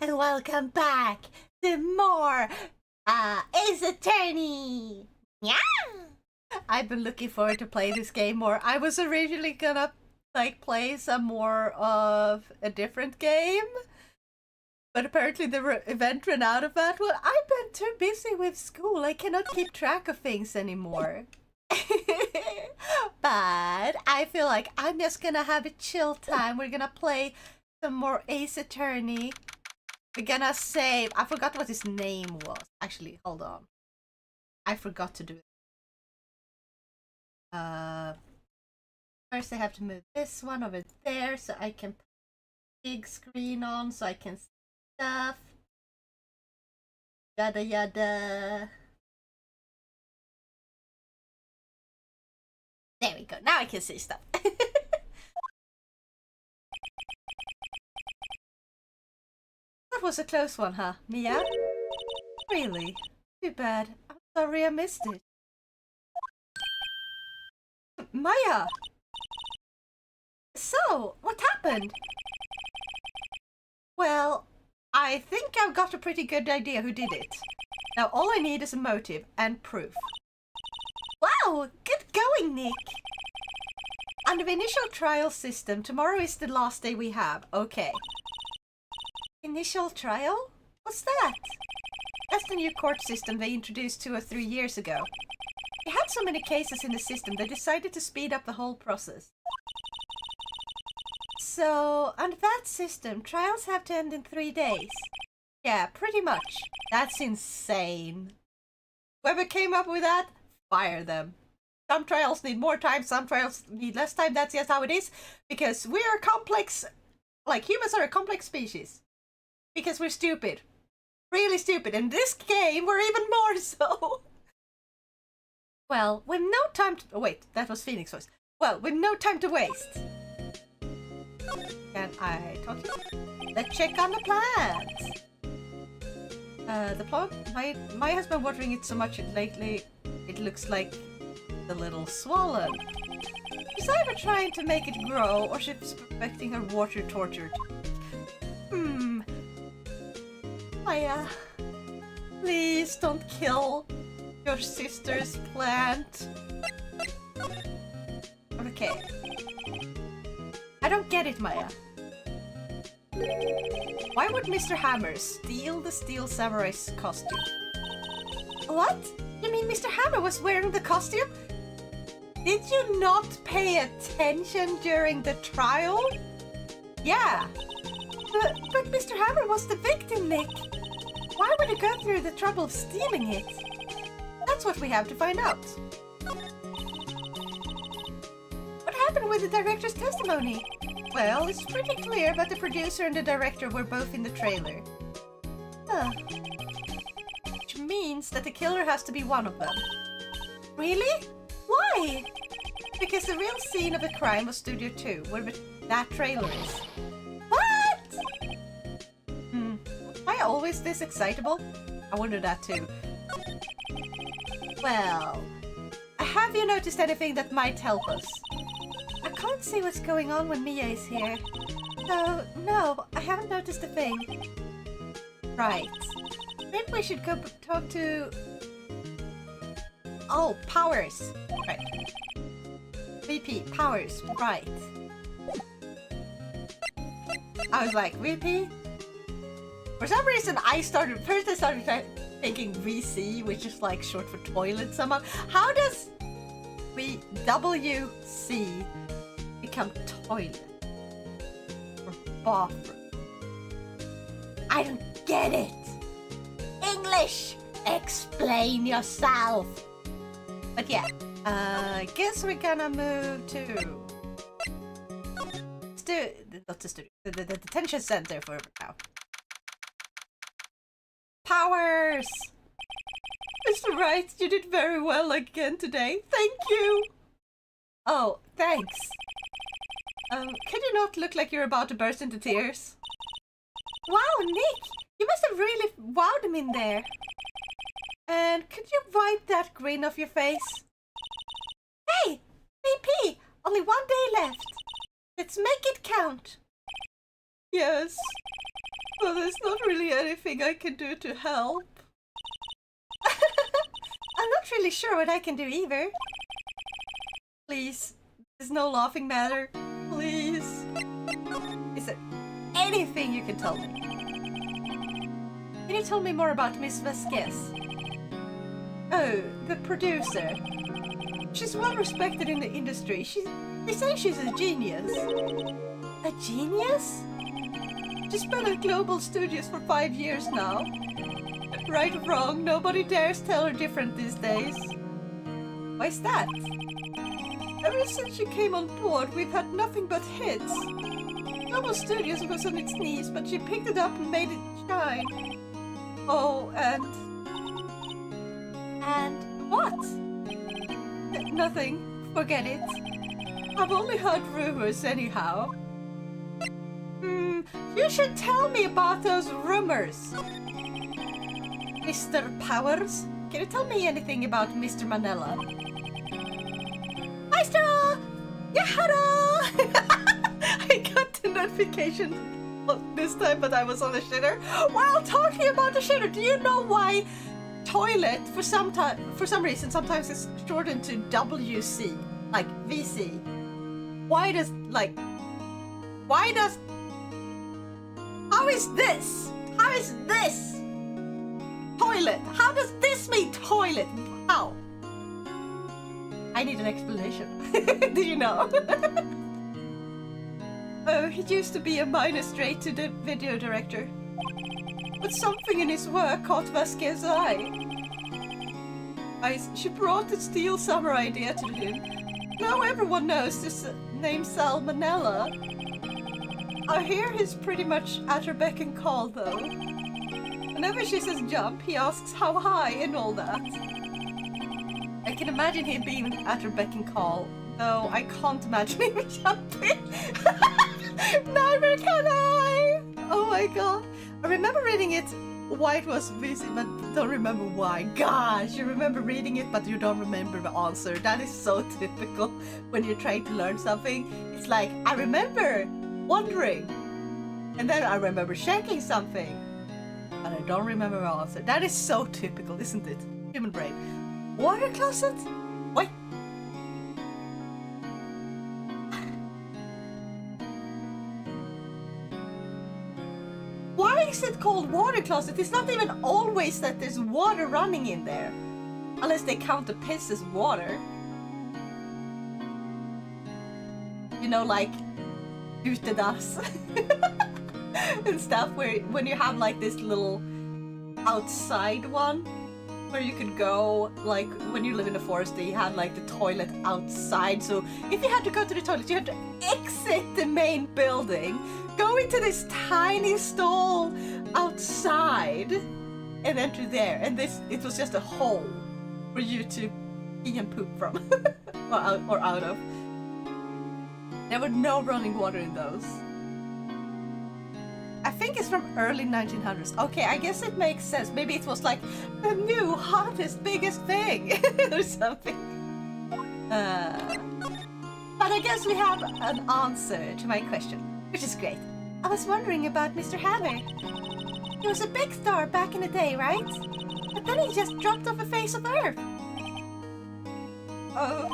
and welcome back to more Ace Attorney! Yeah! I've been looking forward to play this game more. I was originally gonna play some more of a different game, but apparently the event ran out of that one. I've been too busy with school. I cannot keep track of things anymore. But I feel like I'm just gonna have a chill time. We're gonna play some more Ace Attorney. We're gonna save. I forgot what his name was. Actually, hold on. I forgot to do it. First I have to move this one over there so I can put the big screen on so I can see stuff. Yada yada. There we go. Now I can see stuff. That was a close one, huh, Mia? Really? Too bad. I'm sorry I missed it. Maya! So, what happened? Well, I think I've got a pretty good idea who did it. Now all I need is a motive and proof. Wow! Good going, Nick! Under the initial trial system, tomorrow is the last day we have. Okay. Initial trial? What's that? That's the new court system they introduced 2 or 3 years ago. They had so many cases in the system, they decided to speed up the whole process. So, under that system, trials have to end in 3 days. Yeah, pretty much. That's insane. Whoever came up with that, fire them. Some trials need more time, some trials need less time. That's just how it is. Because we are complex, like humans are a complex species. Because we're stupid. Really stupid. In this game, we're even more so. Well, with no time to... Oh, wait, that was Phoenix voice. Well, with no time to waste. Can I talk to you? Let's check on the plants. The plant... My husband watering it so much lately, it looks like a little swollen. She's either trying to make it grow, or she's perfecting her water tortured. Maya, please don't kill your sister's plant. Okay. I don't get it, Maya. Why would Mr. Hammer steal the Steel Samurai's costume? What? You mean Mr. Hammer was wearing the costume? Did you not pay attention during the trial? Yeah. But Mr. Hammer was the victim, Nick. Why would he go through the trouble of stealing it? That's what we have to find out. What happened with the director's testimony? Well, it's pretty clear that the producer and the director were both in the trailer. Which means that the killer has to be one of them. Really? Why? Because the real scene of the crime was Studio 2, where that trailer is. Am I always this excitable? I wonder that too. Well, have you noticed anything that might help us? I can't see what's going on when Mia is here. So, no, I haven't noticed a thing. Right. Maybe we should go talk to... Oh, Powers. Right. VP, Powers, right. I was like, VP? For some reason, first I started thinking VC, which is like short for toilet somehow. How does WC become toilet? Or bathroom? I don't get it! English! Explain yourself! But yeah, I guess we're gonna move to... Not the studio, the detention center for now. Powers! Mr. Wright, you did very well again today. Thank you! Oh, thanks. Could you not look like you're about to burst into tears? Wow, Nick! You must have really wowed him in there. And could you wipe that grin off your face? Hey! VP! Only 1 day left. Let's make it count. Yes. Well, there's not really anything I can do to help. I'm not really sure what I can do either. Please, there's no laughing matter. Please. Is there anything you can tell me? Can you tell me more about Miss Vasquez? Oh, the producer. She's well respected in the industry. They say she's a genius. A genius? She's been at Global Studios for 5 years now. Right or wrong, nobody dares tell her different these days. Why's that? Ever since she came on board, we've had nothing but hits. Global Studios was on its knees, but she picked it up and made it shine. Oh, and what? Nothing. Forget it. I've only heard rumors anyhow. You should tell me about those rumors. Mr. Powers, can you tell me anything about Mr. Manella? Maestro! Yahara! I got the notification this time, but I was on the shitter. While talking about the shitter, do you know why toilet for some reason sometimes it's shortened to WC, like VC? How is this toilet? How does this mean toilet? How? I need an explanation. Do you know? Oh, he used to be a minor straight to the video director. But something in his work caught Vasquez's eye. She brought the Steel Summer idea to him. Now everyone knows this name Salmonella. I hear he's pretty much at her beck and call though. Whenever she says jump, he asks how high and all that. I can imagine him being at her beck and call, though I can't imagine him jumping. Neither can I! Oh my god. I remember reading it why it was busy, but don't remember why. Gosh, you remember reading it, but you don't remember the answer. That is so typical when you're trying to learn something. It's like, I remember wondering, and then I remember checking something, but I don't remember the answer. That is so typical, isn't it? Human brain. Water closet? Wait. Why is it called water closet? It's not even always that there's water running in there. Unless they count the piss as water. You know, like utedass and stuff, where when you have like this little outside one where you could go, like when you live in the forest, you had like the toilet outside, so if you had to go to the toilet you had to exit the main building, go into this tiny stall outside and enter there, and it was just a hole for you to pee and poop from or out of. There were no running water in those. I think it's from early 1900s. Okay, I guess it makes sense. Maybe it was like the new, hottest, biggest thing or something. But I guess we have an answer to my question, which is great. I was wondering about Mr. Hammer. He was a big star back in the day, right? But then he just dropped off the face of Earth. Oh,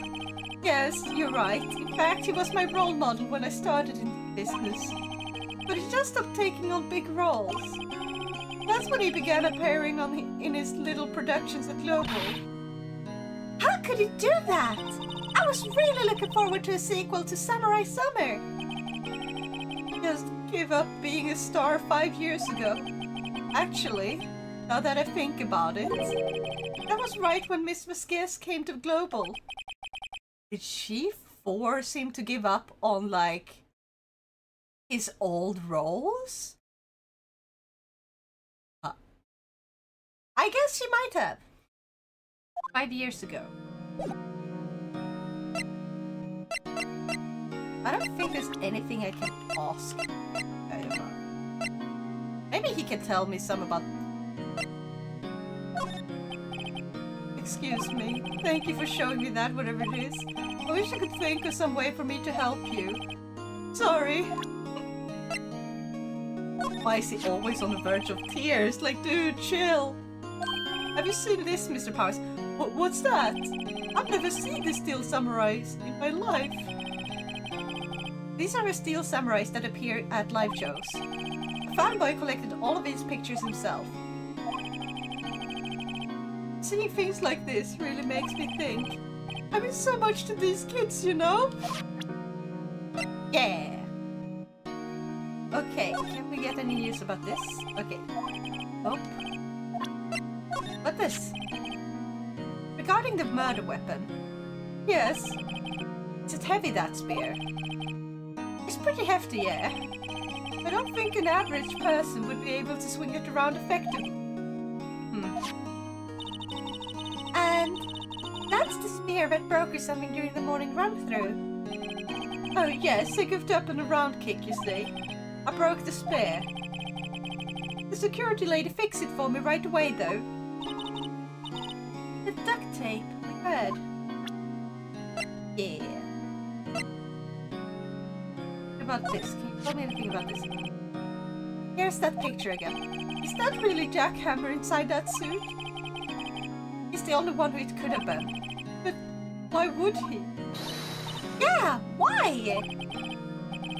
yes, you're right. In fact, he was my role model when I started in the business. But he just stopped taking on big roles. That's when he began appearing in his little productions at Global. How could he do that? I was really looking forward to a sequel to Samurai Summer. He just gave up being a star 5 years ago. Actually, now that I think about it, that was right when Miss Vasquez came to Global. Did she force him to give up on, like, his old roles? I guess she might have. 5 years ago. I don't think there's anything I can ask about. Maybe he can tell me some about... Excuse me. Thank you for showing me that, whatever it is. I wish I could think of some way for me to help you. Sorry. Why is he always on the verge of tears? Like, dude, chill. Have you seen this, Mr. Powers? What's that? I've never seen the steel samurais in my life. These are the steel samurais that appear at live shows. A fanboy collected all of these pictures himself. Seeing things like this really makes me think. I mean so much to these kids, you know? Yeah. Okay, can we get any news about this? Okay. Oh. What's this? Regarding the murder weapon. Yes. Is it heavy, that spear? It's pretty hefty, yeah. I don't think an average person would be able to swing it around effectively. And that's the spear that broke or something during the morning run-through. Oh yes, I goofed up on a round kick, you see. I broke the spear. The security lady fixed it for me right away, though. The duct tape, we read. Yeah. What about this? Can you tell me anything about this? Here's that picture again. Is that really Jack Hammer inside that suit? He's the only one who it could have been. But why would he? Yeah, why?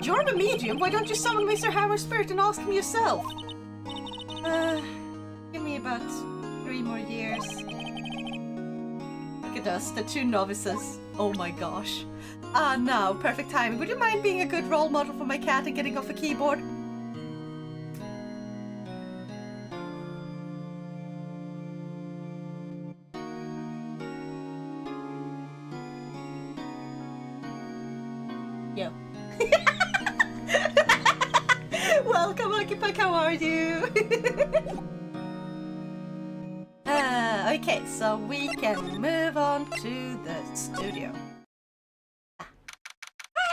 You're the medium. Why don't you summon Mr. Hammer's spirit and ask him yourself? Give me about 3 more years. Look at us, the 2 novices. Oh my gosh. Now, perfect timing. Would you mind being a good role model for my cat and getting off a keyboard? Yo. Welcome, Occupy, how are you? Okay, so we can move on to the studio.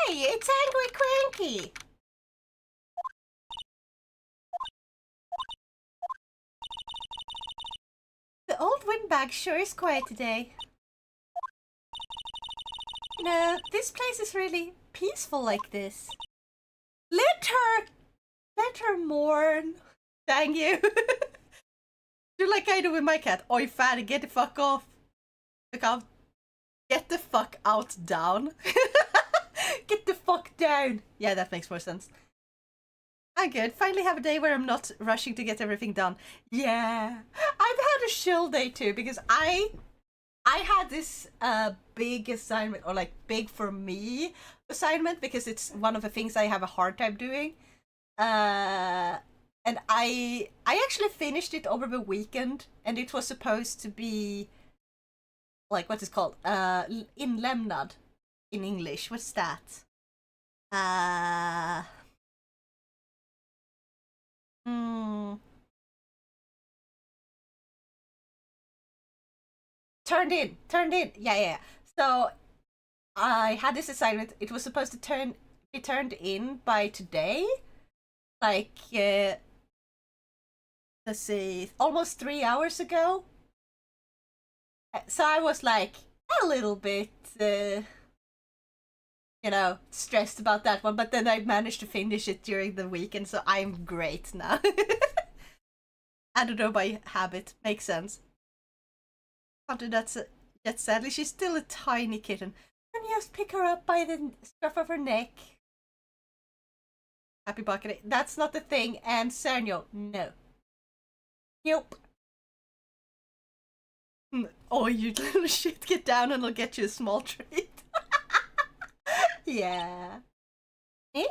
Hey, it's Angry Cranky! The old windbag sure is quiet today. No, this place is really peaceful like this. Let her mourn. Thank you. Do like I do with my cat. Oi, fatty, get the fuck off. Look out. Get the fuck out down. Get the fuck down. Yeah, that makes more sense. I'm good. Finally have a day where I'm not rushing to get everything done. Yeah. I've had a chill day too because I had this big assignment, or like big for me assignment, because it's one of the things I have a hard time doing. And I actually finished it over the weekend, and it was supposed to be like, what is it called? Inlämnad in English. What's that? Turned in. Yeah. So I had this assignment. It was supposed to be turned in by today. Like, let's see, almost 3 hours ago. So I was like a little bit, you know, stressed about that one. But then I managed to finish it during the weekend, so I'm great now. I don't know, by habit. Makes sense. After that's yet sadly, she's still a tiny kitten. Can you just pick her up by the scruff of her neck? Happy bucket. That's not the thing. And Sergio, no. Nope. Oh, you little shit, get down and I'll get you a small treat. Yeah. Nick?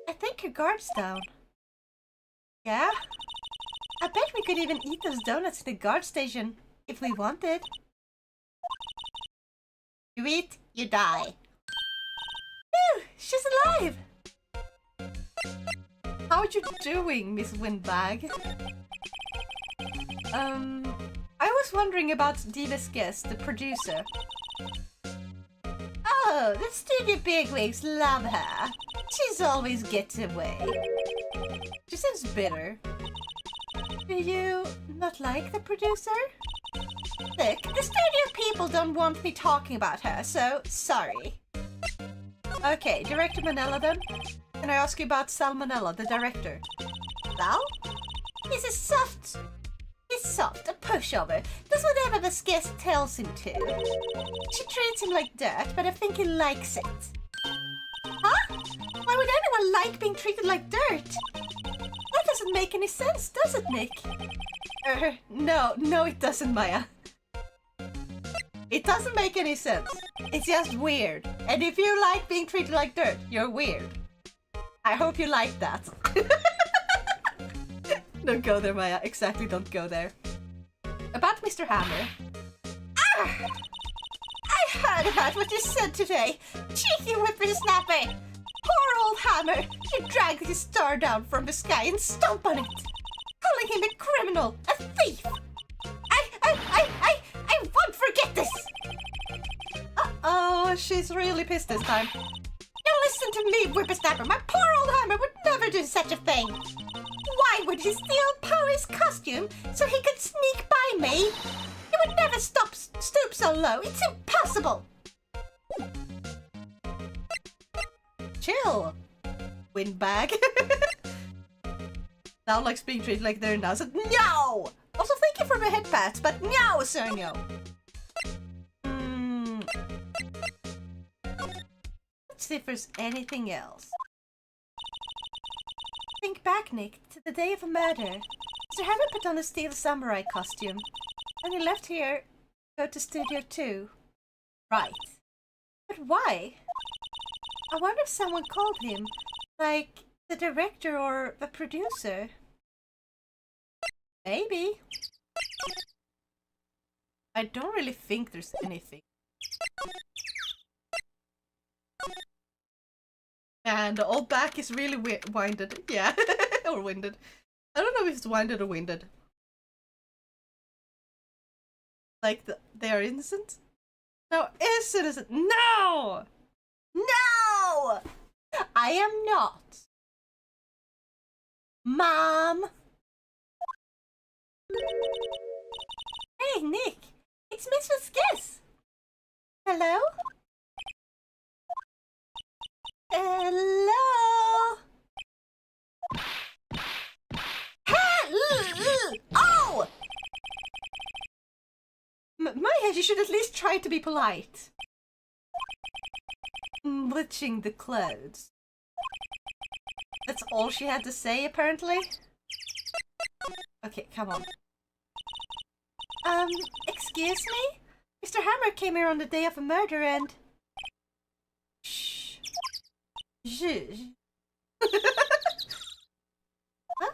I think your guard's down. Yeah? I bet we could even eat those donuts at the guard station if we wanted. You eat, you die. Phew, she's alive! How are you doing, Miss Windbag? I was wondering about Diva's guest, the producer. Oh, the studio bigwigs love her. She's always gets away. She seems bitter. Do you not like the producer? Look, the studio people don't want me talking about her, so sorry. Okay, Director Manella then? Can I ask you about Salmonella, the director? though. He's soft, a pushover. Does whatever the guest tells him to. She treats him like dirt, but I think he likes it. Huh? Why would anyone like being treated like dirt? That doesn't make any sense, does it, Nick? No, it doesn't, Maya. It doesn't make any sense. It's just weird. And if you like being treated like dirt, you're weird. I hope you like that. Don't go there, Maya. Exactly, don't go there. About Mr. Hammer. Ah! I heard about what you said today. Cheeky whippersnapper. Poor old Hammer. You dragged his star down from the sky and stomp on it. Calling him a criminal, a thief. I won't forget this. Uh-oh, she's really pissed this time. Now listen to me, whippersnapper. My poor old Hammer would never do such a thing. Why would he steal Poe's costume so he could sneak by me? He would never stoop so low. It's impossible. Chill, windbag. Now likes being treated like they're now. So no! Also, thank you for the head pats, but no, sir, no. Let's see if there's anything else. Think back, Nick, to the day of a murder. Mr. Hammer put on a steel samurai costume. When he left here, go to Studio 2. Right. But why? I wonder if someone called him. Like, the director or the producer. Maybe. I don't really think there's anything. And the old back is really winded. Yeah. Or winded. I don't know if it's winded or winded. Like, they are innocent? No, is innocent. No! No! I am not. Mom! Hey, Nick! It's Miss Vasquez! Hello? Hello? Oh! Maya, you should at least try to be polite. Bleaching the clothes. That's all she had to say, apparently. Okay, come on. Excuse me? Mr. Hammer came here on the day of a murder and... Shh. Zhuzh. Huh?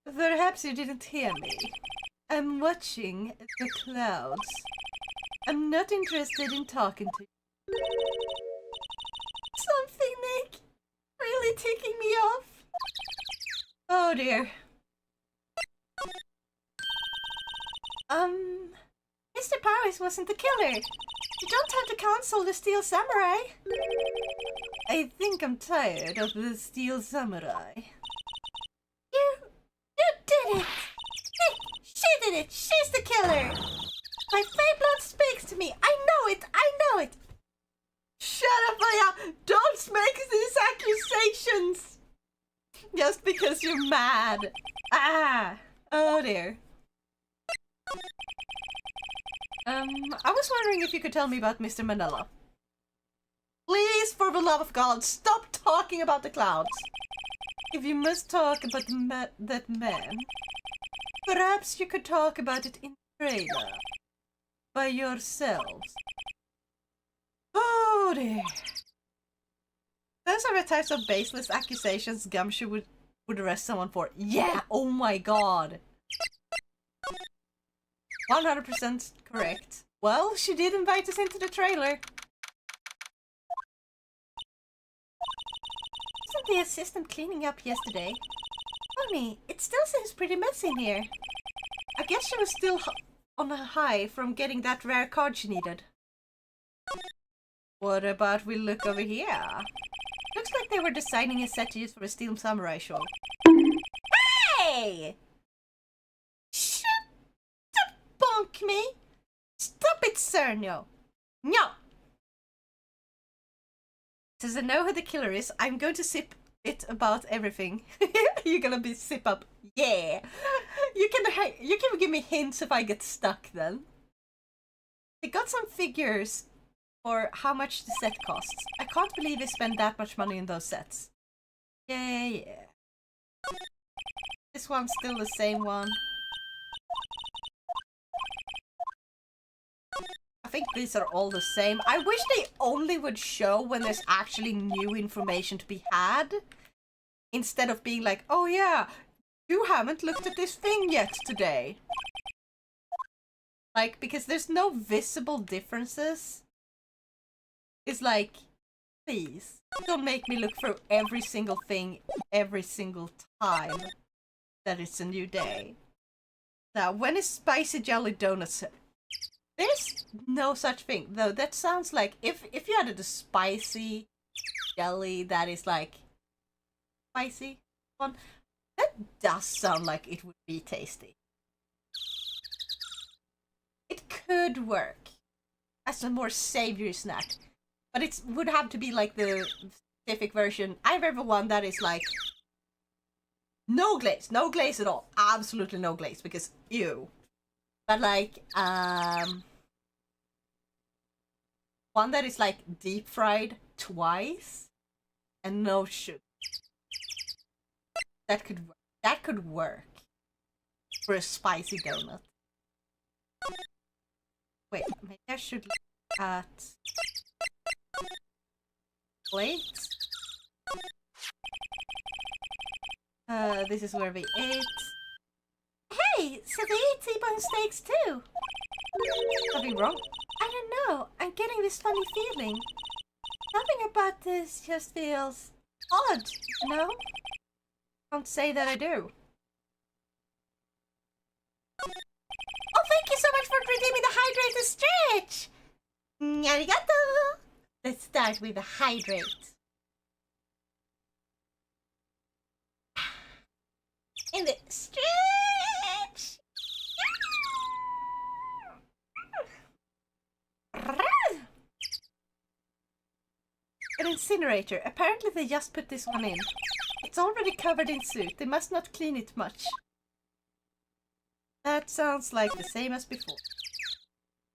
Perhaps you didn't hear me. I'm watching the clouds. I'm not interested in talking to you. Something, Nick? Really ticking me off? Oh dear. Mr. Powers wasn't the killer. You don't have to cancel the Steel Samurai. I think I'm tired of the Steel Samurai. You did it! She did it! She's the killer! My fey blood speaks to me! I know it! Shut up, Maya! Don't make these accusations! Just because you're mad. Ah! Oh dear. I was wondering if you could tell me about Mr. Manila. Please, for the love of God, stop talking about the clouds. If you must talk about that man, perhaps you could talk about it in the trailer. By yourselves. Oh dear. Those are the types of baseless accusations Gumshoe would arrest someone for. Yeah! Oh my god! 100% correct. Well, she did invite us into the trailer. Wasn't the assistant cleaning up yesterday? Funny, it still seems pretty messy in here. I guess she was still on a high from getting that rare card she needed. What about we look over here? Looks like they were designing a set to use for a Steel Samurai show. Hey! Shut up, bonk me! Stop it, sir, no! No! Since I know who the killer is, I'm going to sip bit about everything. You're gonna be sip up. Yeah. You can give me hints if I get stuck then. They got some figures for how much the set costs. I can't believe they spend that much money in those sets. Yeah. This one's still the same one. I think these are all the same. I wish they only would show when there's actually new information to be had. Instead of being like, oh yeah, you haven't looked at this thing yet today. Like, because there's no visible differences. It's like, please, don't make me look through every single thing every single time that it's a new day. Now, when is spicy jelly donuts? There's no such thing, though. That sounds like if you added a spicy jelly that is like spicy one, that does sound like it would be tasty. It could work as a more savory snack, but it would have to be like the specific version. I remember one that is like no glaze at all, absolutely no glaze because ew. But like one that is like deep fried twice and no sugar. That could work for a spicy donut. Wait, maybe I should look at plates. This is where we ate. Hey, so they eat T-bone steaks too. Something wrong? I don't know. I'm getting this funny feeling. Something about this just feels odd, you know? Can't say that I do. Oh, thank you so much for redeeming the hydrated stretch! Arigato! Let's start with the hydrate. In the stretch! An incinerator. Apparently they just put this one in. It's already covered in soot. They must not clean it much. That sounds like the same as before.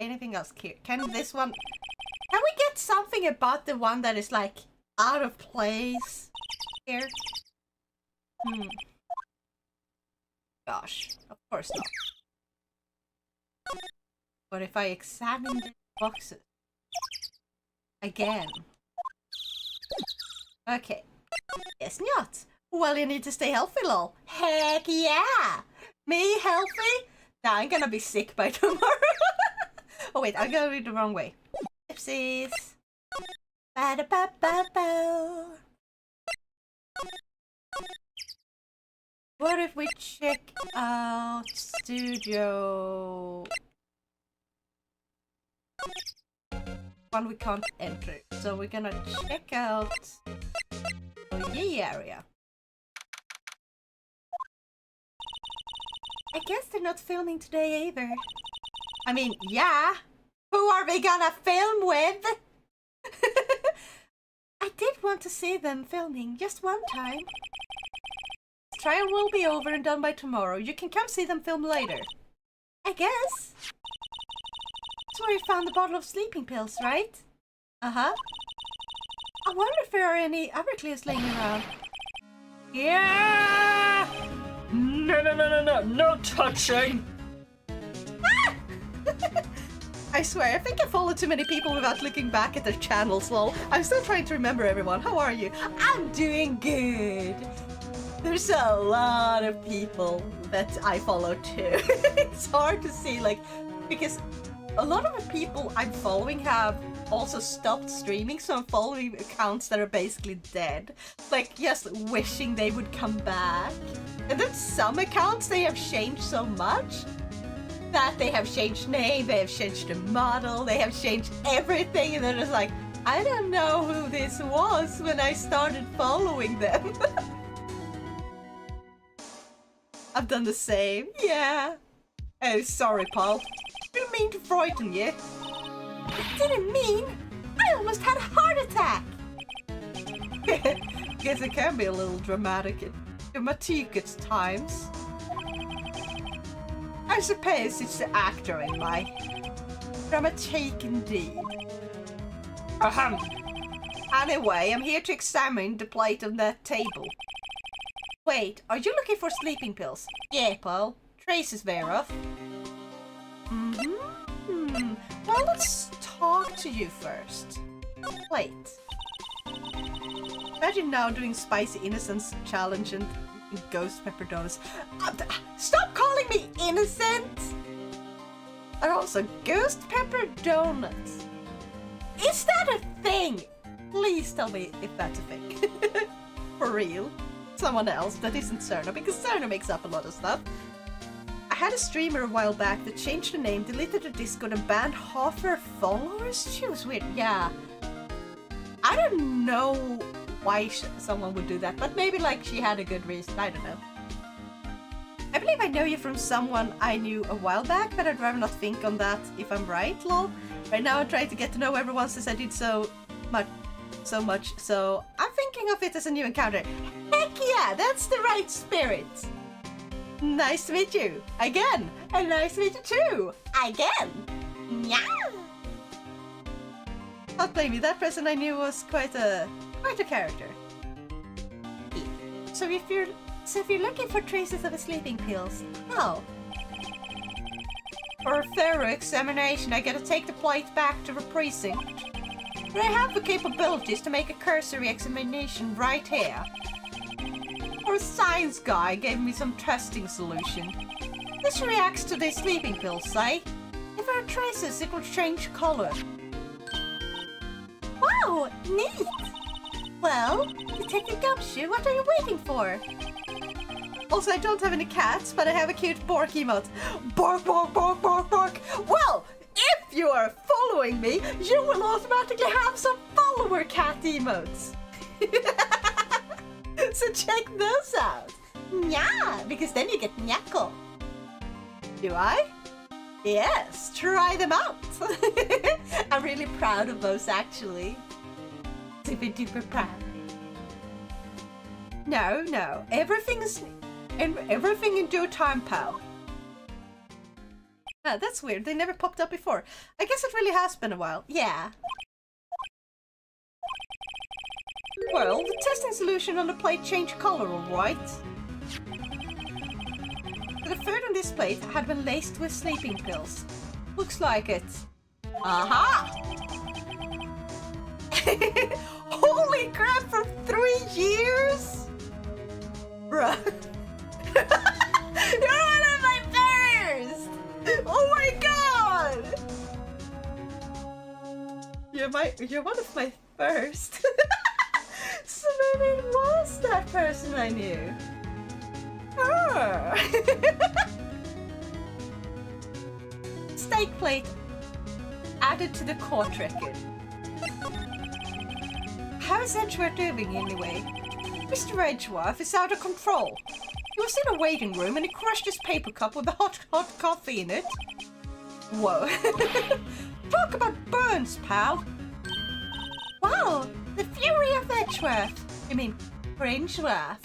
Anything else here? Can this one... Can we get something about the one that is like out of place here? Gosh, of course not. But if I examine the boxes again. Okay. Guess not. Well, you need to stay healthy, lol. Heck yeah! Me healthy? Nah, I'm gonna be sick by tomorrow. Oh wait, I'm gonna read the wrong way. Oopsies. Ba-da-ba-ba-ba. What if we check out studio? One we can't enter. So we're gonna check out the area. I guess they're not filming today either. I mean, yeah. Who are we gonna film with? I did want to see them filming just one time. Trial will be over and done by tomorrow. You can come see them film later. I guess. That's where you found the bottle of sleeping pills, right? Uh-huh. I wonder if there are any other clues laying around. Yeah! No touching! Ah! I swear, I think I follow too many people without looking back at their channels, lol. I'm still trying to remember everyone. How are you? I'm doing good. There's a lot of people that I follow too. It's hard to see, like, because a lot of the people I'm following have also stopped streaming, so I'm following accounts that are basically dead. Like, just wishing they would come back. And then some accounts, they have changed so much that they have changed name, they have changed the model, they have changed everything, and they're just like, I don't know who this was when I started following them. I've done the same, yeah. Oh, sorry, Paul. Didn't mean to frighten you. I didn't mean. I almost had a heart attack. Guess it can be a little dramatic at times. I suppose it's the actor in my dramatic indeed. Ahem. Anyway, I'm here to examine the plate on that table. Wait, are you looking for sleeping pills? Yeah, Paul. Traces thereof. Well, let's talk to you first. Wait. Imagine now doing Spicy Innocence Challenge and Ghost Pepper Donuts. Stop calling me innocent! And also, Ghost Pepper Donuts. Is that a thing? Please tell me if that's a thing. For real. Someone else that isn't Cerna, because Cerna makes up a lot of stuff. I had a streamer a while back that changed the name, deleted the Discord, and banned half her followers. She was weird. Yeah. I don't know why someone would do that, but maybe like she had a good reason. I don't know. I believe I know you from someone I knew a while back, but I'd rather not think on that if I'm right, lol. Right now I'm trying to get to know everyone since I did so much, so I'm thinking of it as a new encounter. Heck yeah, that's the right spirit. Nice to meet you again, and nice to meet you too again. Yeah. Don't blame me. That person I knew was quite a character. So if you're looking for traces of the sleeping pills, oh. For a thorough examination, I gotta take the plate back to the precinct. But I have the capabilities to make a cursory examination right here. Or a science guy gave me some testing solution. This reacts to the sleeping pills, say. If there are traces, it will change color. Wow, neat! Well, Detective Gumshoe, what are you waiting for? Also, I don't have any cats, but I have a cute bark emote. Bark, bark, bark, bark, bark! Well, if you are following me, you will automatically have some follower cat emotes. So check those out. Yeah, because then you get nyako. Do I? Yes, try them out. I'm really proud of those, actually. Super duper proud. No, everything in due time, pal. Ah, that's weird. They never popped up before. I guess it really has been a while. Yeah. Well, the testing solution on the plate changed color, alright? The food on this plate had been laced with sleeping pills. Looks like it. Aha! Holy crap, for 3 years? Bruh. You're one of my first! Oh my god! You're one of my first. So maybe it was that person I knew. Oh. Steak plate added to the court record. How is Edgeworth doing anyway? Mr. Edgeworth is out of control. He was in a waiting room and he crushed his paper cup with a hot coffee in it. Whoa. Talk about burns, pal. Wow, the fury of Edgeworth. I mean, Cringeworth.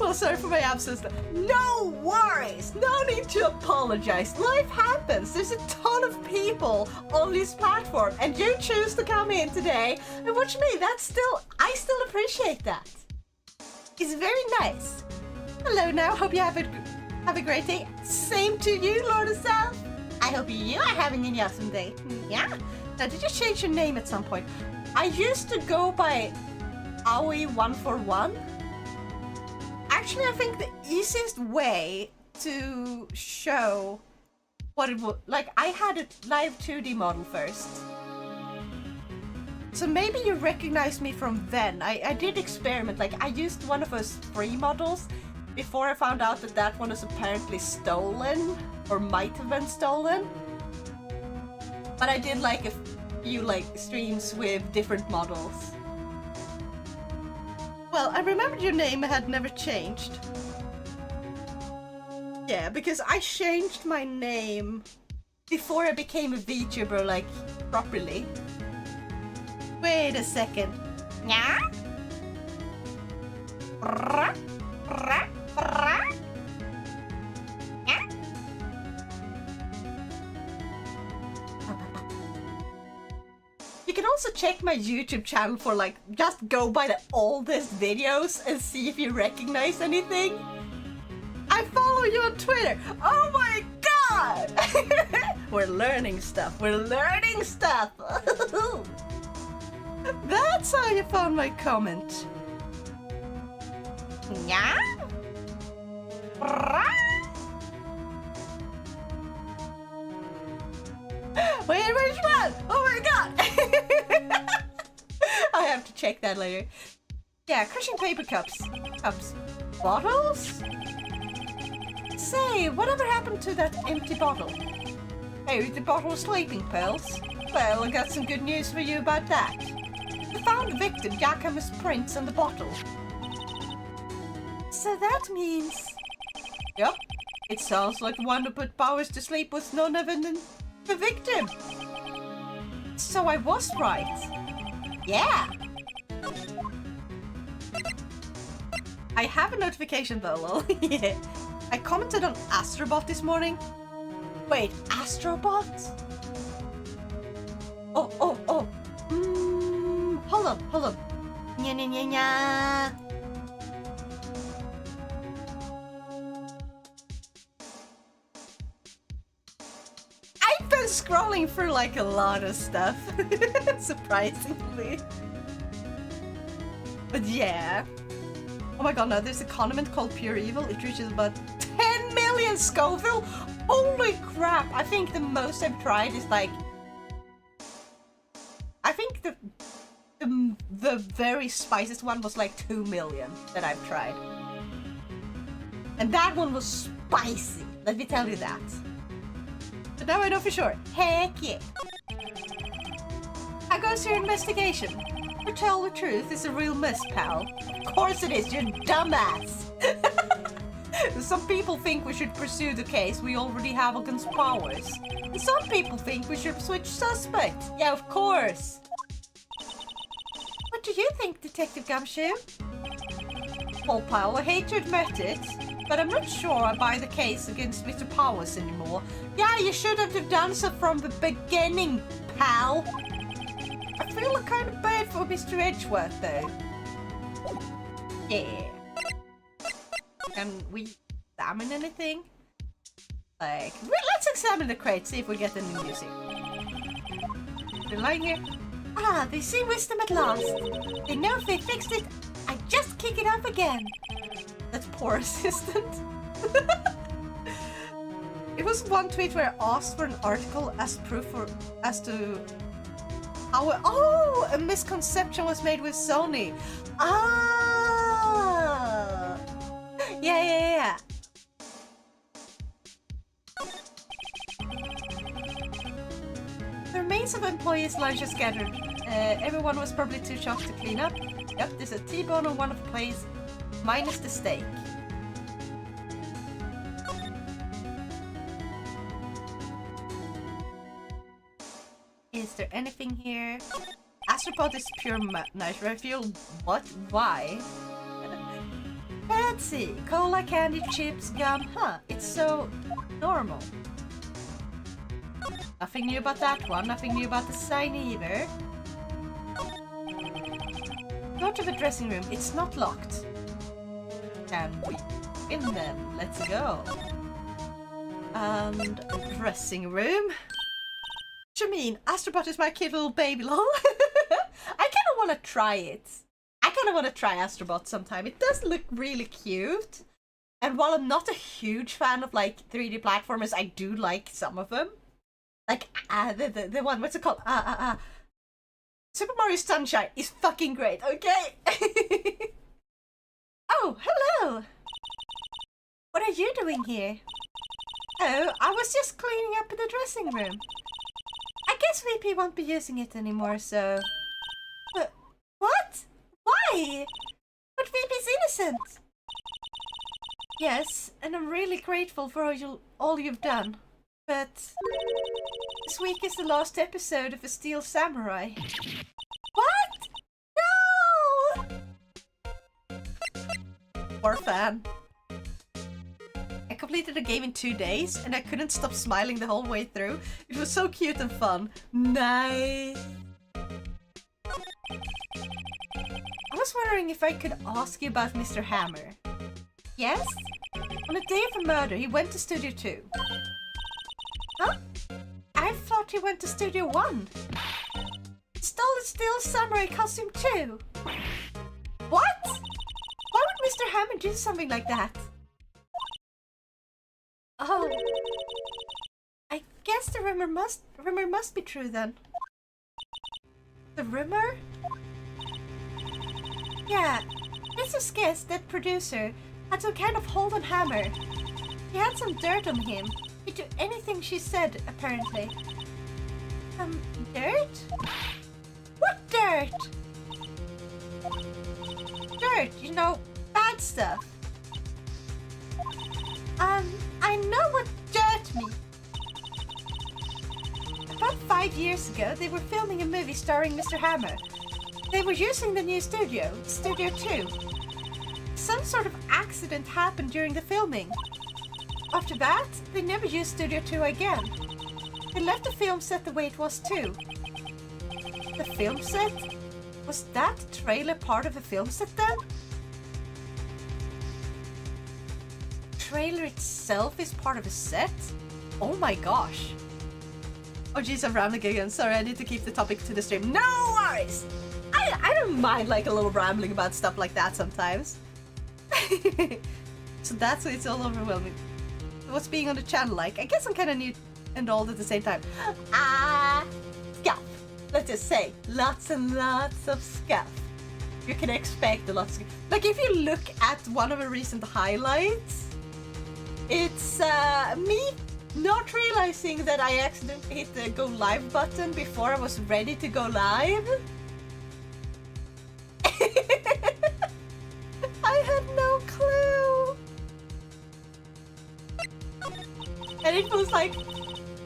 Well, sorry for my absence. No worries. No need to apologize. Life happens. There's a ton of people on this platform, and you choose to come in today and watch me. I still appreciate that. It's very nice. Hello now. Hope you have a great day. Same to you, Lord of South. I hope you are having an awesome day. Yeah. Now, did you change your name at some point? I used to go by Aoi141. Actually, I think the easiest way to show what it would... Like, I had a live 2D model first. So maybe you recognize me from then. I did experiment. Like, I used one of those free models before I found out that that one was apparently stolen. Or might have been stolen. But I did like a few like streams with different models. Well, I remembered your name had never changed. Yeah, because I changed my name before I became a VTuber, like, properly. Wait a second. Yeah? You can also check my YouTube channel for like, just go by the oldest videos and see if you recognize anything. I follow you on Twitter. Oh my god! We're learning stuff. We're learning stuff. That's how you found my comment. Yeah? Wait, which one? Oh my god! I have to check that later. Yeah, crushing paper cups. Bottles? Say, whatever happened to that empty bottle? Oh, the bottle of sleeping pills? Well, I got some good news for you about that. We found the victim, Yakuma's prints on the bottle. So that means... Yep, it sounds like the one who put Powers to sleep was none other than the victim. So I was right. Yeah. I have a notification though, lol. Yeah. I commented on Astrobot this morning. Wait, Astrobot? Oh. Hold on. Nya. I've been scrolling through like a lot of stuff, surprisingly. But yeah. Oh my god, no, there's a condiment called Pure Evil. It reaches about 10 million Scoville. Holy crap! I think the most I've tried is like... I think the very spiciest one was like 2 million that I've tried. And that one was spicy, let me tell you that. But now I know for sure. Heck yeah. How goes your investigation? To tell the truth, it's a real mess, pal. Of course it is, you dumbass. Some people think we should pursue the case we already have against Powers. And some people think we should switch suspects. Yeah, of course. What do you think, Detective Gumshoe? Well, pal, I hate to admit it, but I'm not sure I buy the case against Mr. Powers anymore. Yeah, you shouldn't have done so from the beginning, pal. I feel kind of bad for Mr. Edgeworth, though. Yeah. Can we examine anything? Like, let's examine the crate, see if we get any music. They're lying here. Ah, they see wisdom at last. They know if they fixed it, I just kick it up again. That's poor assistant. It was one tweet where I asked for an article as proof as to how a misconception was made with Sony. Ah, yeah. The remains of employees' lunch is scattered. Everyone was probably too shocked to clean up. Yep, there's a T-bone on one of the plates, minus the steak. Is there anything here? Astropod is pure nitrogen fuel. What? Why? Fancy! Cola, candy, chips, gum. Huh, it's so normal. Nothing new about that one. Nothing new about the sign either. Go to the dressing room. It's not locked. Can we in then? Let's go. And dressing room. What do you mean? Astrobot is my cute little baby, lol. I kind of want to try it. I kind of want to try Astrobot sometime. It does look really cute. And while I'm not a huge fan of like 3D platformers, I do like some of them. Like, the one, what's it called? Super Mario Sunshine is fucking great, okay? Oh, hello! What are you doing here? Oh, I was just cleaning up the dressing room. I guess VP won't be using it anymore, so... What? Why? But VP's innocent! Yes, and I'm really grateful for all you've done. But this week is the last episode of A Steel Samurai. What? No! Poor fan. I completed the game in 2 days and I couldn't stop smiling the whole way through. It was so cute and fun. Nice. I was wondering if I could ask you about Mr. Hammer. Yes? On the day of the murder, he went to Studio 2. Huh? I thought he went to Studio 1. Stole the Steel Samurai costume too. What? Why would Mr. Hammer do something like that? Oh. I guess the rumor must be true then. The rumor? Yeah, let's just guess that producer had some kind of hold on Hammer. He had some dirt on him. He'd do anything she said, apparently. Dirt? What dirt? Dirt, you know, bad stuff. I know what dirt means. About 5 years ago, they were filming a movie starring Mr. Hammer. They were using the new studio, Studio 2. Some sort of accident happened during the filming. After that, they never used Studio 2 again. They left the film set the way it was too. The film set? Was that trailer part of the film set then? Trailer itself is part of a set? Oh my gosh. Oh jeez, I'm rambling again. Sorry, I need to keep the topic to the stream. No worries! I don't mind like a little rambling about stuff like that sometimes. So that's why it's all overwhelming. What's being on the channel like? I guess I'm kind of new and old at the same time. Scuff. Let's just say, lots and lots of scuff. You can expect a lot of scuff. Like if you look at one of the recent highlights, it's me not realizing that I accidentally hit the go live button before I was ready to go live. I had no clue. And it was like,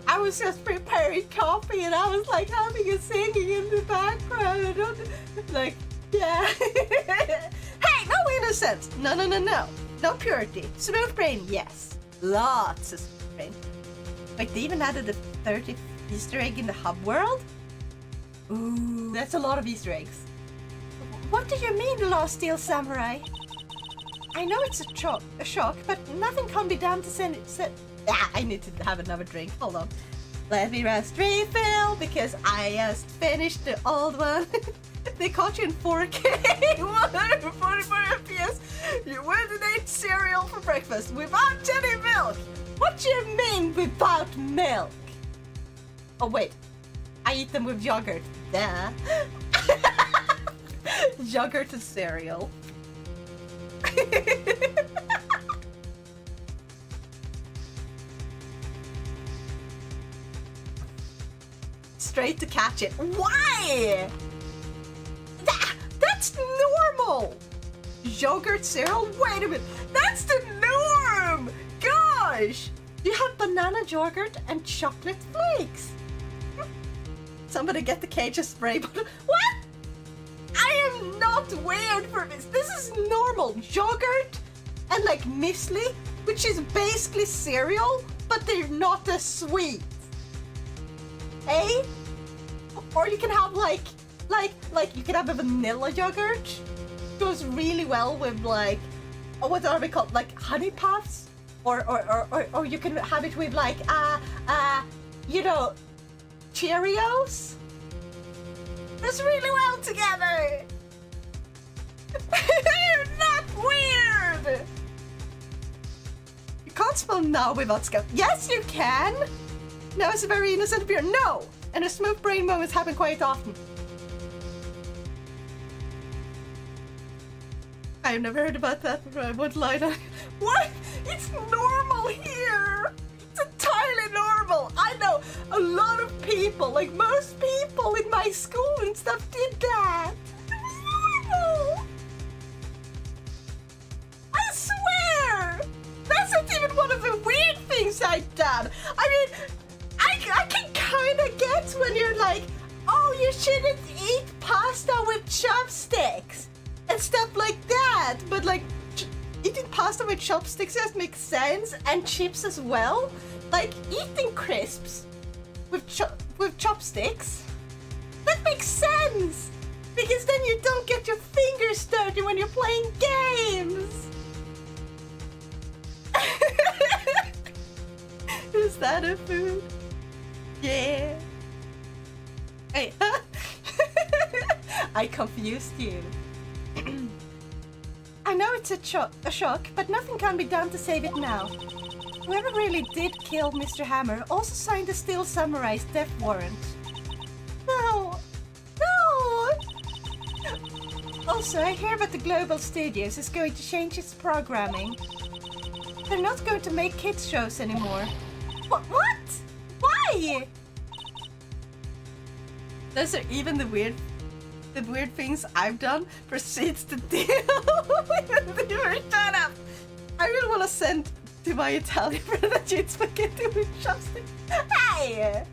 I was just preparing coffee and I was like having a singing in the background. I don't, like, yeah. Hey, no innocence. No. No purity. Smooth brain, yes. Lots of smooth brain. Wait, they even added a 30th Easter egg in the hub world? Ooh, that's a lot of Easter eggs. What do you mean, Lost Steel Samurai? I know it's a shock, but nothing can be done to send it. I need to have another drink. Hold on. Let me rest refill because I just finished the old one. They caught you in 4K, 144 FPS. You went and ate cereal for breakfast without any milk. What do you mean without milk? Oh wait, I eat them with yogurt. Duh. Yogurt and cereal. Straight to catch it. Why? That's normal. Yogurt cereal? Wait a minute. That's the norm. Gosh. You have banana yogurt and chocolate flakes. Somebody get the cage of spray bottle. What? I am not weird for this. This is normal. Yogurt and like muesli, which is basically cereal, but they're not as sweet. Hey? Or you can have like you can have a vanilla yogurt. Goes really well with like, what are they called? Like honey puffs? Or you can have it with like you know, Cheerios. That's really well together. You're not weird. You can't spell no without scuff. Yes, you can. No, it's a very innocent beer. No, and the smooth brain moments happen quite often. I've never heard about that before. I won't lie to. What? It's normal here. It's entirely normal. I know a lot of people, like most people in my school and stuff, did that. It's normal. I swear. That's not even one of the weird things things I've done. I mean, I can kind of get when you're like, oh, you shouldn't eat pasta with chopsticks and stuff like that. But like, eating pasta with chopsticks just makes sense, and chips as well. Like eating crisps with chopsticks, that makes sense. Because then you don't get your fingers dirty when you're playing games. Is that a food? Yeah. Hey, I confused you. I know it's a shock, but nothing can be done to save it now. Whoever really did kill Mr. Hammer also signed the Steel Samurai's death warrant. No! No! Also, I hear that the Global Studios is going to change its programming. They're not going to make kids shows anymore. What? Why? Those are even the weird things I've done proceeds to deal with the shut up. I really want to send to my Italian friend that you eat spaghetti with chopsticks. Hey!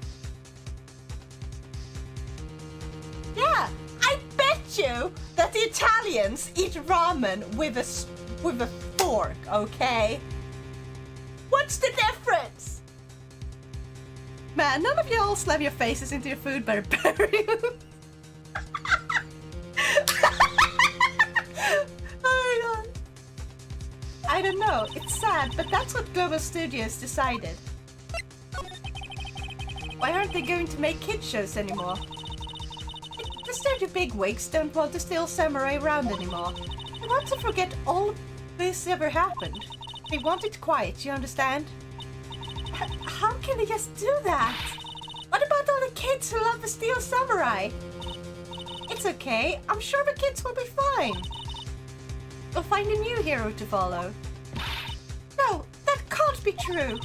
Yeah, I bet you that the Italians eat ramen with a fork, okay? What's the difference? Man, none of y'all slam your faces into your food barbarians. Oh my god. I don't know, it's sad, but that's what Global Studios decided. Why aren't they going to make kids shows anymore? The studio bigwigs don't want the Steel Samurai around anymore. They want to forget all this ever happened. They want it quiet, you understand? How can they just do that? What about all the kids who love the Steel Samurai? It's okay, I'm sure the kids will be fine. We'll find a new hero to follow. No, that can't be true.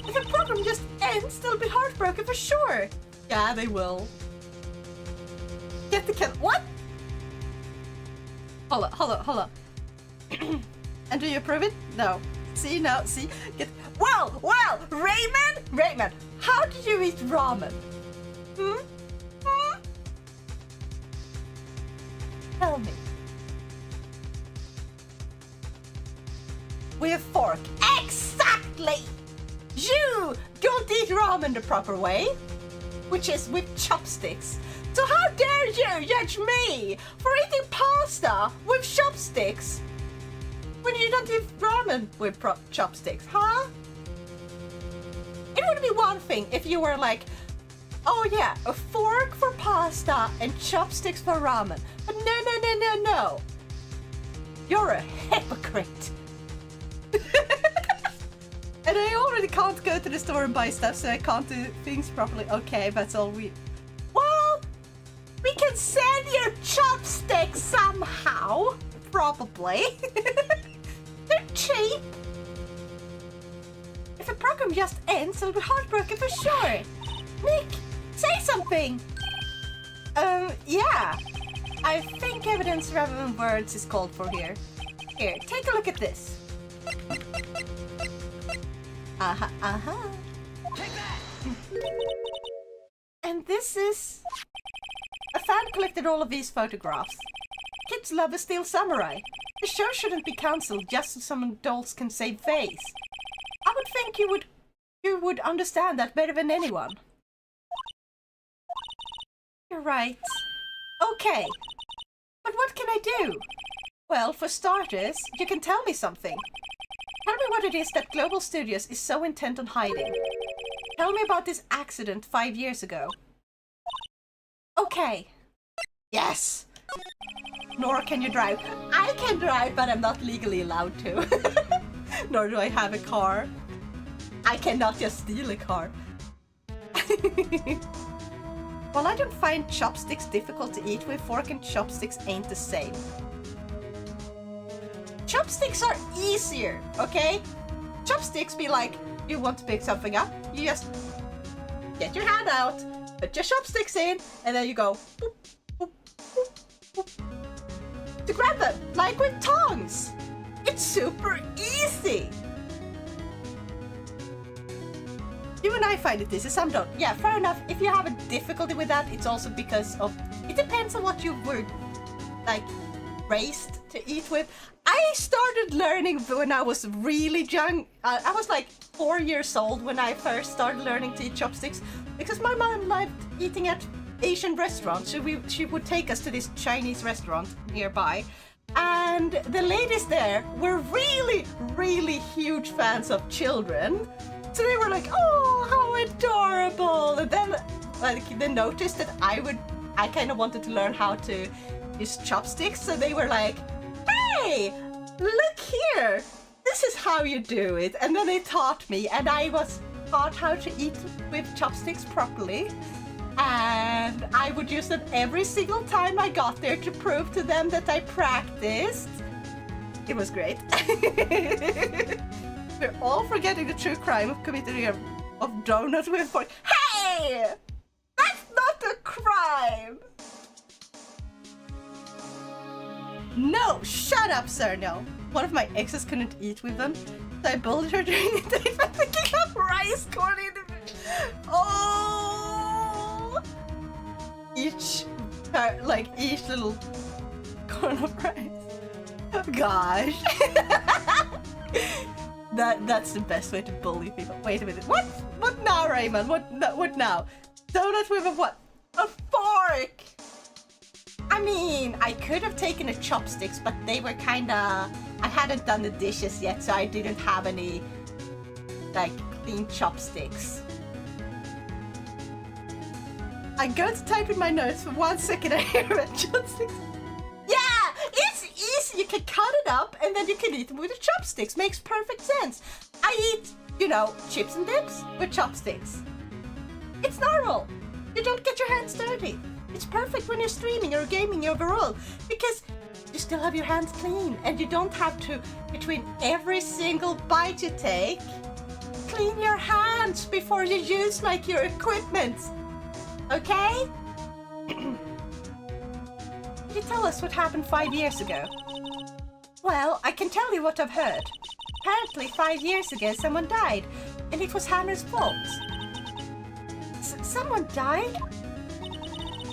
If the program just ends, they'll be heartbroken for sure. Yeah, they will. Get the cat. What? Hold up. And do you approve it? No. See, no, see. Get. Well, Raymond, how did you eat ramen? Tell me. With a fork. Exactly! You don't eat ramen the proper way, which is with chopsticks. So how dare you judge me for eating pasta with chopsticks when you don't eat ramen with chopsticks, huh? It would be one thing if you were like, oh yeah, a fork for pasta and chopsticks for ramen. But no. You're a hypocrite. And I already can't go to the store and buy stuff, so I can't do things properly. Okay, that's all we... Well, we can send you chopsticks somehow. Probably. They're cheap. If the program just ends, I'll be heartbroken for sure. Nick, say something. Yeah. I think evidence rather than words is called for here. Here, take a look at this. Take that! And this is... A fan collected all of these photographs. Kids love a Steel Samurai. The show shouldn't be cancelled just so some adults can save face. I would think you would understand that better than anyone. You're right. Okay. But what can I do? Well, for starters, you can tell me something. Tell me what it is that Global Studios is so intent on hiding. Tell me about this accident 5 years ago. Okay. Yes! Nor can you drive. I can drive, but I'm not legally allowed to. Nor do I have a car. I cannot just steal a car. Well, I don't find chopsticks difficult to eat with. Fork and chopsticks ain't the same. Chopsticks are easier, okay? Chopsticks be like, you want to pick something up, you just get your hand out, put your chopsticks in, and then you go boop, boop, boop, boop, to grab them, like with tongs. It's super easy. Even I find it easy, some don't. Yeah, fair enough. If you have a difficulty with that, it's also because of... It depends on what you were, like, raised to eat with. I started learning when I was really young. I was like 4 years old when I first started learning to eat chopsticks. Because my mom liked eating at Asian restaurants. So she would take us to this Chinese restaurant nearby. And the ladies there were really, really huge fans of children. So they were like, oh, how adorable. And then like, they noticed that I kind of wanted to learn how to use chopsticks. So they were like, hey, look here. This is how you do it. And then they taught me, and I was taught how to eat with chopsticks properly. And I would use them every single time I got there to prove to them that I practiced. It was great. We're all forgetting the true crime of committing of donut with fork. Hey! That's not a crime! No! Shut up, sir, no. One of my exes couldn't eat with them, so I bullied her during the day by picking up rice corn in the... Oh! Each little corn of rice. Oh, gosh. That's the best way to bully people. Wait a minute. What now, Raymond? What now? Donut with a what? A fork! I mean, I could have taken the chopsticks, but they were kinda... I hadn't done the dishes yet, so I didn't have any, like, clean chopsticks. I'm going to type in my notes for 1 second. I hear about chopsticks. Yeah! It's easy! You can cut it up, and then you can eat them with the chopsticks. Makes perfect sense. I eat, you know, chips and dips with chopsticks. It's normal. You don't get your hands dirty. It's perfect when you're streaming or gaming overall, because you still have your hands clean, and you don't have to, between every single bite you take, clean your hands before you use, like, your equipment. Okay? Can you tell us what happened 5 years ago? Well, I can tell you what I've heard. Apparently 5 years ago someone died, and it was Hammer's fault. Someone died?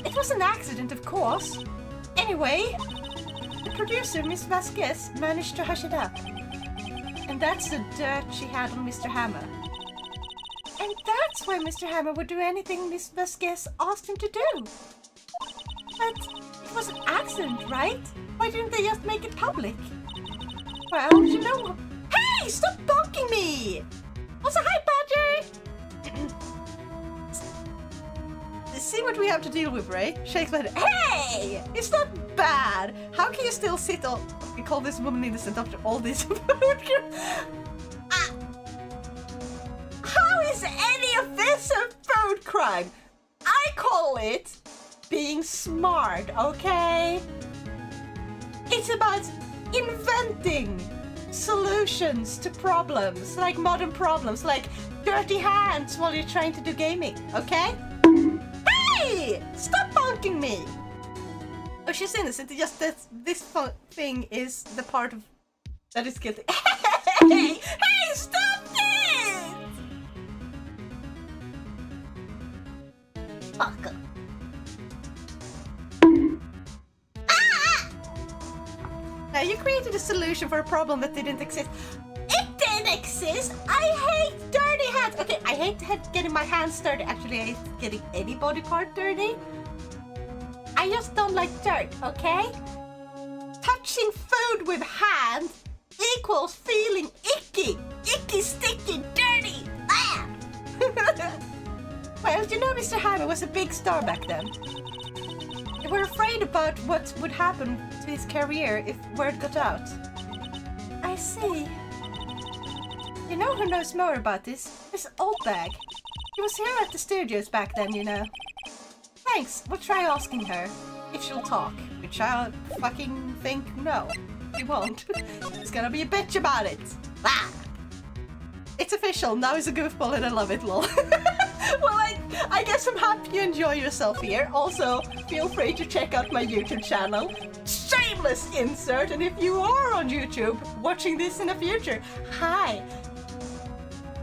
It was an accident, of course. Anyway, the producer, Miss Vasquez, managed to hush it up. And that's the dirt she had on Mr. Hammer. And that's why Mr. Hammer would do anything Miss Vasquez asked him to do. But it was an accident, right? Why didn't they just make it public? Well, you know... Hey! Stop bonking me! Also, hi, Badger! See what we have to deal with, right? Shakes my head. Hey! It's not bad! How can you still sit on... We call this woman innocent after all this food? How is any of this a food crime? I call it being smart, okay? It's about inventing solutions to problems, like modern problems, like dirty hands while you're trying to do gaming, okay? Hey! Stop bonking me! Oh, she's innocent. It's just that this thing is the part of that is guilty. Hey! Hey! Stop it! Fuck. Ah! Now you created a solution for a problem that didn't exist. It didn't exist! I hate dirty hands! Okay, I hate getting my hands dirty. Actually, I hate getting any body part dirty. I just don't like dirt, okay? Touching food with hand equals feeling icky. Icky, sticky, dirty! Ah! Well, you know Mr. Hammer was a big star back then. They were afraid about what would happen to his career if word got out. I see. You know who knows more about this? Miss Oldbag. He was here at the studios back then, you know. Thanks, we'll try asking her. If she'll talk. Which I fucking think no. She won't. It's gonna be a bitch about it. Ah! It's official, now he's a goofball and I love it, lol. Well, I guess I'm happy you enjoy yourself here. Also, feel free to check out my YouTube channel. Shameless insert, and if you are on YouTube watching this in the future, hi.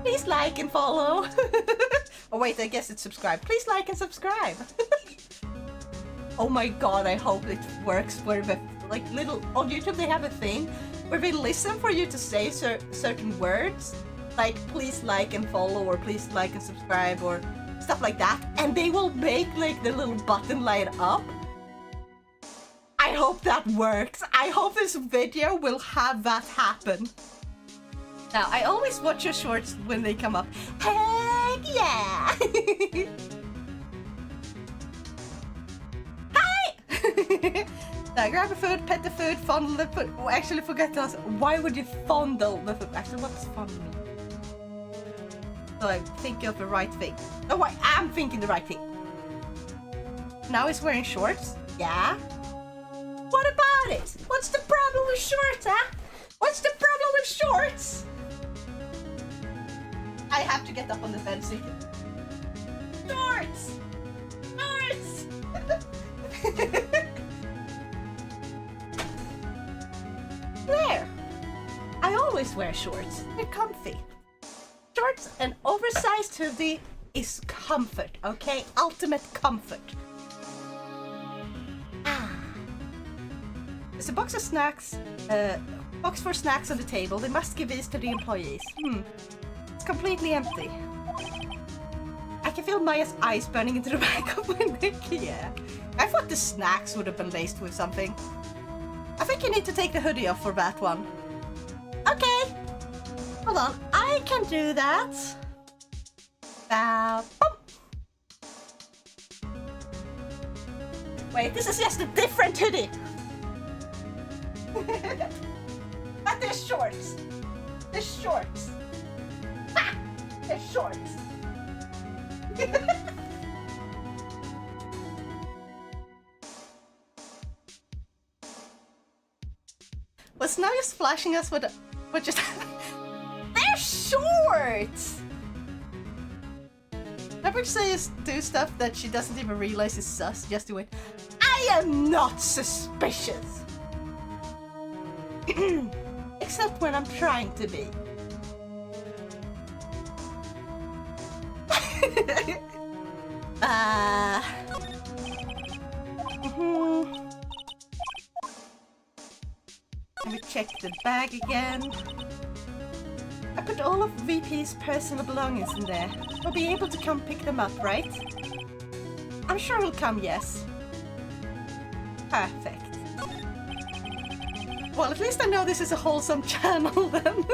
Please like and follow. Oh wait, I guess it's subscribe. Please like and subscribe. Oh my god, I hope it works where the, like, little on YouTube they have a thing where they listen for you to say certain words, like please like and follow or please like and subscribe or stuff like that, and they will make like the little button light up. I hope that works. I hope this video will have that happen. Now, I always watch your shorts when they come up. Heck yeah! Hi! Now, grab a food, pet the food, fondle the food. Oh, actually, forget to ask, why would you fondle the food? Actually, what does fondle mean? So I think of the right thing. Oh, I am thinking the right thing. Now he's wearing shorts. Yeah? What about it? What's the problem with shorts, huh? What's the problem with shorts? I have to get up on the bed so you can... Shorts! Shorts! There! I always wear shorts. They're comfy. Shorts and oversized hoodie is comfort, okay? Ultimate comfort. There's a box of snacks, box for snacks on the table. They must give these to the employees. It's completely empty. I can feel Maya's eyes burning into the back of my neck. Yeah. I thought the snacks would have been laced with something. I think you need to take the hoodie off for that one. Okay. Hold on. I can do that. Boom. Wait, this is just a different hoodie. But they're shorts. They're shorts. Ha! They're shorts. Was now just flashing us what just they're shorts! Never say do stuff that she doesn't even realize is sus, just do it. I am not suspicious! Except when I'm trying to be. Let me check the bag again. I put all of VP's personal belongings in there. We'll be able to come pick them up, right? I'm sure he'll come, yes. Perfect. Well, at least I know this is a wholesome channel then.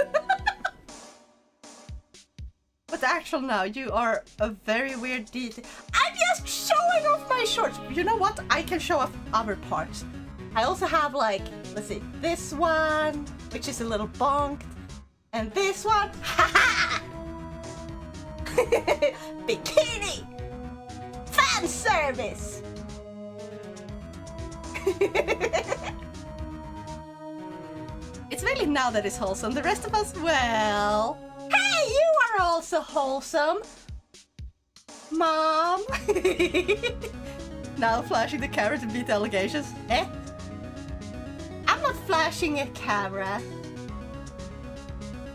But actually now, you are a very weird detail. I'm just showing off my shorts! You know what? I can show off other parts. I also have like, let's see, this one, which is a little bonked. And this one, haha! Bikini! Fan service! It's really now that it's wholesome. The rest of us, well... Hey, you are also wholesome! Mom! Now flashing the camera to beat the allegations. Eh? I'm not flashing a camera.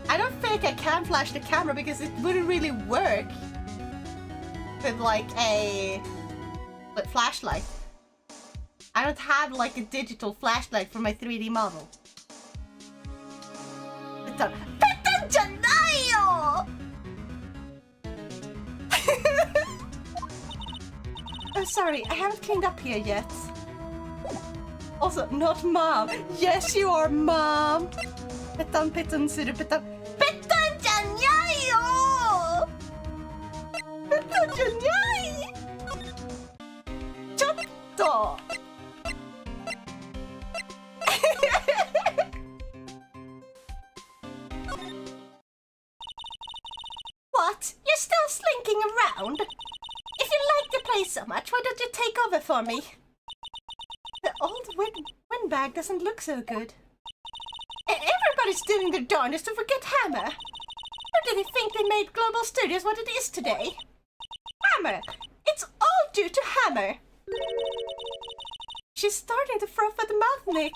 I don't think I can flash the camera because it wouldn't really work with like a flashlight. I don't have like a digital flashlight for my 3D model. I'm sorry, I haven't cleaned up here yet. Also, not mom. Yes, you are mom. Petan petan suru petan. Petan janyayo! Petan janyai! Chotto! What? You're still slinking around? If you like the place so much, why don't you take over for me? The old windbag doesn't look so good. Everybody's doing their darnest to forget Hammer. Or do they think they made Global Studios what it is today? Hammer! It's all due to Hammer! She's starting to froth at the mouth, Nick.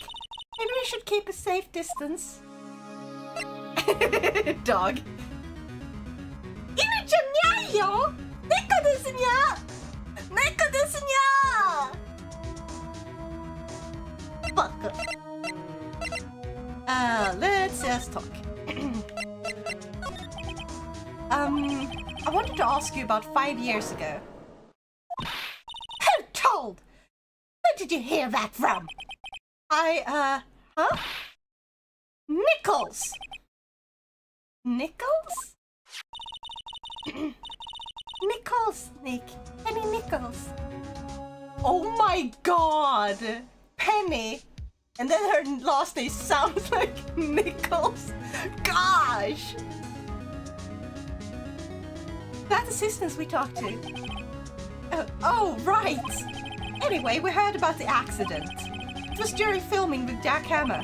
Maybe we should keep a safe distance. Dog. Ja, lyckades jag! Lyckades jag! Fuck. Let's just talk. I wanted to ask you about 5 years ago. Who told? Where did you hear that from? Huh? Nichols! Nichols? Nichols, Nick. Penny Nichols. Oh my god! Penny! And then her last name sounds like Nichols. Gosh! That assistant we talked to. Oh, right! Anyway, we heard about the accident. It was during filming with Jack Hammer.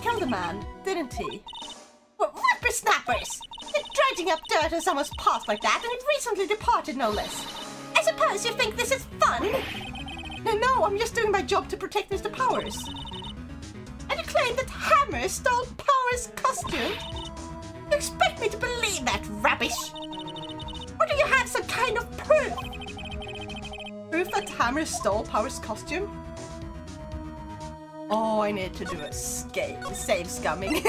Killed a man, didn't he? Well, whippersnappers! They're dredging up dirt on someone's past like that, and it recently departed, no less. I suppose you think this is fun? No, I'm just doing my job to protect Mr. Powers. And you claim that Hammer stole Powers' costume? You expect me to believe that rubbish? Or do you have some kind of proof? Proof that Hammer stole Powers' costume? Oh, I need to do a save scumming.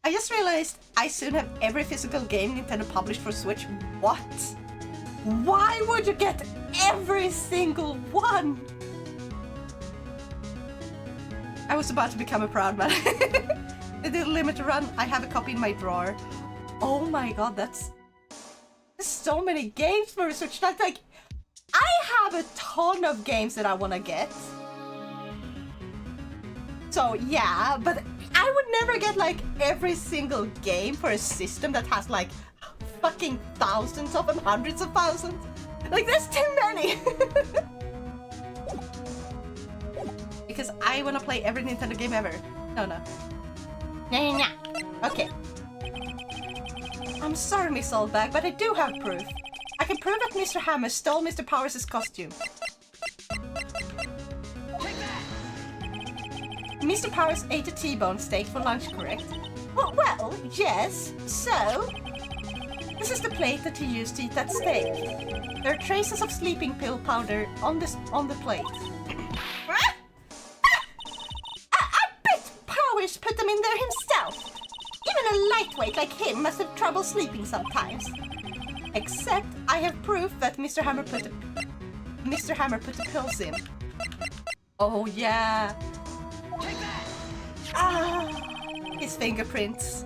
I just realized I soon have every physical game Nintendo published for Switch. What? Why would you get every single one? I was about to become a proud man. They did a limited run. I have a copy in my drawer. Oh my god, there's so many games for Switch. That's like, I have a ton of games that I want to get. So yeah, but I would never get like every single game for a system that has like fucking thousands of them, hundreds of thousands. Like, there's too many. Because I want to play every Nintendo game ever. No. Okay. I'm sorry, Miss Oldbag, but I do have proof. I can prove that Mr. Hammer stole Mr. Powers' costume. Mr. Powers ate a T-bone steak for lunch, correct? Well, yes. So, this is the plate that he used to eat that steak. There are traces of sleeping pill powder on the plate. I bet Powers put them in there himself. Even a lightweight like him must have trouble sleeping sometimes. Except I have proof that Mr. Hammer put the pills in. Oh yeah. His fingerprints.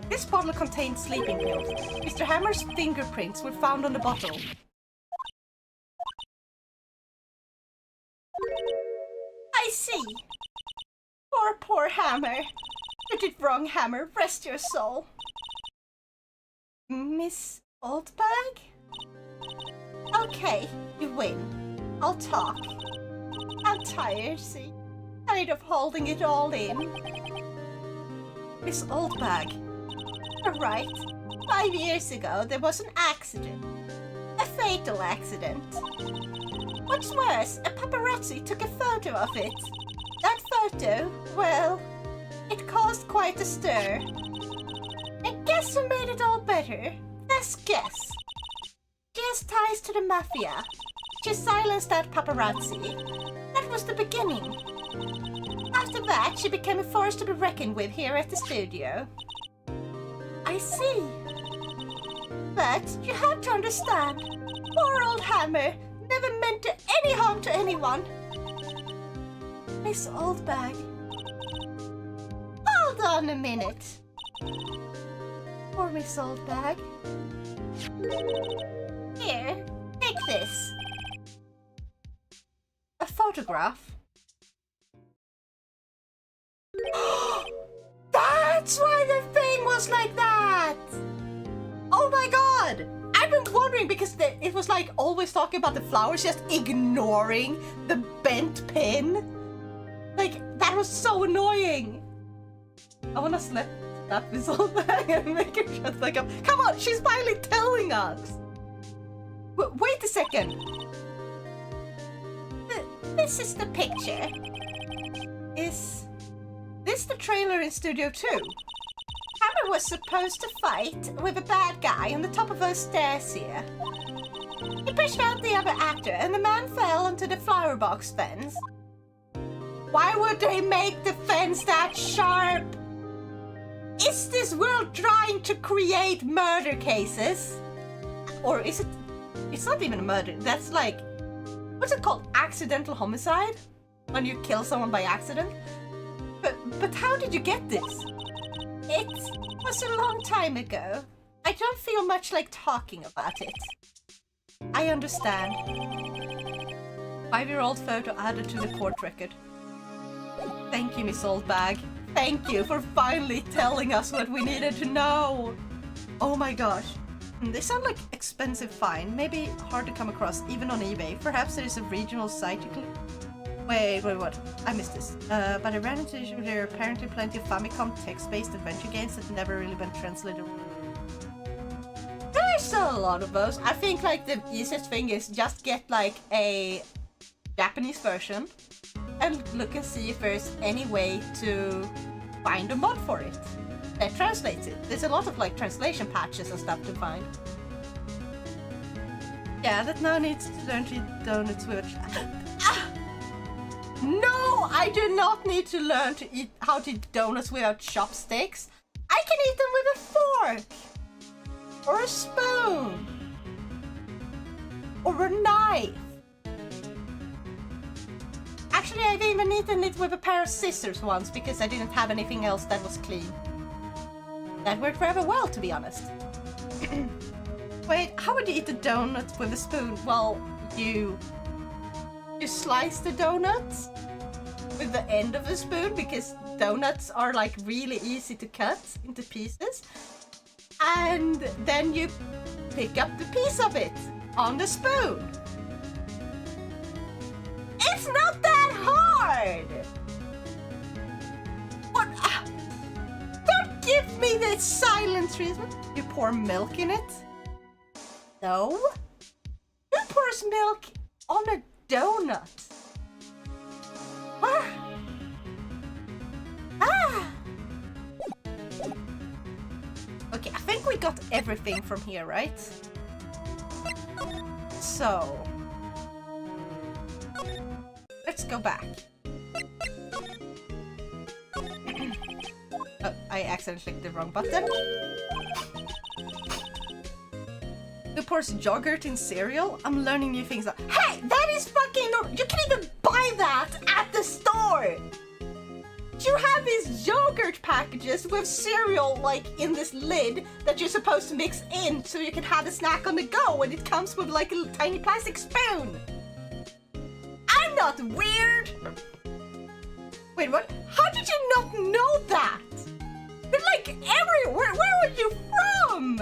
This bottle contained sleeping pills. Mr. Hammer's fingerprints were found on the bottle. I see. Poor Hammer. You did wrong, Hammer. Rest your soul. Miss Oldbag? Okay, you win. I'll talk. I'm tired, see? Tired of holding it all in. Miss Oldbag. You're right. 5 years ago, there was an accident. A fatal accident. What's worse, a paparazzi took a photo of it. That photo, well, it caused quite a stir. And guess who made it all better? Best guess. She has ties to the mafia. She silenced that paparazzi. That was the beginning. After that, she became a force to be reckoned with here at the studio. I see. But you have to understand, poor old Hammer never meant any harm to anyone. Miss Oldbag. Hold on a minute. Poor Miss Oldbag. Here, take this. A photograph. That's why the thing was like that! Oh my god! I've been wondering because it was like always talking about the flowers, just ignoring the bent pin. Like, that was so annoying. I wanna slap this whole thing and make her shut the fuck up. Come on, she's finally telling us! Wait a second. This is the picture. Is This is the trailer in Studio 2. Hammer was supposed to fight with a bad guy on the top of those stairs here. He pushed out the other actor and the man fell onto the flower box fence. Why would they make the fence that sharp? Is this world trying to create murder cases? Or is it... It's not even a murder. That's like... What's it called? Accidental homicide? When you kill someone by accident? But how did you get this? It was a long time ago. I don't feel much like talking about it. I understand. 5-year-old photo added to the court record. Thank you, Miss Oldbag. Thank you for finally telling us what we needed to know. Oh my gosh. They sound like expensive find. Maybe hard to come across, even on eBay. Perhaps there is a regional site you can... Wait, what? I missed this. But I ran into issue. There are apparently plenty of Famicom text-based adventure games that never really been translated. There's still a lot of those. I think like the easiest thing is just get like a Japanese version and look and see if there's any way to find a mod for it that translates it. There's a lot of like translation patches and stuff to find. Yeah, that now needs to learn to eat donuts with... No, I do not need to learn to eat how to eat donuts without chopsticks. I can eat them with a fork. Or a spoon. Or a knife. Actually, I've even eaten it with a pair of scissors once because I didn't have anything else that was clean. That worked rather well, to be honest. Wait, how would you eat a donut with a spoon? Well, you slice the donuts with the end of the spoon because donuts are like really easy to cut into pieces. And then you pick up the piece of it on the spoon. It's not that hard! What? Don't give me this silent treatment. You pour milk in it? No? Who pours milk on a donut? What? Okay, I think we got everything from here, right? So... let's go back. Oh, I accidentally clicked the wrong button. Who pours yogurt in cereal? I'm learning new things. Hey, that is fucking... You can even buy that at the store! You have these yogurt packages with cereal like in this lid that you're supposed to mix in so you can have a snack on the go, and it comes with like a tiny plastic spoon. I'm not weird! Wait, what? How did you not know that? You're like everywhere! Where are you from?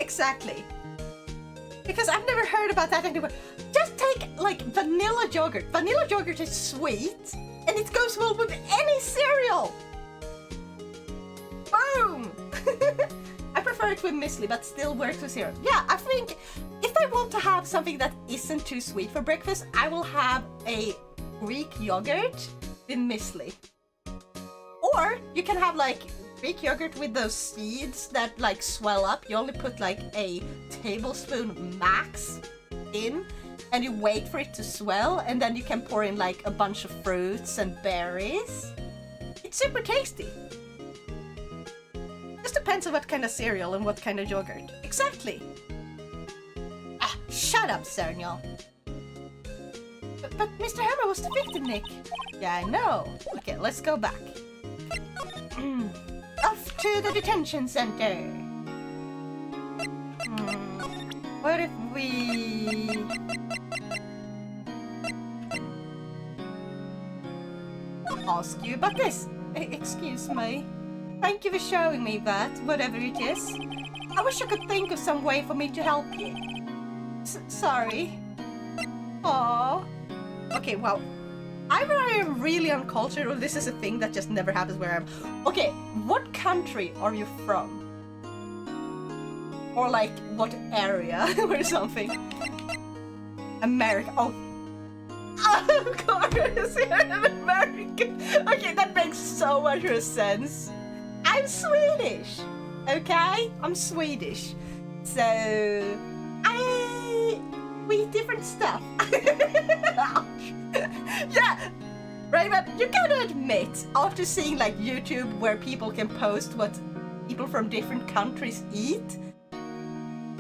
Exactly. Because I've never heard about that anywhere. Just take like vanilla yogurt. Vanilla yogurt is sweet and it goes well with any cereal. Boom! I prefer it with muesli, but still works with cereal. Yeah, I think if I want to have something that isn't too sweet for breakfast, I will have a Greek yogurt with muesli. Or you can have like Greek yogurt with those seeds that like swell up. You only put like a tablespoon max in and you wait for it to swell, and then you can pour in like a bunch of fruits and berries. It's super tasty. Just depends on what kind of cereal and what kind of yogurt. Exactly. Ah, shut up, Cernal. But Mr. Hammer was the victim, Nick. Yeah, I know. Okay, let's go back. Off to the detention center. What if we... ask you about this? Excuse me. Thank you for showing me that, whatever it is. I wish I could think of some way for me to help you. Sorry. Aww. Okay, well, either I am really uncultured or this is a thing that just never happens where I'm... Okay, what country are you from? Or like, what area or something? America. Oh, of course, you're an American. Okay, that makes so much more sense. I'm Swedish. Okay, I'm Swedish. So we eat different stuff. Yeah, Raymond, you gotta admit, after seeing like YouTube where people can post what people from different countries eat,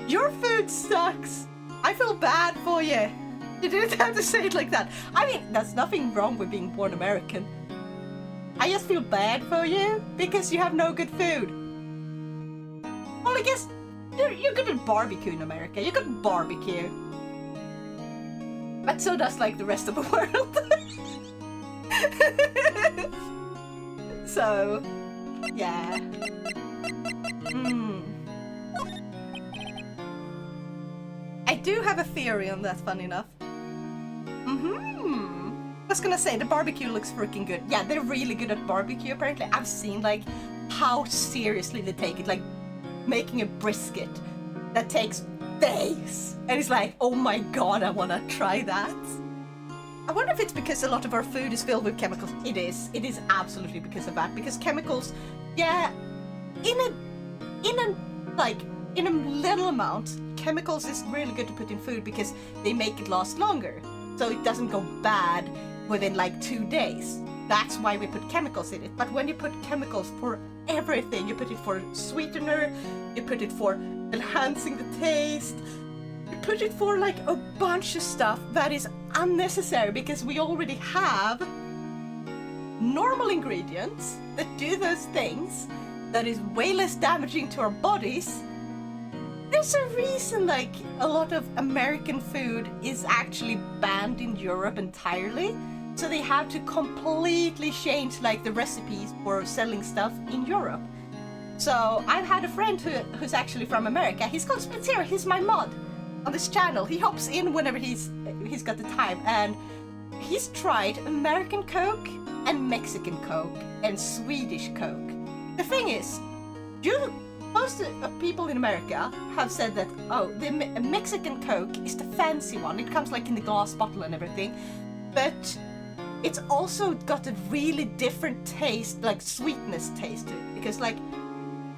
your food sucks. I feel bad for you. You didn't have to say it like that. I mean, there's nothing wrong with being born American. I just feel bad for you because you have no good food. Well, I guess you're good at barbecue in America. You could barbecue. But so does like the rest of the world. So, yeah. I do have a theory on that, funny enough. I was gonna say, the barbecue looks freaking good. Yeah, they're really good at barbecue, apparently. I've seen, like, how seriously they take it. Like, making a brisket that takes days. And it's like, oh my god, I wanna try that. I wonder if it's because a lot of our food is filled with chemicals. It is. It is absolutely because of that. Because chemicals, yeah, in a little amount, chemicals is really good to put in food because they make it last longer. So it doesn't go bad within like 2 days. That's why we put chemicals in it. But when you put chemicals for everything, you put it for sweetener, you put it for enhancing the taste, you put it for like a bunch of stuff that is unnecessary because we already have normal ingredients that do those things that is way less damaging to our bodies. There's a reason like a lot of American food is actually banned in Europe entirely. So they have to completely change like the recipes for selling stuff in Europe. So I've had a friend who's actually from America. He's called Splitzy. He's my mod on this channel. He hops in whenever he's got the time, and he's tried American Coke and Mexican Coke and Swedish Coke. The thing is, most of people in America have said that, oh, the Mexican Coke is the fancy one. It comes like in the glass bottle and everything, but it's also got a really different taste, like sweetness taste to it, because like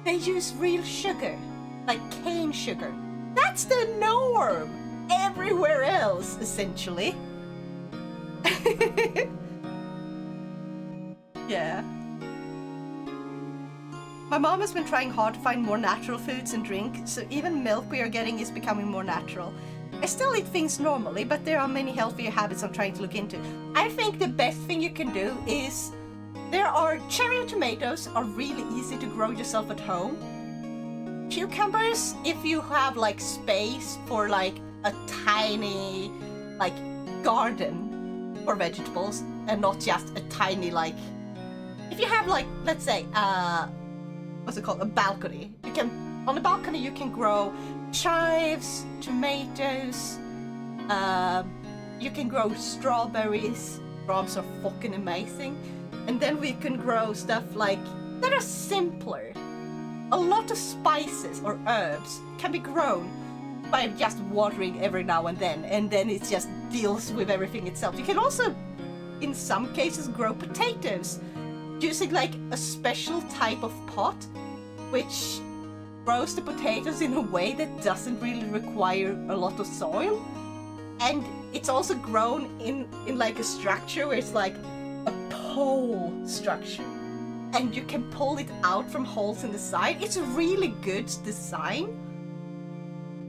they use real sugar, like cane sugar. That's the norm everywhere else, essentially. Yeah. My mom has been trying hard to find more natural foods and drink, so even milk we are getting is becoming more natural. I still eat things normally, but there are many healthier habits I'm trying to look into. I think the best thing you can do is, there are cherry tomatoes are really easy to grow yourself at home. Cucumbers, if you have like space for like a tiny like garden for vegetables and not just a tiny like, if you have like, let's say what's it called, a balcony, you can, on the balcony you can grow chives, tomatoes, you can grow strawberries. Strawberries are fucking amazing. And then we can grow stuff like that are simpler. A lot of spices or herbs can be grown by just watering every now and then it just deals with everything itself. You can also, in some cases, grow potatoes using like a special type of pot which grows the potatoes in a way that doesn't really require a lot of soil. And it's also grown in like a structure where it's like a pole structure. And you can pull it out from holes in the side. It's a really good design.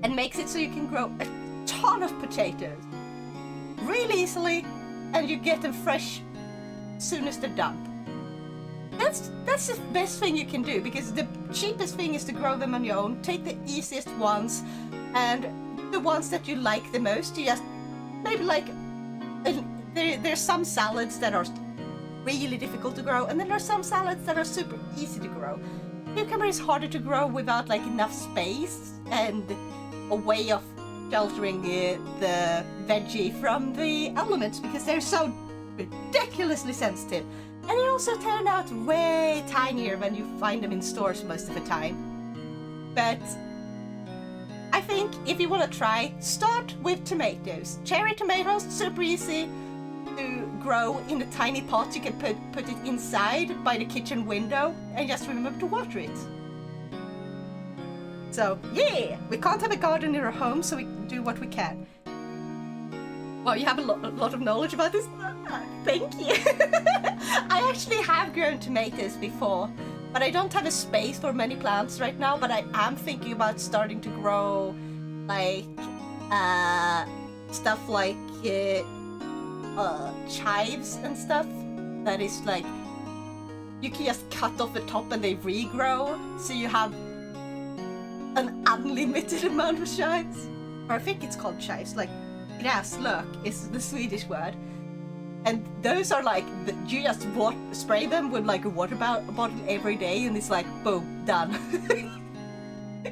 And makes it so you can grow a ton of potatoes really easily, and you get them fresh as soon as they're done. That's the best thing you can do, because the cheapest thing is to grow them on your own. Take the easiest ones, and the ones that you like the most, you just maybe like, there's some salads that are really difficult to grow, and then there's some salads that are super easy to grow. Cucumber is harder to grow without like enough space and a way of sheltering the veggie from the elements, because they're so ridiculously sensitive. And they also turn out way tinier when you find them in stores most of the time. But I think if you want to try, start with tomatoes. Cherry tomatoes, super easy to grow in a tiny pot. You can put it inside by the kitchen window and just remember to water it. So yeah, we can't have a garden in our home, so we do what we can. Well, you have a lot of knowledge about this. Thank you. I actually have grown tomatoes before, but I don't have a space for many plants right now. But I am thinking about starting to grow like stuff like chives and stuff. That is like you can just cut off the top and they regrow, so you have an unlimited amount of chives. Or I think it's called chives, like gräslök is the Swedish word. And those are like, you just spray them with like a water bottle every day and it's like, boom, done.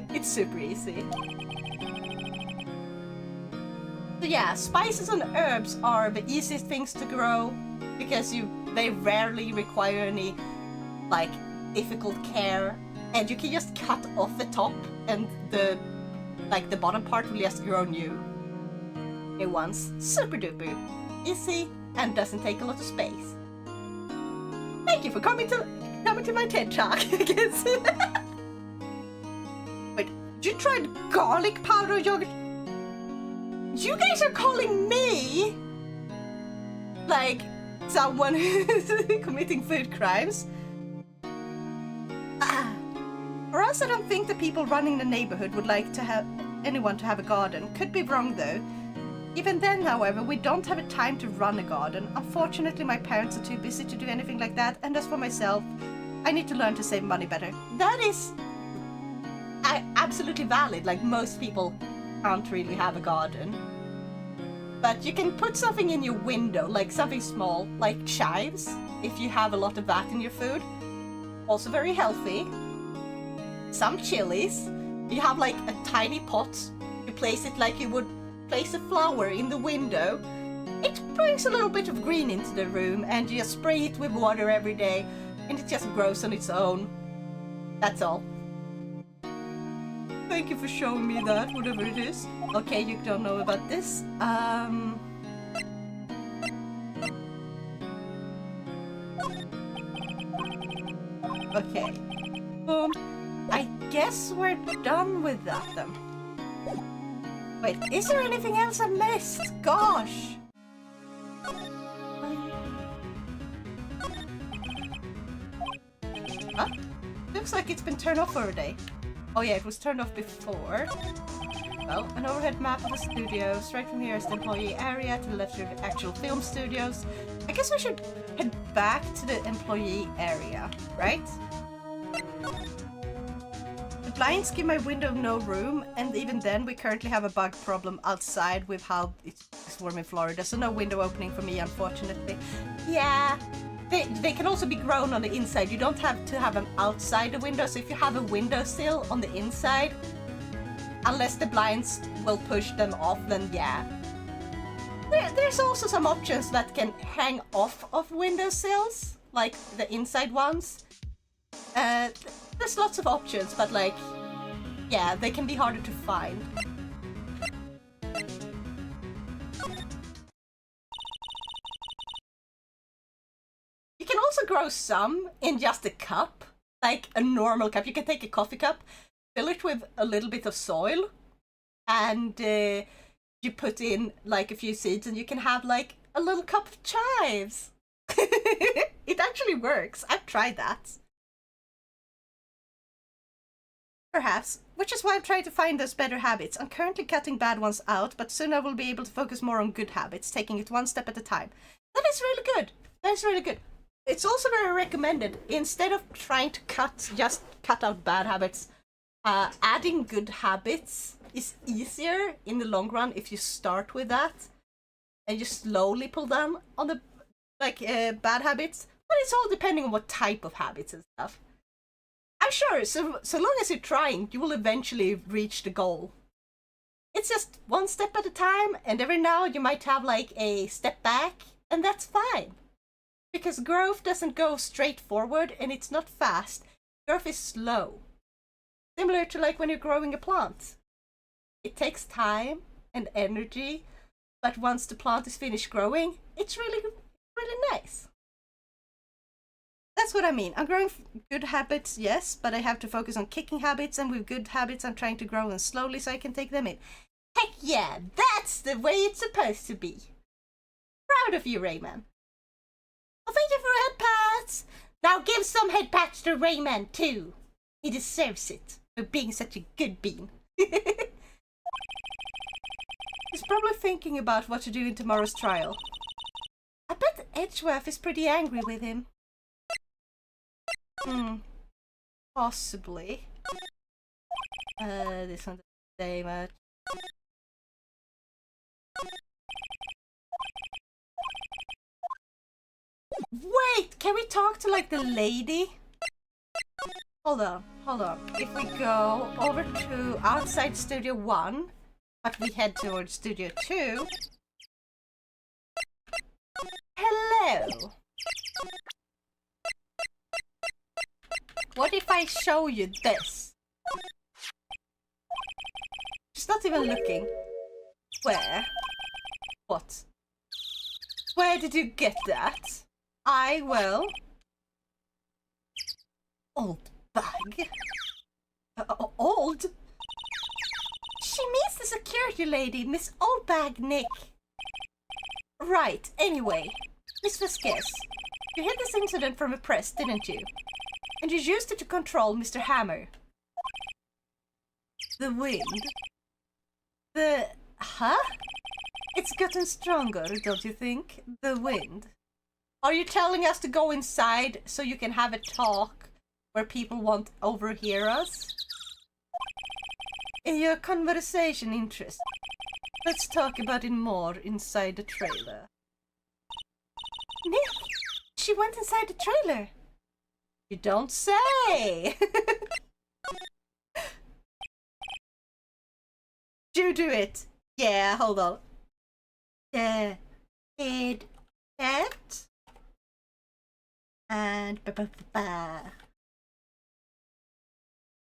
It's super easy. So yeah, spices and herbs are the easiest things to grow because they rarely require any like difficult care. And you can just cut off the top and the bottom part will just grow new ones. Super duper easy and doesn't take a lot of space. Thank you for coming to my TED Talk, I guess. Wait, you tried garlic powder yogurt? You guys are calling me like someone who's committing food crimes? For us, I don't think the people running the neighborhood would like to have anyone to have a garden. Could be wrong though. Even then, however, we don't have a time to run a garden. Unfortunately, my parents are too busy to do anything like that, and as for myself, I need to learn to save money better. That is absolutely valid. Like, most people can't really have a garden. But you can put something in your window, like something small, like chives, if you have a lot of that in your food. Also very healthy. Some chilies. You have like a tiny pot. You place it like you would place a flower in the window. It brings a little bit of green into the room and you just spray it with water every day and it just grows on its own. That's all. Thank you for showing me that, whatever it is. Okay, you don't know about this. Okay. Boom. I guess we're done with that then. Wait, is there anything else I missed? Gosh! Huh? Looks like it's been turned off for a day. Oh yeah, it was turned off before. Well, an overhead map of the studios. Right from here is the employee area. To the left are the actual film studios. I guess we should head back to the employee area, right? The blinds give my window no room, and even then we currently have a bug problem outside with how it's warm in Florida, so no window opening for me, unfortunately. Yeah, they can also be grown on the inside. You don't have to have them outside the window, so if you have a windowsill on the inside, unless the blinds will push them off, then yeah. There's also some options that can hang off of windowsills, like the inside ones. There's lots of options, but like, yeah, they can be harder to find. You can also grow some in just a cup, like a normal cup. You can take a coffee cup, fill it with a little bit of soil, and you put in like a few seeds and you can have like a little cup of chives. It actually works. I've tried that. Perhaps, which is why I'm trying to find those better habits. I'm currently cutting bad ones out, but soon I will be able to focus more on good habits, taking it one step at a time. That is really good. That is really good. It's also very recommended. Instead of trying to just cut out bad habits, adding good habits is easier in the long run if you start with that and you slowly pull down on the bad habits. But it's all depending on what type of habits and stuff. I'm sure, so long as you're trying, you will eventually reach the goal. It's just one step at a time, and every now you might have like a step back, and that's fine. Because growth doesn't go straight forward, and it's not fast. Growth is slow. Similar to like when you're growing a plant. it takes time and energy, but once the plant is finished growing, it's really nice. That's what I mean. I'm growing good habits, yes, but I have to focus on kicking habits, and with good habits I'm trying to grow them slowly so I can take them in. Heck yeah, that's the way it's supposed to be. Proud of you, Rayman. Oh, thank you for head pats! Now give some head pats to Rayman too. He deserves it for being such a good bean. He's probably thinking about what to do in tomorrow's trial. I bet Edgeworth is pretty angry with him. Possibly. This one doesn't say much. Wait, can we talk to like the lady? Hold on. If we go over to outside Studio 1, but we head towards Studio 2. Hello. What if I show you this? She's not even looking. Where? What? Where did you get that? I will. Old bag? Old? She means the security lady, Miss Oldbag Nick. Right, anyway. Miss Vasquez, you had this incident from a press, didn't you? And you used it to control Mr. Hammer. The wind? Huh? It's gotten stronger, don't you think? The wind. Are you telling us to go inside so you can have a talk where people won't overhear us? In your conversation interest, let's talk about it more inside the trailer. Nick, she went inside the trailer. You don't say! You do it! Yeah, hold on. The head pat and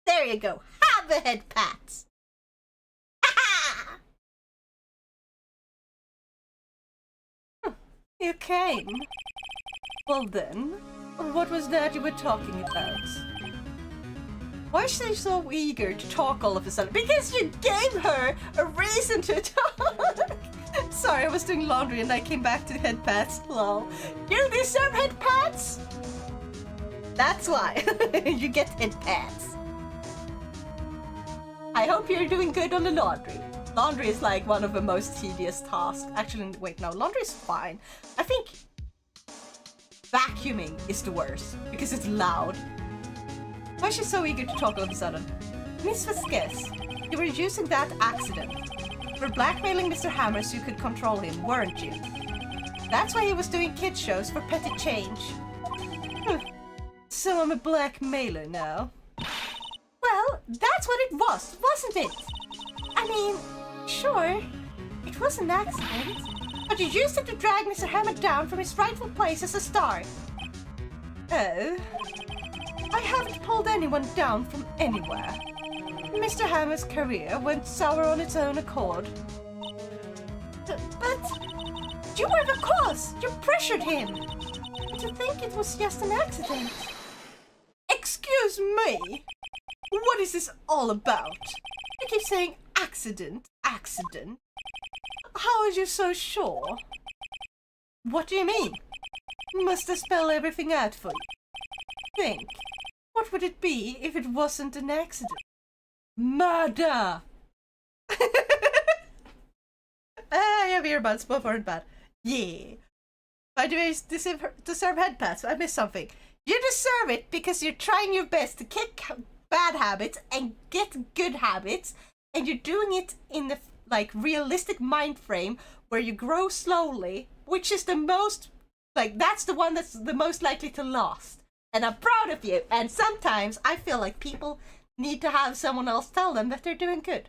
there you go. Have a head pat. You came. Well then, what was that you were talking about? Why is she so eager to talk all of a sudden? Because you gave her a reason to talk! Sorry, I was doing laundry and I came back to head pats. Lol. You deserve head pats! That's why. You get head pats. I hope you're doing good on the laundry. Laundry is like one of the most tedious tasks. Actually, wait, no, laundry is fine. I think vacuuming is the worst because it's loud. Why is she so eager to talk all of a sudden? Miss Vasquez, you were using that accident. You were blackmailing Mr. Hammer so you could control him, weren't you? That's why he was doing kid shows for petty change. So I'm a blackmailer now. Well, that's what it was, wasn't it? I mean, sure, it was an accident, but you used it to drag Mr. Hammer down from his rightful place as a star. Oh? I haven't pulled anyone down from anywhere. Mr. Hammer's career went sour on its own accord. But you were the cause! You pressured him! To think it was just an accident. Excuse me? What is this all about? You keep saying accident, accident. How are you so sure? What do you mean? Must I spell everything out for you? Think. What would it be if it wasn't an accident? Murder! I have earbuds, both aren't bad. Yeah. By the way, deserve head pats. I missed something. You deserve it because you're trying your best to kick bad habits and get good habits, and you're doing it in the like realistic mind frame where you grow slowly, which is the most that's the one that's the most likely to last. And I'm proud of you. And sometimes I feel like people need to have someone else tell them that they're doing good.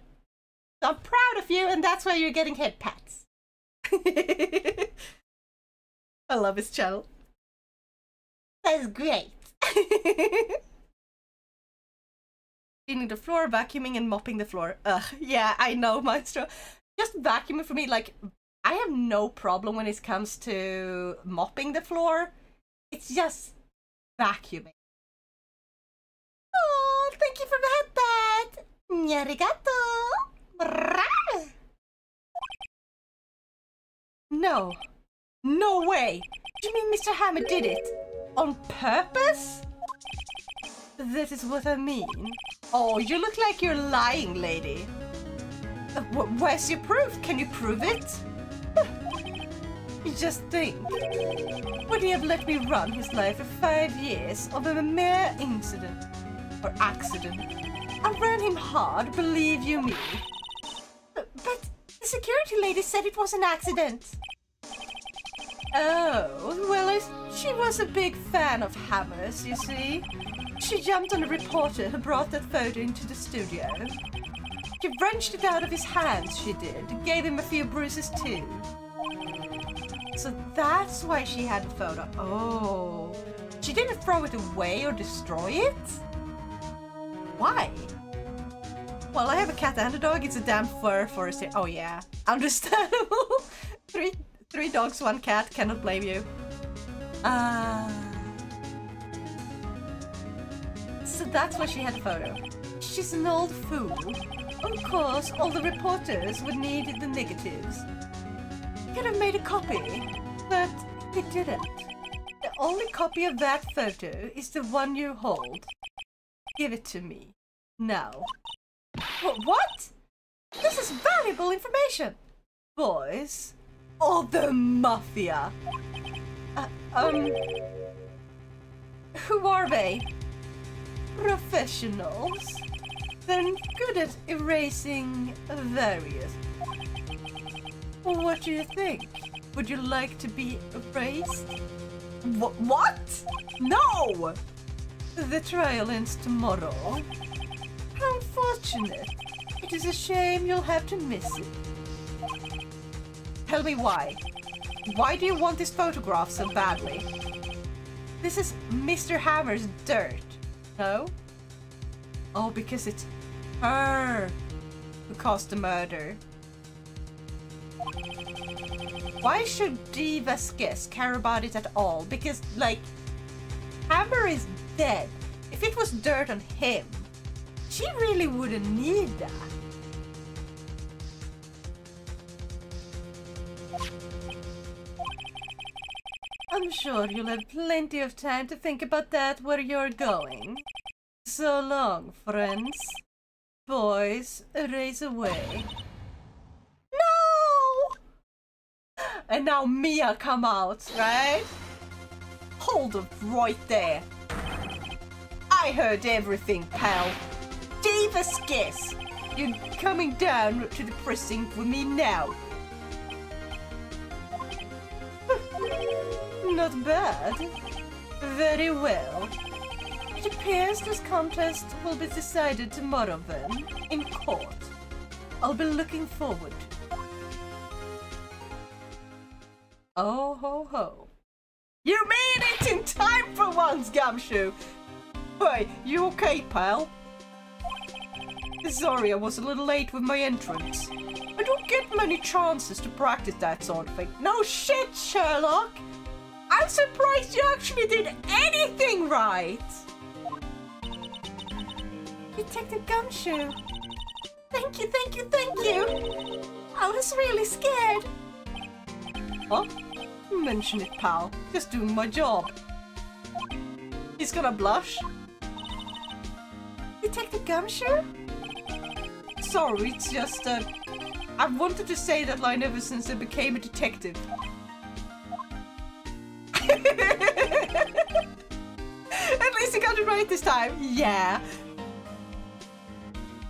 So I'm proud of you, and that's why you're getting head pats. I love his channel. That's great. Cleaning the floor, vacuuming, and mopping the floor. Ugh, yeah, I know, Maestro. Just vacuuming for me, like, I have no problem when it comes to mopping the floor. It's just vacuuming. Oh, thank you for that, Dad. Arigato. No. No way. Do you mean Mr. Hammer did it? On purpose? That is what I mean. Oh, you look like you're lying, lady. Where's your proof? Can you prove it? You just think. Would he have let me run his life for 5 years of a mere incident? Or accident? I ran him hard, believe you me. But the security lady said it was an accident. Oh, well, she was a big fan of Hammer's, you see. She jumped on a reporter who brought that photo into the studio. She wrenched it out of his hands, she did. Gave him a few bruises too. So that's why she had the photo. Oh. She didn't throw it away or destroy it? Why? Well, I have a cat and a dog. It's a damn fur forest here. Oh yeah. Understandable. Three dogs, 1 cat. Cannot blame you. So that's why she had the photo. She's an old fool. Of course, all the reporters would need the negatives. Could have made a copy, but he didn't. The only copy of that photo is the one you hold. Give it to me. Now. What? This is valuable information! Boys. Or the Mafia. Who are they? Professionals. They're good at erasing various. What do you think? Would you like to be erased? What? No! The trial ends tomorrow. How unfortunate. It is a shame you'll have to miss it. Tell me why. Why do you want this photograph so badly? This is Mr. Hammer's dirt, no? Oh, because it's her who caused the murder. Why should Diva's guest care about it at all? Because, like, Hammer is dead. If it was dirt on him, she really wouldn't need that. I'm sure you'll have plenty of time to think about that where you're going. So long, friends. Boys, race away. No! And now Mia come out, right? Hold up right there. I heard everything, pal. Diva's guess. You're coming down to the precinct with me now. Not bad. Very well. It appears this contest will be decided tomorrow then, in court. I'll be looking forward to it. Oh ho ho. You made it in time for once, Gumshoe! Hey, you okay, pal? Sorry, I was a little late with my entrance. I don't get many chances to practice that sort of thing. No shit, Sherlock! I'm surprised you actually did anything right! Detective Gumshoe. Thank you, thank you, thank you! I was really scared. Huh? Mention it, pal. Just doing my job. He's gonna blush. Detective Gumshoe? Sorry, it's just, I've wanted to say that line ever since I became a detective. At least I got it right this time. Yeah.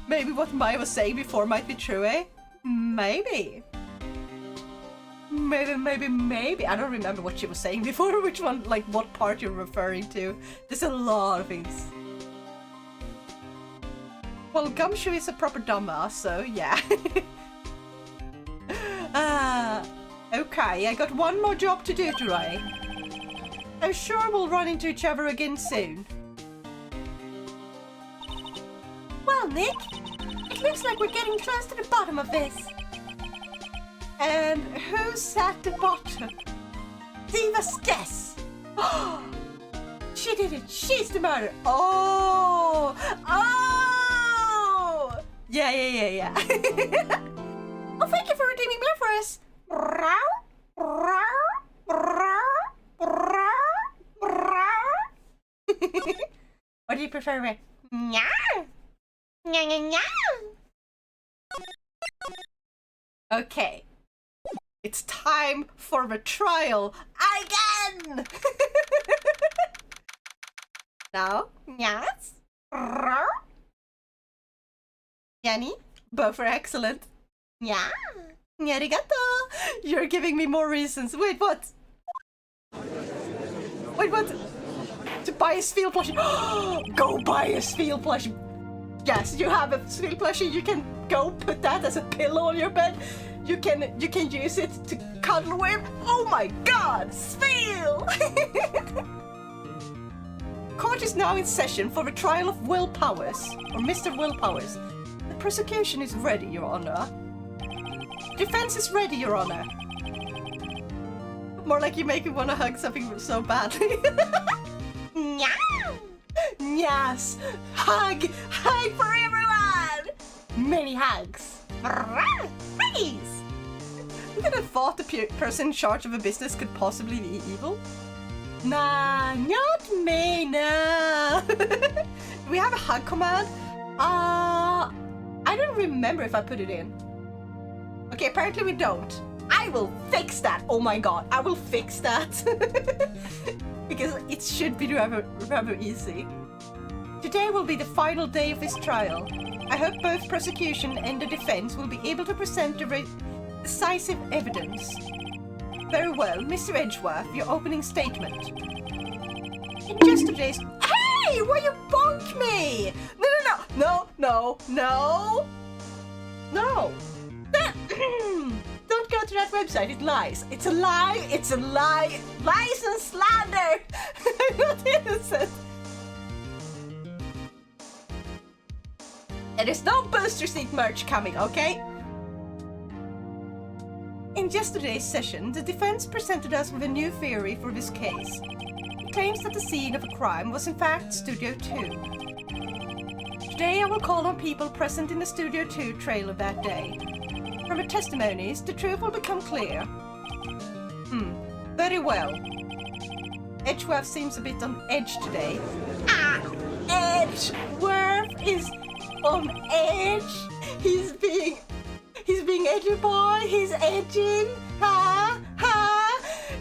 Maybe what Maya was saying before might be true, eh? Maybe. Maybe. I don't remember what she was saying before, which one, like what part you're referring to. There's a lot of things. Well, Gumshoe is a proper dumbass, so yeah. Okay, I got one more job to do today. I'm sure we'll run into each other again soon. Well, Nick, it looks like we're getting close to the bottom of this. And who's at the bottom? Diva's guess. She did it. She's the murderer. Oh! Oh! Yeah. Oh, thank you for redeeming blood for us. Or do you prefer it? Okay. It's time for the trial again! Now, yes. Yanni, both are excellent. Yeah. Arigato. You're giving me more reasons. Wait, what? Wait, what? To buy a Sphere plushie. Go buy a Sphere plushie. Yes, you have a Sphere plushie. You can go put that as a pillow on your bed. You can use it to cuddle with. Oh my god, Sphere! Court is now in session for the trial of Willpowers, or Mr. Willpowers. The prosecution is ready, Your Honor. Defense is ready, Your Honor. More like you make me want to hug something so badly. Yes! Hug! Hug for everyone! Many hugs! Please! Who could have thought the person in charge of a business could possibly be evil? Nah, not me, nah. Do we have a hug command? I don't remember if I put it in. Okay, apparently we don't. I will fix that! Oh my god, I will fix that! Because it should be rather easy. Today will be the final day of this trial. I hope both prosecution and the defense will be able to present the decisive evidence. Very well, Mr. Edgeworth, your opening statement. In just today's... Hey! Why you bonk me? No! Don't go to that website, it lies. It's a lie, it's a lie. Lies and slander! I'm not innocent. There is no booster seat merch coming, okay? In yesterday's session, the defense presented us with a new theory for this case. It claims that the scene of a crime was in fact Studio 2. Today I will call on people present in the Studio 2 trailer that day. From the testimonies, the truth will become clear. Very well. Edgeworth seems a bit on edge today. Edgeworth is on edge. He's being edgy boy. He's edging.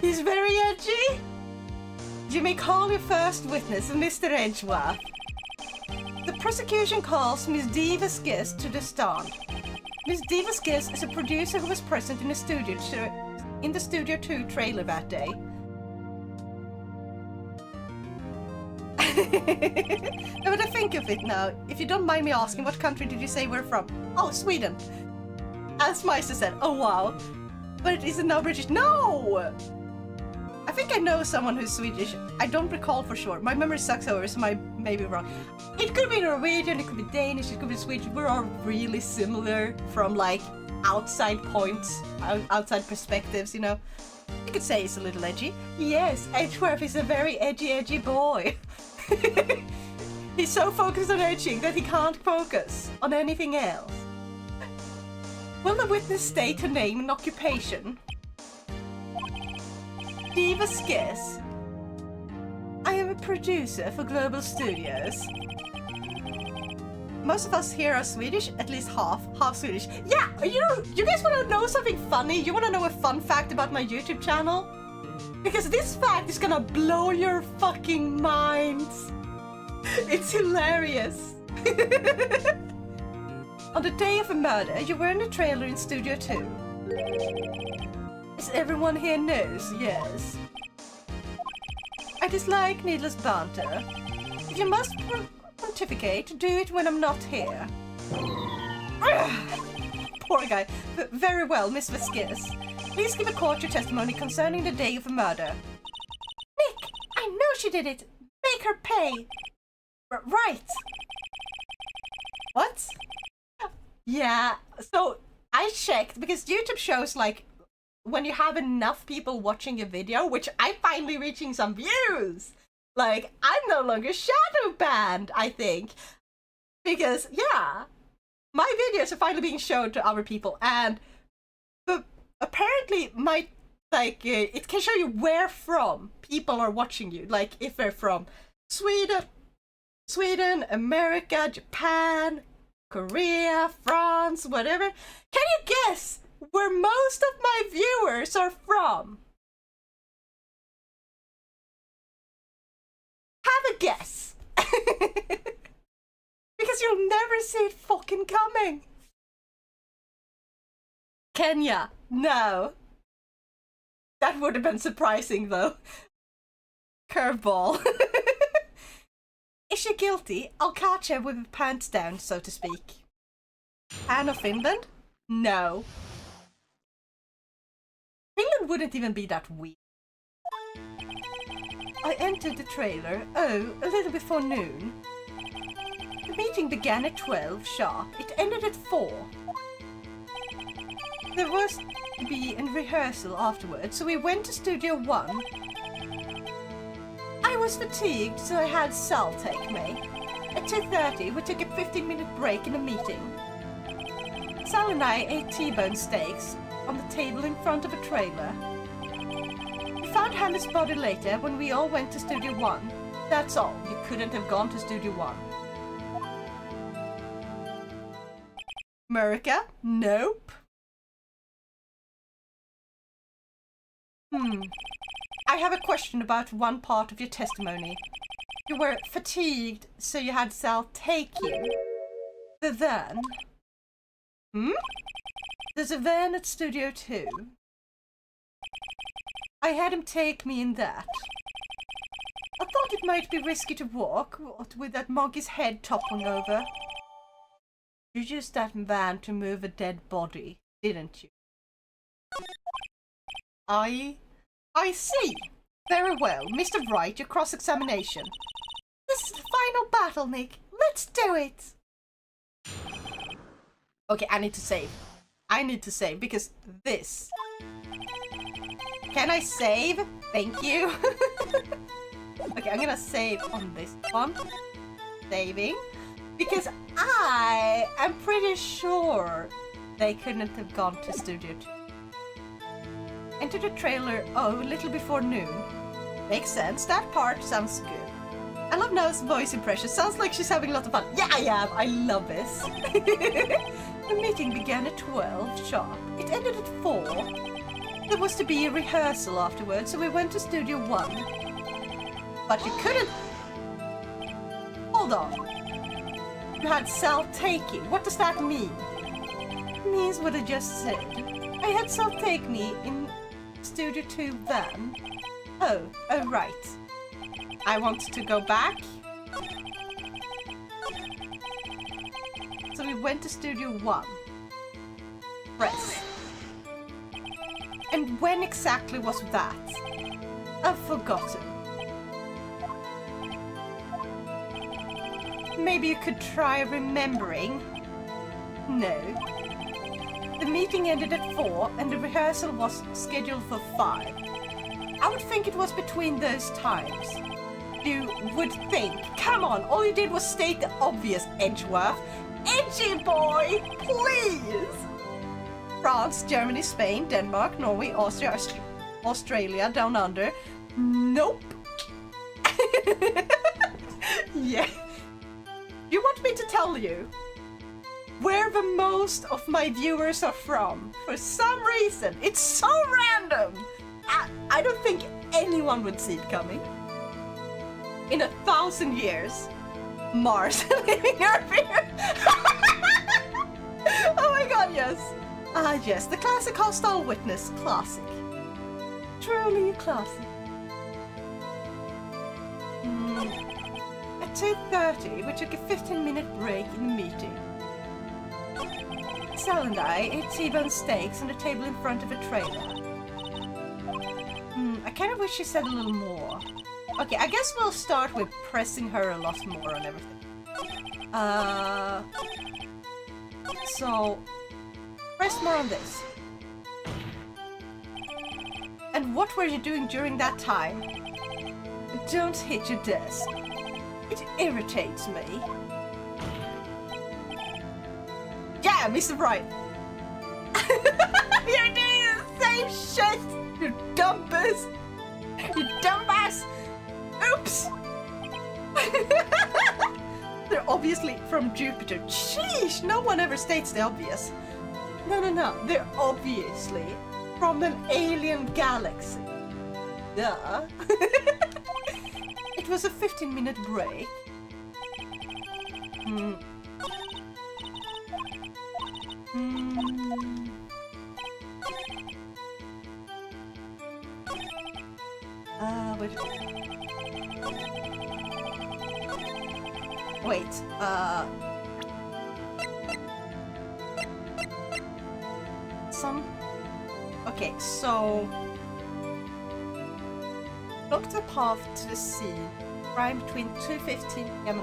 He's very edgy. You may call your first witness, Mr. Edgeworth. The prosecution calls Miss Diva's guest to the stand. Miss Diva's guest is a producer who was present in the Studio 2 trailer that day. Now that I think of it now, if you don't mind me asking, what country did you say we're from? Oh, Sweden. As Meister said, oh wow. But it isn't now British. No! I think I know someone who's Swedish. I don't recall for sure. My memory sucks over, so I may be wrong. It could be Norwegian, it could be Danish, it could be Swedish. We're all really similar from like outside points, outside perspectives, you know. You could say he's a little edgy. Yes, Edgeworth is a very edgy boy. He's so focused on edging that he can't focus on anything else. Will the witness state her name and occupation? Diva's guess. I am a producer for Global Studios. Most of us here are Swedish, at least half Swedish. Yeah, you guys want to know something funny? You want to know a fun fact about my YouTube channel? Because this fact is gonna blow your fucking minds. It's hilarious. On the day of the murder, you were in the trailer in Studio 2. As everyone here knows, yes. I dislike needless banter. If you must pontificate, do it when I'm not here. Poor guy. Very well, Miss Vasquez. Please give a court your testimony concerning the day of the murder. Nick, I know she did it. Make her pay. Right. What? Yeah, so I checked because YouTube shows like when you have enough people watching a video, which I'm finally reaching some views. Like, I'm no longer shadow banned, I think. Because, yeah, my videos are finally being shown to other people, and apparently my, like, it can show you where from people are watching you. Like, if they're from Sweden, America, Japan, Korea, France, whatever. Can you guess where most of my viewers are from? Have a guess. Because you'll never see it fucking coming. Kenya. No. That would have been surprising though. Curveball. Is she guilty? I'll catch her with her pants down, so to speak. Anne of Finland? No. Finland wouldn't even be that weak. I entered the trailer, a little before noon. The meeting began at 12 sharp. It ended at 4. There was to be a rehearsal afterwards, so we went to Studio 1. I was fatigued, so I had Sal take me. At 2:30, we took a 15-minute break in the meeting. Sal and I ate T-bone steaks on the table in front of a trailer. We found Hannah's body later when we all went to Studio 1. That's all. You couldn't have gone to Studio 1. America? Nope. I have a question about one part of your testimony. You were fatigued, so you had Sal take you. The van? There's a van at Studio 2. I had him take me in that. I thought it might be risky to walk with that monkey's head toppling over. You used that van to move a dead body, didn't you? I see. Very well. Mr. Wright, your cross-examination. This is the final battle, Nick. Let's do it. Okay, I need to save. I need to save because this. Can I save? Thank you. Okay, I'm gonna save on this one. Saving. Because I am pretty sure they couldn't have gone to Studio 2. Enter the trailer, a little before noon. Makes sense, that part sounds good. I love Nell's voice impression, sounds like she's having a lot of fun. Yeah, I am, I love this. The meeting began at 12 sharp. It ended at 4. There was to be a rehearsal afterwards, so we went to Studio 1. But you couldn't... Hold on. You had Sal take you. What does that mean? It means what I just said. I had Sal take me in Studio 2 van. Oh, right. I want to go back. So we went to Studio 1. Press. And when exactly was that? I've forgotten. Maybe you could try remembering? No. The meeting ended at 4 and the rehearsal was scheduled for 5. I would think it was between those times. You would think. Come on, all you did was state the obvious, Edgeworth. Edgy boy, please! France, Germany, Spain, Denmark, Norway, Austria, Australia, down under. Nope. Yeah. You want me to tell you where the most of my viewers are from? For some reason. It's so random. I don't think anyone would see it coming. In 1,000 years. Mars living Earth here. Oh my god, yes. Ah, yes, the classic hostile witness. Classic. Truly classic. At 2:30, we took a 15-minute break in the meeting. Sal and I ate T-bone steaks on a table in front of a trailer. I kind of wish she said a little more. Okay, I guess we'll start with pressing her a lot more on everything. So press more on this. And what were you doing during that time? Don't hit your desk. It irritates me. Yeah, Mr. Bright. You're doing the same shit, you dumbass. You dumbass. Oops. They're obviously from Jupiter. Sheesh, no one ever states the obvious. No. They're obviously from an alien galaxy. Duh. It was a 15-minute break. Wait, okay, so block the path to the sea, right between 2:15 p.m.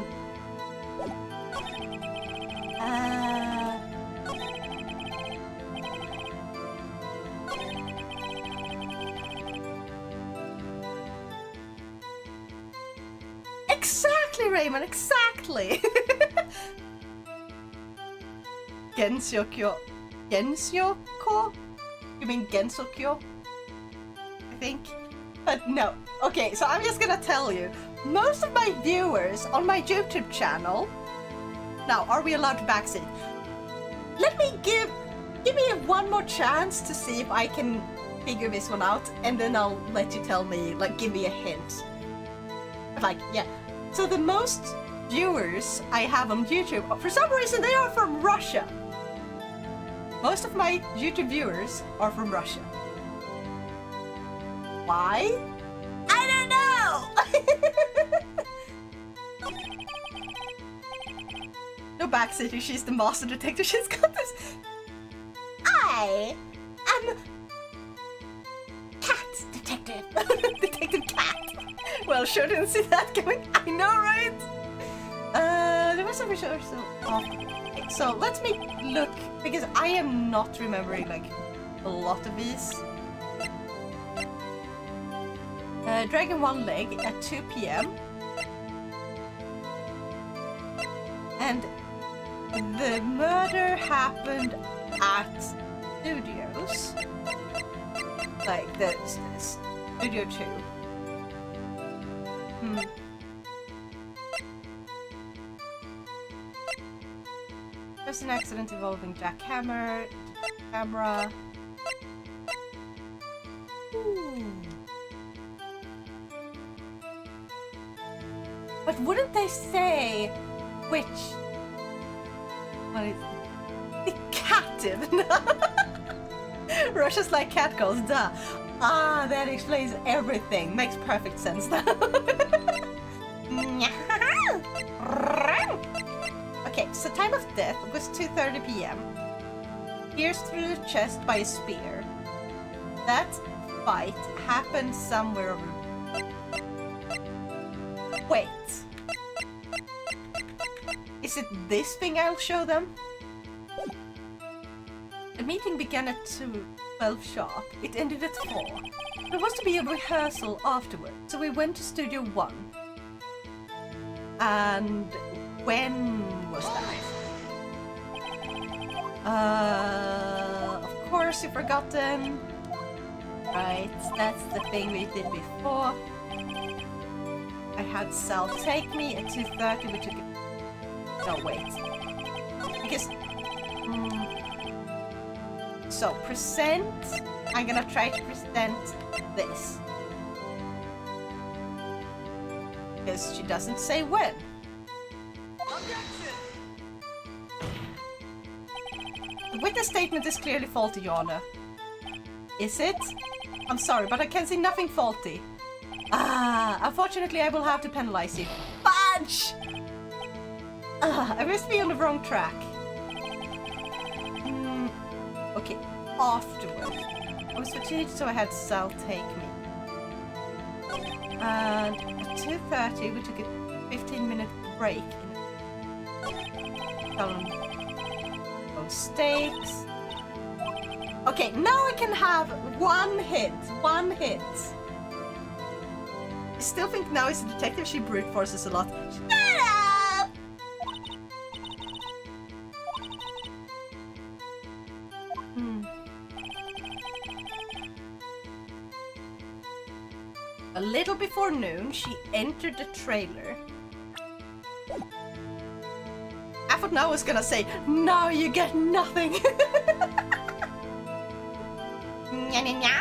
Exactly, Raymond, exactly! Gensyokyo. Gensyoko? You mean Gensokyo? I think. But no. Okay, so I'm just gonna tell you. Most of my viewers on my YouTube channel... Now, are we allowed to backseat? Let me give me one more chance to see if I can figure this one out, and then I'll let you tell me, like, give me a hint. Like, yeah. So the most viewers I have on YouTube, for some reason they are from Russia. Most of my YouTube viewers are from Russia. Why? I don't know! No backseating, she's the master detective, she's got this. I am cat detective. Detective Cat. Well, sure didn't see that coming. I know, right? There was a resource. So let me look, because I am not remembering like a lot of these. Dragon One Leg at 2 p.m. And the murder happened at studios. Like the Studio 2. There's an accident involving jackhammer, camera. But wouldn't they say which? What is the captive? Russia's like cat girls, duh. Ah, that explains everything. Makes perfect sense now. Okay, so time of death was 2:30 p.m. Pierced through the chest by a spear. That fight happened somewhere over... Wait. Is it this thing I'll show them? The meeting began at 12 sharp. It ended at 4. There was to be a rehearsal afterward, so we went to Studio 1. And when was that? Of course you've forgotten. Right, that's the thing we did before. I had Sal take me at 2:30, we took it. No, wait. Because... So, present... I'm gonna try to present this. Because she doesn't say when. The witness statement is clearly faulty, Your Honor. Is it? I'm sorry, but I can see nothing faulty. Ah, unfortunately I will have to penalize you. Fudge! I must be on the wrong track. Okay, afterward. I was fatigued, so I had Sal take me. And at 2:30 we took a 15-minute break. On steaks. Okay, now I can have one hit. One hit. I still think now as a detective she brute forces a lot. Shut up! A little before noon, she entered the trailer. I thought now I was gonna say, now you get nothing. Nya nya nya.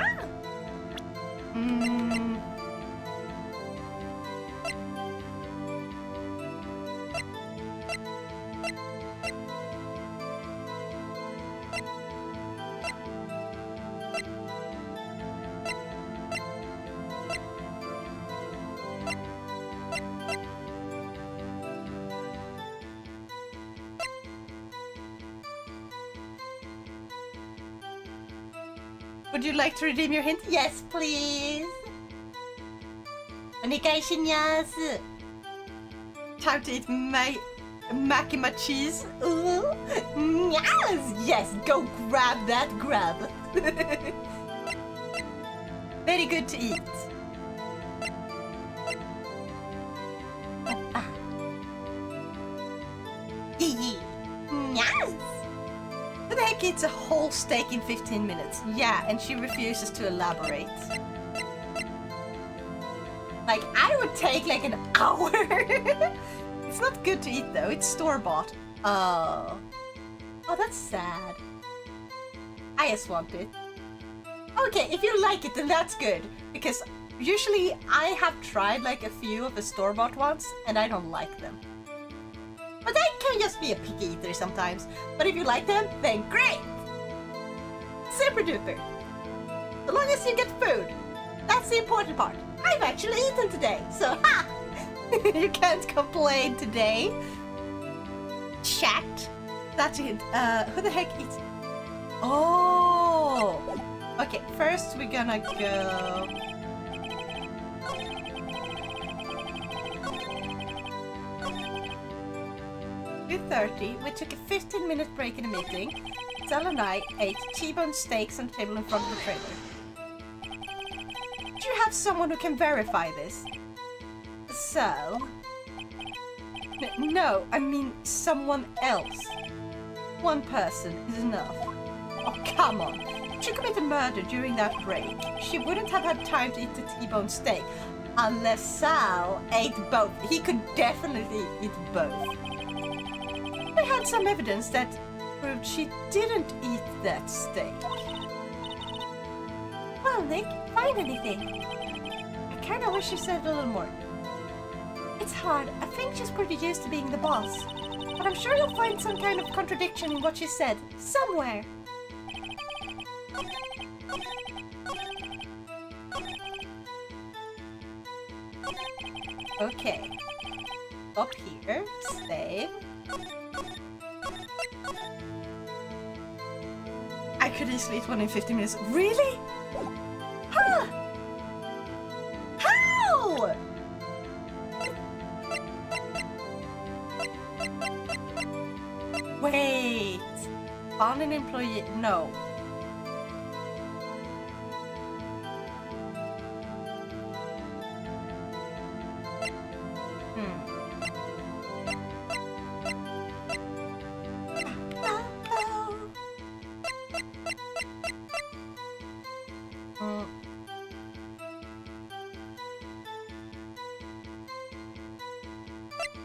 Would you like to redeem your hint? Yes, please. Onegaishimasu. Time to eat my mac and cheese. Ooh. Yes, yes, go grab that grab. Very good to eat. Yes. Who the heck eats a whole steak in 15 minutes? Yeah, and she refuses to elaborate. Like, I would take like an hour. It's not good to eat though, it's store-bought. Oh. Oh, that's sad. I just want it. Okay, if you like it, then that's good. Because usually I have tried like a few of the store-bought ones, and I don't like them. But I can just be a picky eater sometimes. But if you like them, then great! Super duper! So long as you get food. That's the important part. I've actually eaten today, so ha! You can't complain today. Chat. That's a hint. Who the heck eats... Oh! Okay, first we're gonna go... 2:30, we took a 15-minute break in the meeting. Sal and I ate T-bone steaks on the table in front of the trailer. Do you have someone who can verify this? So... No, I mean someone else. One person is enough. Oh, come on. She committed murder during that break. She wouldn't have had time to eat the T-bone steak unless Sal ate both. He could definitely eat both. I had some evidence that proved she didn't eat that steak. Well, Nick, find anything? I kinda wish you said a little more. It's hard. I think she's pretty used to being the boss. But I'm sure you'll find some kind of contradiction in what she said. Somewhere. Okay. Up here. Save. I could easily eat one in 50 minutes. Really? Huh? How? Wait. On an employee? No.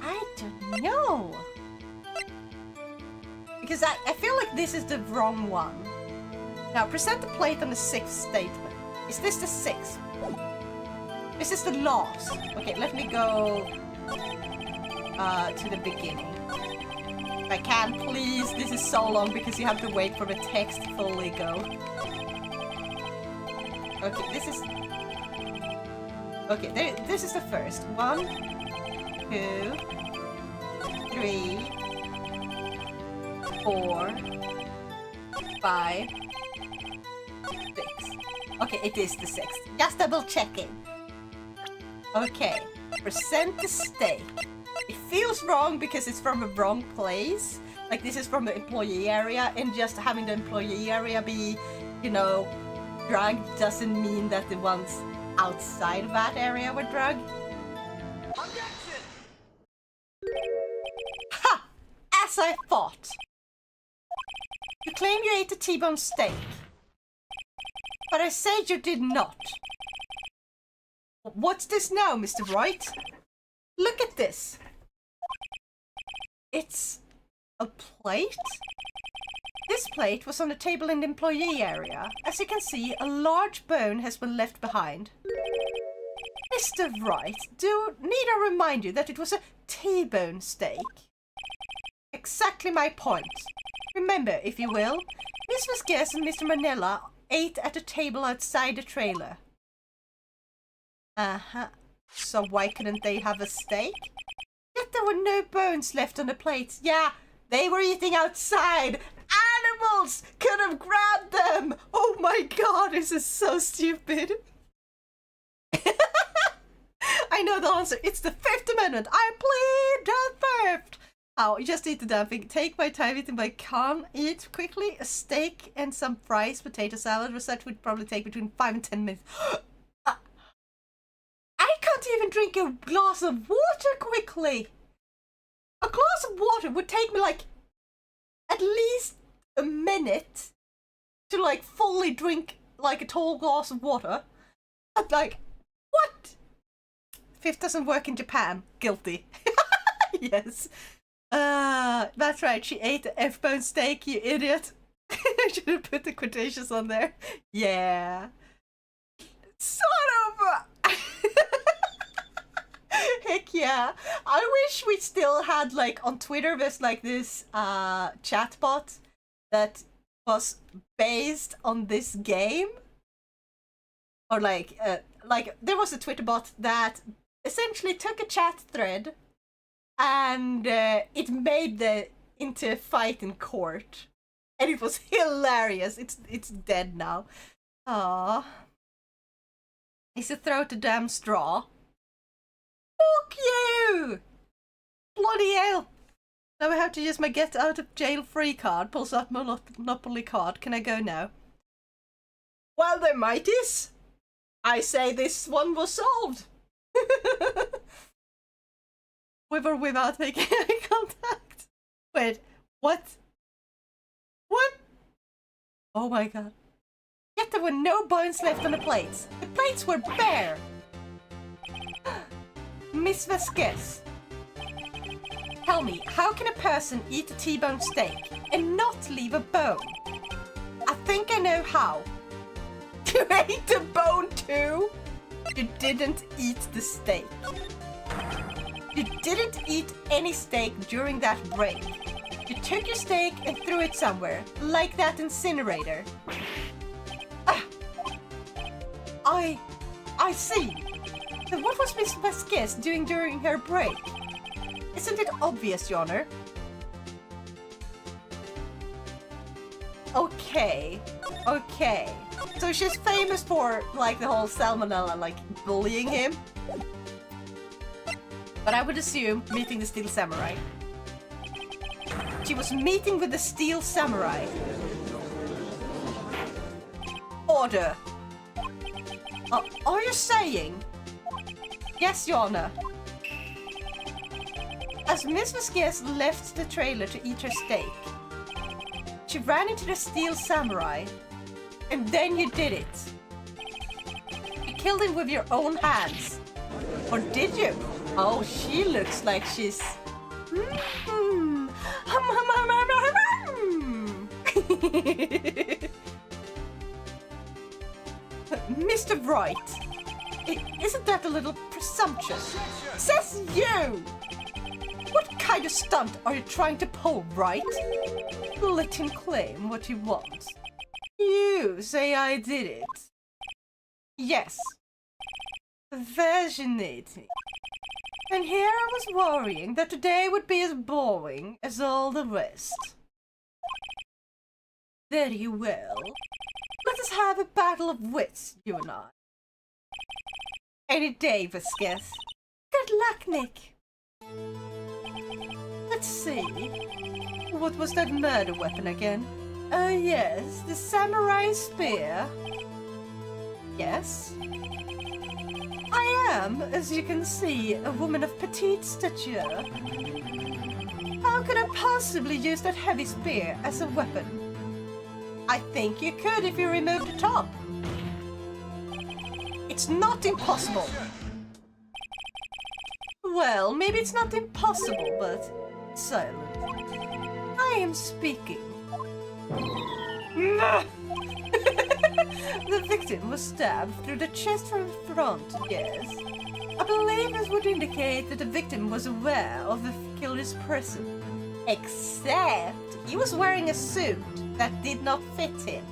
I don't know. Because I feel like this is the wrong one. Now, present the plate on the 6th statement. Is this the 6th? This is the last. Okay, let me go to the beginning. If I can, please. This is so long because you have to wait for the text to fully go. Okay, this is... Okay, this is the first. 1, 2, 3, 4, 5, 6. Okay, it is the 6th. Just double checking. Okay, present the steak. It feels is wrong because it's from a wrong place. Like, this is from the employee area, and just having the employee area be, you know, drugged doesn't mean that the ones outside of that area were drugged. Objection! Ha! As I thought. You claim you ate a T-bone steak, but I said you did not. What's this now, Mr. Wright? Look at this. It's a plate? This plate was on the table in the employee area. As you can see, a large bone has been left behind. Mr. Wright, need I remind you that it was a T-bone steak? Exactly my point. Remember, if you will, Miss Vasquez and Mr. Manella ate at a table outside the trailer. Uh-huh. So why couldn't they have a steak? Yet there were no bones left on the plates. Yeah, they were eating outside. Animals could have grabbed them. Oh my god, this is so stupid. I know the answer. It's the Fifth Amendment. I plead the fifth. Oh, you just eat the damn thing. Take my time eating, but I can't eat quickly. A steak and some fries, potato salad, research would probably take between 5 and 10 minutes. I can't even drink a glass of water quickly. A glass of water would take me like at least a minute to like fully drink like a tall glass of water. But like, what? Fifth doesn't work in Japan. Guilty. Yes. That's right. She ate the F-bone steak, you idiot. I should have put the quotations on there. Yeah. Son of a... Heck yeah. I wish we still had, like, on Twitter, there's like this chatbot that was based on this game. Or like there was a Twitter bot that essentially took a chat thread and it made into a fight in court. And it was hilarious. It's dead now. Aww. Is it throw the damn straw? Fuck you! Bloody hell! Now I have to use my get out of jail free card. Pulls up my Monopoly card. Can I go now? Well then, mateys. I say this one was solved. With or without making eye contact. Wait, what? What? Oh my god. Yet there were no bones left on the plates. The plates were bare. Miss Vasquez, tell me, how can a person eat a T-bone steak and not leave a bone? I think I know how. You ate the bone too? You didn't eat the steak. You didn't eat any steak during that break. You took your steak and threw it somewhere, like that incinerator. I see. Then what was Miss Vasquez doing during her break? Isn't it obvious, Your Honor? Okay. So she's famous for, like, the whole salmonella, like, bullying him. But I would assume meeting the Steel Samurai. She was meeting with the Steel Samurai. Order. Are you saying? Yes, Your Honor. As Miss Vasquez left the trailer to eat her steak, she ran into the Steel Samurai, and then you did it. You killed him with your own hands. Or did you? Oh, she looks like she's... Mr. Wright, isn't that a little presumptuous? Says you! What kind of stunt are you trying to pull, Wright? Let him claim what he wants. You say I did it. Yes. Fascinating. And here I was worrying that today would be as boring as all the rest. Very well. Let us have a battle of wits, you and I. Any day, Vasquez. Good luck, Nick. let's see. What was that murder weapon again? Yes, the samurai spear. Yes. I am, as you can see, a woman of petite stature. How could I possibly use that heavy spear as a weapon? I think you could if you removed the top. It's not impossible. Well, maybe it's not impossible, but silent. I am speaking. The victim was stabbed through the chest from the front, yes. I believe this would indicate that the victim was aware of the killer's presence. Except he was wearing a suit that did not fit him.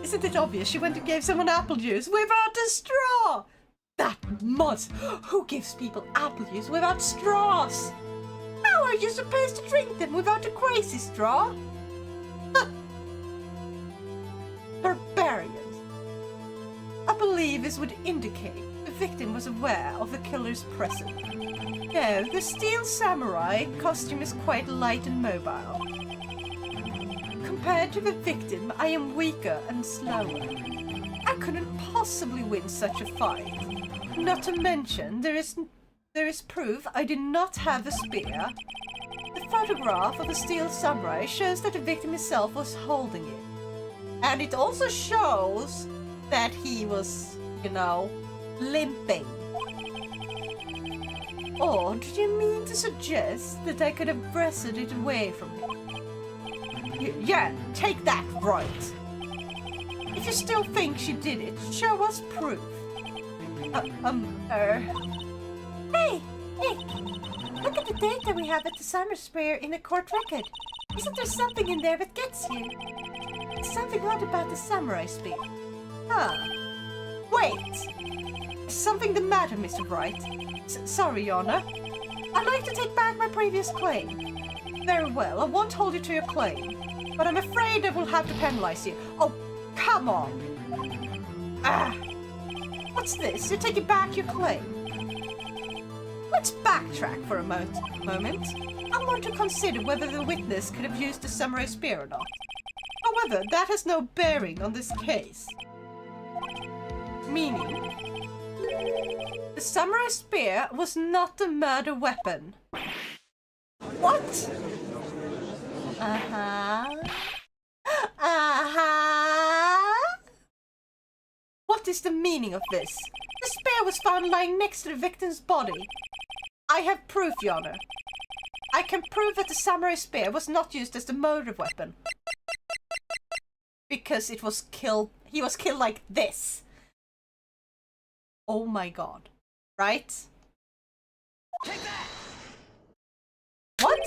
Isn't it obvious she went and gave someone apple juice without a straw? That must. Who gives people apple juice without straws? How are you supposed to drink them without a crazy straw? Barbarians. I believe this would indicate the victim was aware of the killer's presence. No, the steel samurai costume is quite light and mobile. Compared to the victim, I am weaker and slower. I couldn't possibly win such a fight. Not to mention, there is proof I did not have a spear. The photograph of the steel samurai shows that the victim himself was holding it. And it also shows that he was, you know, limping. Or do you mean to suggest that I could have wrestled it away from him? Yeah, take that, right. If you still think she did it, show us proof. Hey, Nick! Look at the data we have at the summer spear in the court record. Isn't there something in there that gets you? It's something odd about the samurai spear. Huh. Wait! Is something the matter, Mr. Bright? Sorry, Your Honor. I'd like to take back my previous claim. Very well, I won't hold you to your claim. But I'm afraid I will have to penalize you. Oh, come on! Ah! What's this? You're taking back your claim? Let's backtrack for a moment. I want to consider whether the witness could have used the samurai spear or not. However, that has no bearing on this case. Meaning, the samurai spear was not a murder weapon. What? What is the meaning of this? The spear was found lying next to the victim's body. I have proof, Your Honor. I can prove that the samurai spear was not used as the murder weapon. Because he was killed like this. Oh my god. Right? Take that! What?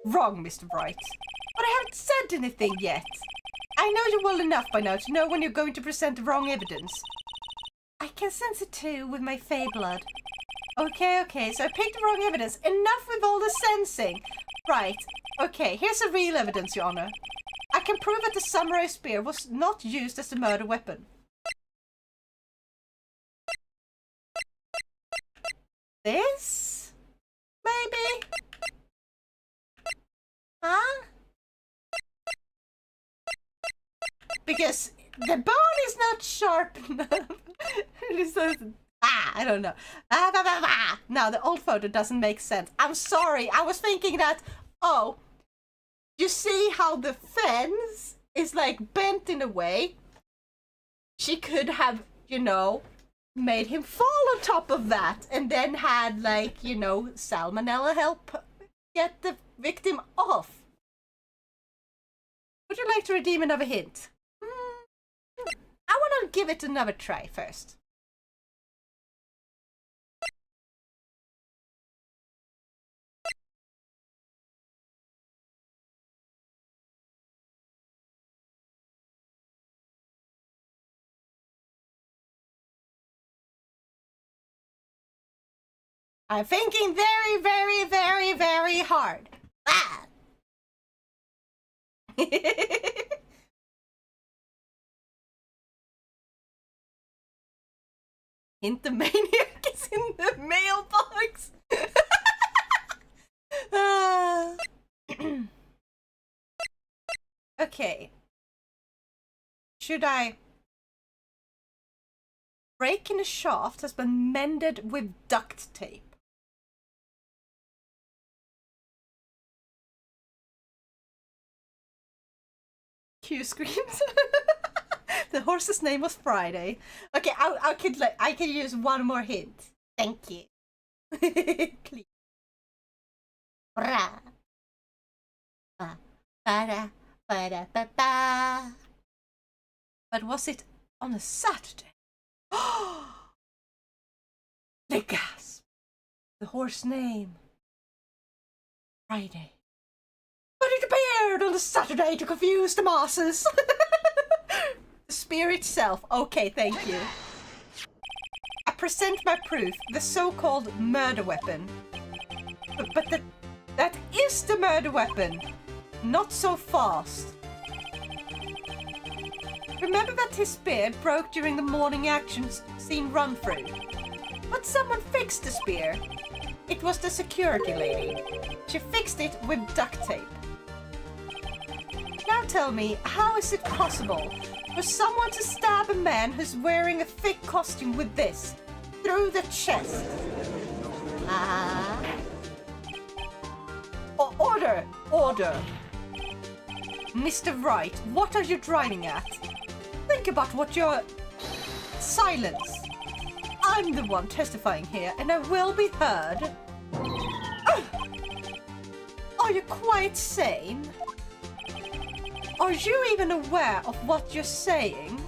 Wrong, Mr. Bright. But I haven't said anything yet. I know you well enough by now to know when you're going to present the wrong evidence. I can sense it too with my fey blood. Okay, so I picked the wrong evidence. Enough with all the sensing. Right, okay, here's the real evidence, Your Honor. I can prove that the samurai spear was not used as a murder weapon. This? Maybe? Huh? Because the bone is not sharp enough. I don't know. No, the old photo doesn't make sense. I'm sorry. I was thinking that, oh, you see how the fence is like bent in a way? She could have, you know, made him fall on top of that and then had, like, you know, salmonella help get the victim off. Would you like to redeem another hint? I want to give it another try first. I'm thinking very, very, very, very hard. Ah! Hint the maniac is in the mailbox. Okay. Should I... Break in a shaft has been mended with duct tape. Q screams. The horse's name was Friday. Okay, I could use one more hint. Thank you. Please. Bra. Ba, ba-da, ba-da, ba-ba. But was it on a Saturday? The gasp. The horse name. Friday. But it appeared on a Saturday to confuse the masses. The spear itself. Okay, thank you. I present my proof, the so-called murder weapon. But that is the murder weapon. Not so fast. Remember that his spear broke during the morning action scene run-through? But someone fixed the spear. It was the security lady. She fixed it with duct tape. Now tell me, how is it possible for someone to stab a man who's wearing a thick costume with this through the chest? Order! Order! Mr. Wright, what are you driving at? Think about what you're... Silence! I'm the one testifying here, and I will be heard. Are you quite sane? Are you even aware of what you're saying?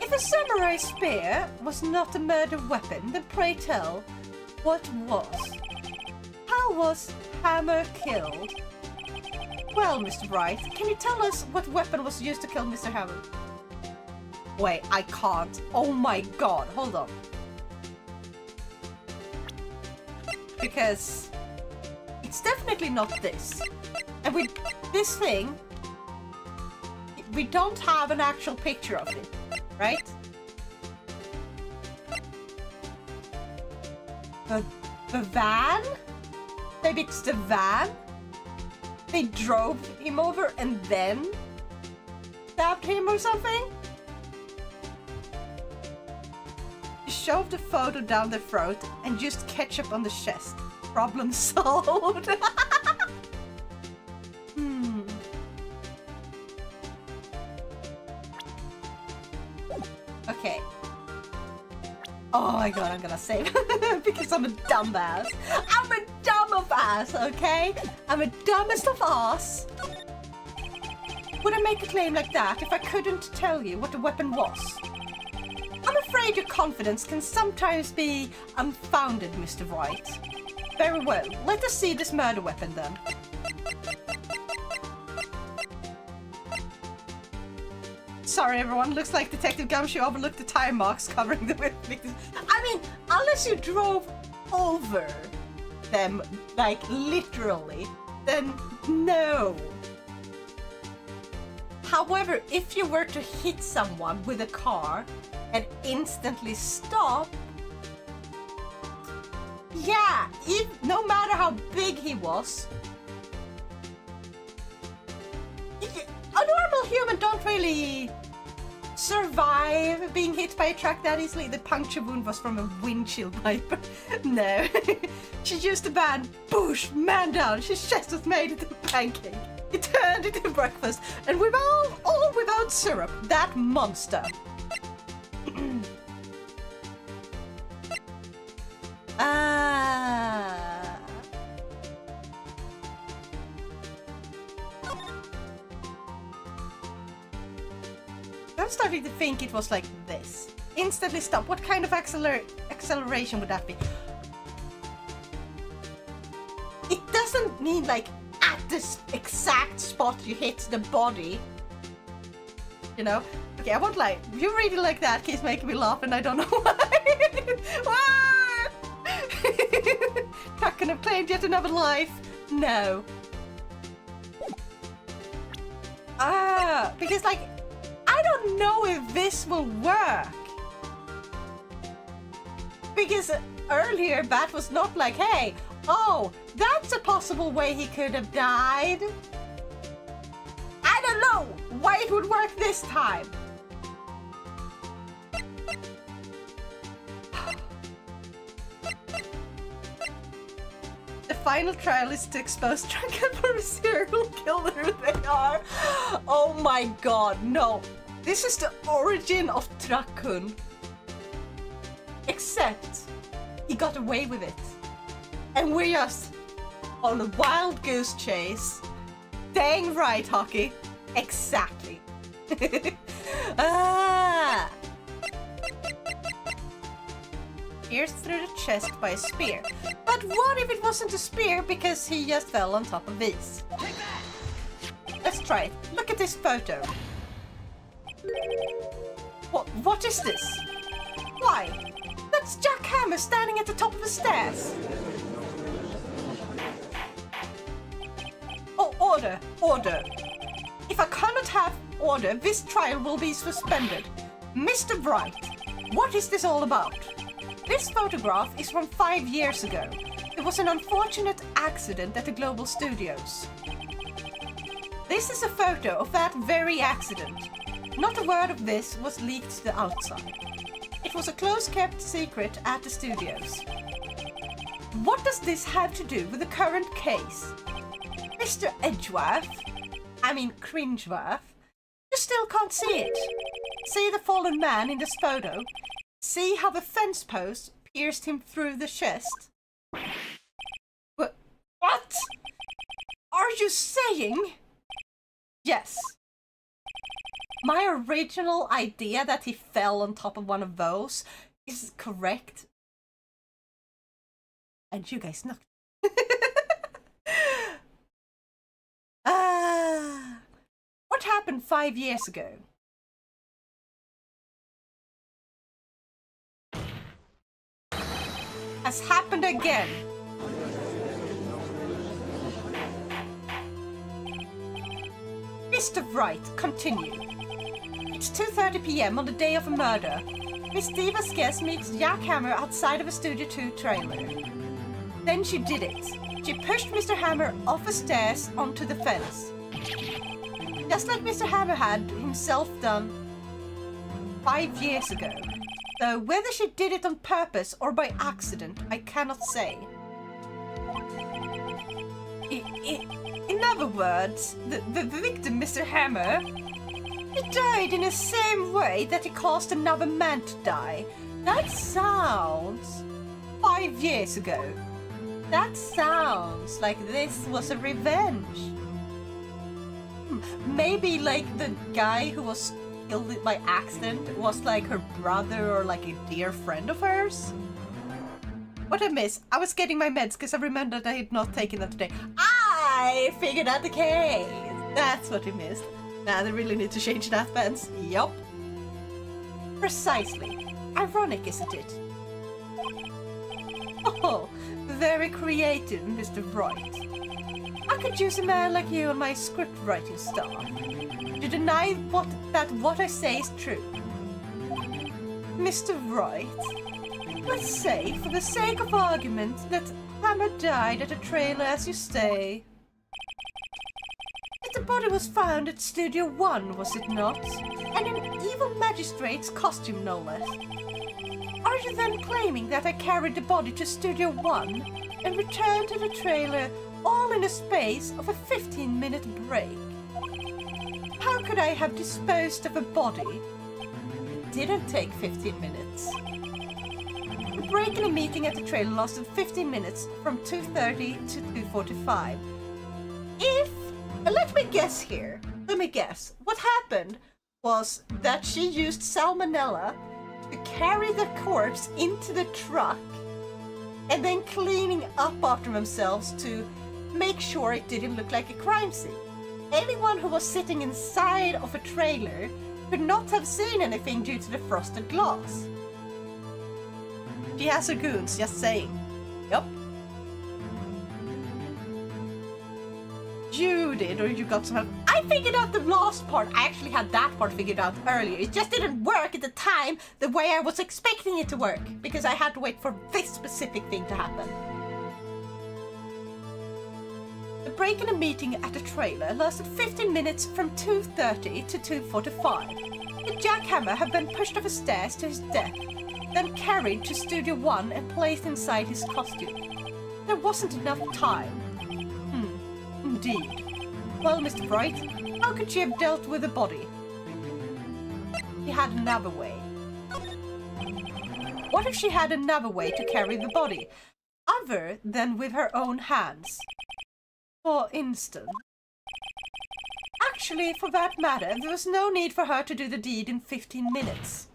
If a samurai spear was not a murder weapon, then pray tell, what was? How was Hammer killed? Well, Mr. Wright, can you tell us what weapon was used to kill Mr. Hammer? Wait, I can't. Oh my god, hold on. Because it's definitely not this. And with this thing, we don't have an actual picture of it, right? The van? Maybe it's the van? They drove him over and then stabbed him or something? He shoved the photo down the throat and used ketchup on the chest. Problem solved. Okay. Oh my god, I'm gonna save because I'm a dumbass. I'm a dumb of ass, okay? I'm a dumbest of ass. Would I make a claim like that if I couldn't tell you what the weapon was? I'm afraid your confidence can sometimes be unfounded, Mr. Wright. Very well, let us see this murder weapon then. Sorry everyone, looks like Detective Gumshoe overlooked the tire marks covering the victims. I mean, unless you drove over them, like literally, then no. However, if you were to hit someone with a car and instantly stop, yeah, no matter how big he was, a normal human don't really survive being hit by a truck that easily. The puncture wound was from a windshield wiper. No. She used a bad push, man down. His chest was made into a pancake. He turned it into breakfast, and all without syrup. That monster. I'm starting to think it was like this. Instantly stop. What kind of acceleration would that be? It doesn't mean like at this exact spot you hit the body. You know? Okay, I won't lie. You really like that keeps making me laugh and I don't know why. Not gonna have claimed yet another life. No. Because like I don't know if this will work. Because earlier Bat was not like, hey, oh, that's a possible way he could have died. I don't know why it would work this time. The final trial is to expose Drunken for a serial killer they are. Oh my god, no. This is the origin of Truckun. Except he got away with it. And we're just on a wild goose chase. Dang right, Hockey. Exactly. Pierced through the chest by a spear. But what if it wasn't a spear because he just fell on top of these? Let's try it. Look at this photo. What is this? Why? That's Jack Hammer standing at the top of the stairs. Oh, order, order. If I cannot have order, this trial will be suspended. Mr. Bright, what is this all about? This photograph is from 5 years ago. It was an unfortunate accident at the Global Studios. This is a photo of that very accident. Not a word of this was leaked to the outside. It was a close-kept secret at the studios. What does this have to do with the current case? Mr. Edgeworth, I mean Cringeworth, you still can't see it. See the fallen man in this photo? See how the fence post pierced him through the chest? What? Are you saying? Yes. My original idea that he fell on top of one of those is correct. And you guys knocked. What happened 5 years ago? Has happened again. Mr. Wright, continue. It's 2:30 p.m. on the day of a murder. Miss Diva's guest meets Jack Hammer outside of a Studio 2 trailer. Then she did it. She pushed Mr. Hammer off the stairs onto the fence. Just like Mr. Hammer had himself done 5 years ago. Though whether she did it on purpose or by accident, I cannot say. In other words, the victim, Mr. Hammer, he died in the same way that he caused another man to die. That sounds 5 years ago. That sounds like this was a revenge. Maybe like the guy who was killed by accident was like her brother or like a dear friend of hers. What I missed? I was getting my meds because I remembered I had not taken that today. I figured out the case. That's what I missed. Now they really need to change that fence. Yup. Precisely. Ironic, isn't it? Oh, very creative, Mr. Wright. I could use a man like you on my script writing staff. You deny that what I say is true. Mr. Wright, let's say, for the sake of argument, that Hammer died at a trailer as you say. But the body was found at Studio 1, was it not? And in evil magistrate's costume, no less. Are you then claiming that I carried the body to Studio 1 and returned to the trailer all in the space of a 15-minute break? How could I have disposed of a body? It didn't take 15 minutes. The break in a meeting at the trailer lasted 15 minutes from 2:30 to 2:45. Let me guess here. Let me guess. What happened was that she used salmonella to carry the corpse into the truck and then cleaning up after themselves to make sure it didn't look like a crime scene. Anyone who was sitting inside of a trailer could not have seen anything due to the frosted glass. She has her goons, just saying. Yup. You did, or you got some help. I figured out the last part. I actually had that part figured out earlier. It just didn't work at the time the way I was expecting it to work, because I had to wait for this specific thing to happen. The break in a meeting at the trailer lasted 15 minutes from 2:30 to 2:45. The jackhammer had been pushed off the stairs to his death, then carried to Studio 1 and placed inside his costume. There wasn't enough time. Indeed. Well, Mr. Bright, how could she have dealt with the body? He had another way. What if she had another way to carry the body, other than with her own hands? For instance. Actually, for that matter, there was no need for her to do the deed in 15 minutes.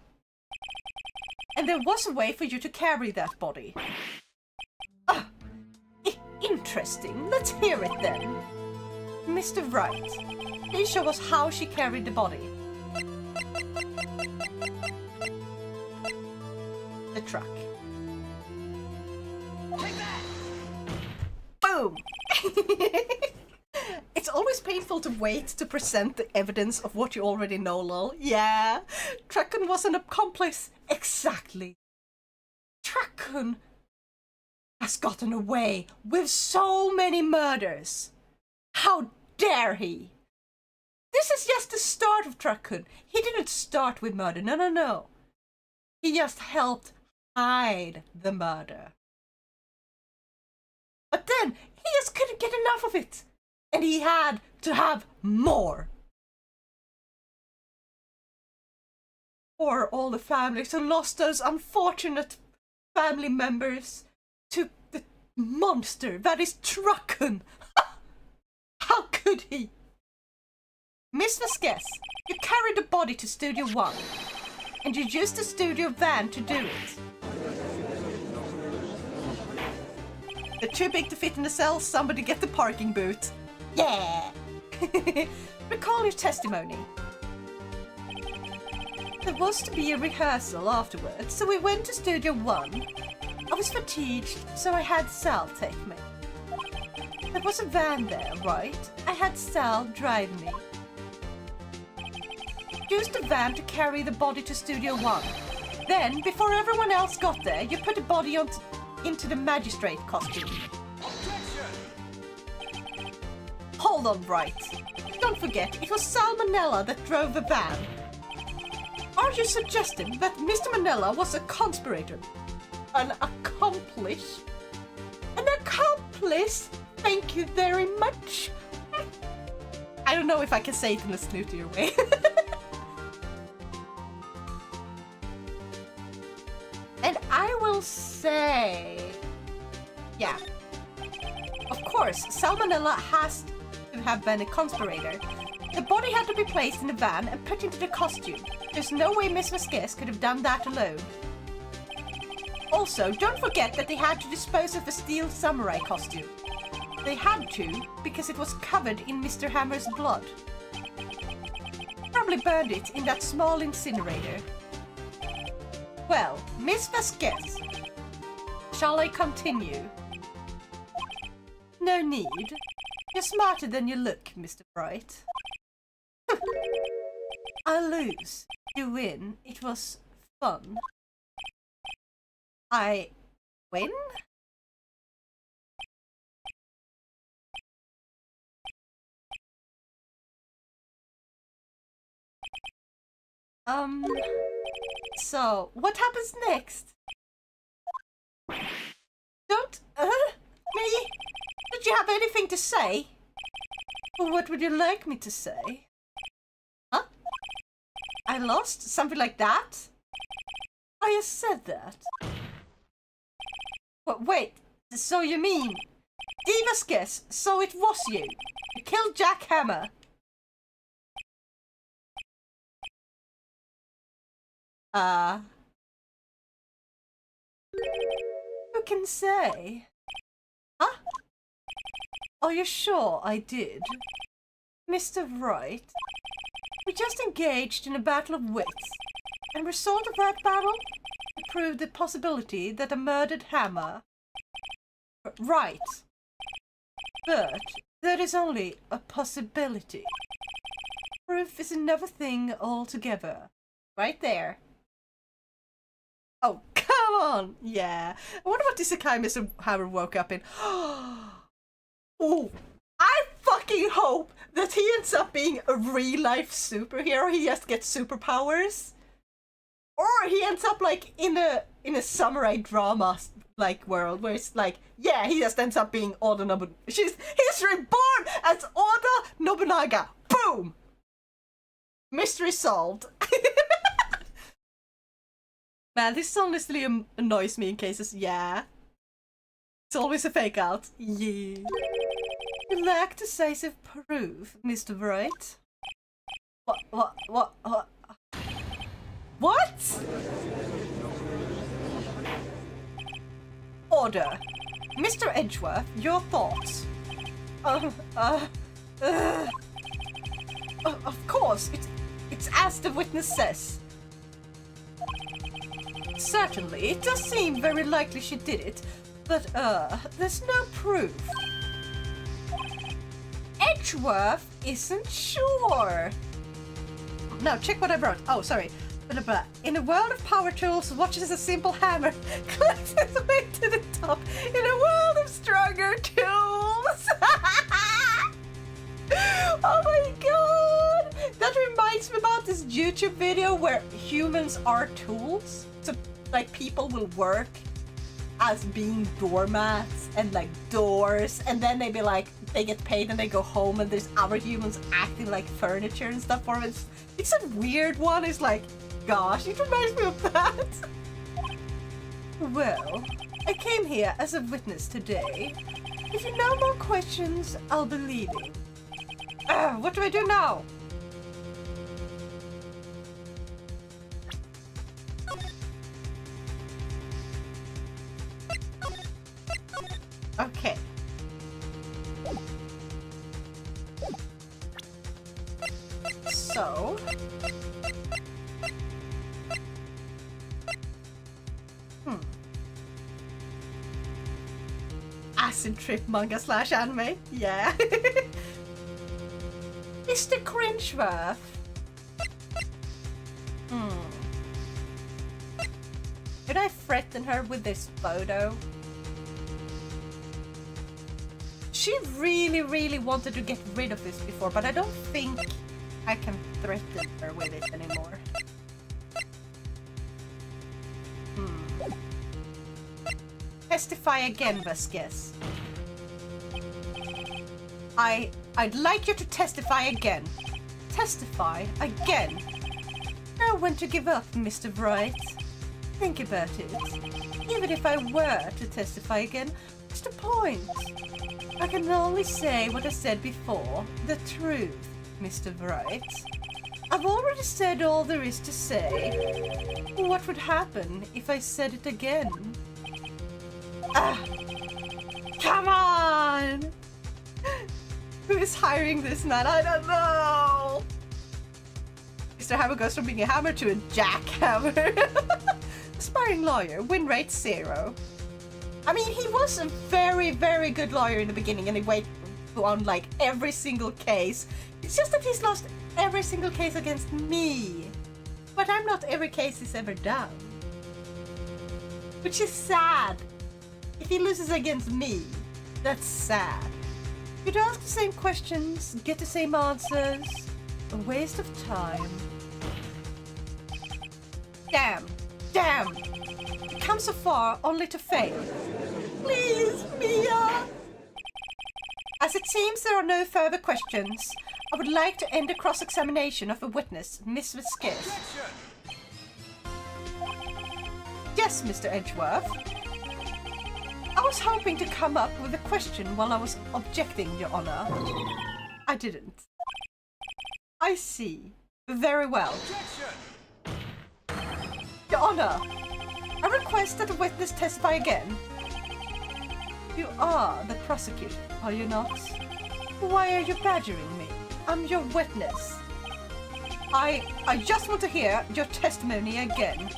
And there was a way for you to carry that body. Interesting. Let's hear it then. Mr. Wright, please show us how she carried the body. The truck. Take that! Boom! It's always painful to wait to present the evidence of what you already know, lol. Yeah, Truckun was an accomplice. Exactly. Truckun has gotten away with so many murders. How dare he? This is just the start of Truckun. He didn't start with murder. No. He just helped hide the murder. But then he just couldn't get enough of it. And he had to have more. For all the families who lost those unfortunate family members to the monster that is Truckun. How could he? Miss Vasquez, you carried the body to Studio 1, and you used the studio van to do it. They're too big to fit in the cell, somebody get the parking boot. Yeah! Recall your testimony. There was to be a rehearsal afterwards, so we went to Studio 1. I was fatigued, so I had Sal take me. There was a van there, right? I had Sal drive me. Used the van to carry the body to Studio 1. Then, before everyone else got there, you put the body into the magistrate costume. Hold on, right. Don't forget, it was Salmonella that drove the van. Are you suggesting that Mr. Manella was a conspirator? An accomplice? An accomplice? Thank you very much. I don't know if I can say it in a snootier way. And I will say... yeah. Of course, Salmonella has to have been a conspirator. The body had to be placed in the van and put into the costume. There's no way Miss Vasquez could have done that alone. Also, don't forget that they had to dispose of the steel samurai costume. They had to, because it was covered in Mr. Hammer's blood. Probably burned it in that small incinerator. Well, Miss Vasquez, shall I continue? No need. You're smarter than you look, Mr. Bright. I lose. You win. It was fun. I win? So, what happens next? Don't, me? Did you have anything to say? Or what would you like me to say? Huh? I lost? Something like that? I just said that. But wait, so you mean... Diva's guess, so it was you. You killed Jack Hammer. Who can say? Huh? Are you sure I did? Mr. Wright, we just engaged in a battle of wits, and result of that battle proved the possibility that a murdered Hammer... Right. But that is only a possibility. Proof is another thing altogether. Right there. Oh, come on! Yeah. I wonder what Isekai Mr. Hammer woke up in. Oh, I fucking hope that he ends up being a real-life superhero. He just gets superpowers. Or he ends up like in a samurai drama like world where it's like, yeah, he just ends up being Oda Nobunaga. He's reborn as Oda Nobunaga. Boom! Mystery solved. Man, this honestly annoys me in cases. Yeah. It's always a fake out. Yeah. You lack decisive proof, Mr. Bright. What? What? Order. Mr. Edgeworth, your thoughts. Of course, it's as the witness says. Certainly, it does seem very likely she did it, but, there's no proof. Edgeworth isn't sure. Now, check what I wrote. Oh, sorry. Blah, blah. In a world of power tools, watches a simple hammer clicks its way to the top. In a world of stronger tools. Oh my god! That reminds me about this YouTube video where humans are tools. So, like, people will work as being doormats and, like, doors, and then they be like, they get paid and they go home and there's other humans acting like furniture and stuff for them. It's a weird one. It's like, gosh, it reminds me of that. Well, I came here as a witness today. If you know more questions, I'll be leaving. What do I do now? Okay. So... Acid trip manga / anime? Yeah. Mr. Cringeworth. Should I threaten her with this photo? She really wanted to get rid of this before, but I don't think I can threaten her with it anymore. Testify again, Vasquez. I'd like you to testify again. Testify again. Know when to give up, Mr. Bright. Think about it. Even if I were to testify again, what's the point? I can only say what I said before. The truth, Mr. Bright. I've already said all there is to say. What would happen if I said it again? Come on! Who is hiring this man? I don't know! Mr. Hammer goes from being a hammer to a jackhammer. Aspiring lawyer, win rate 0. I mean, he was a very good lawyer in the beginning and he waited on like every single case. It's just that he's lost every single case against me. But I'm not every case he's ever done. Which is sad. If he loses against me, that's sad. You'd ask the same questions, get the same answers. A waste of time. Damn! You come so far only to fail. Please, Mia! As it seems there are no further questions, I would like to end a cross-examination of a witness, Miss Vasquez. Yes, Mr. Edgeworth. I was hoping to come up with a question while I was objecting, Your Honor. I didn't. I see. Very well. Your Honor, I request that the witness testify again. You are the prosecutor, are you not? Why are you badgering me? I'm your witness. I just want to hear your testimony again.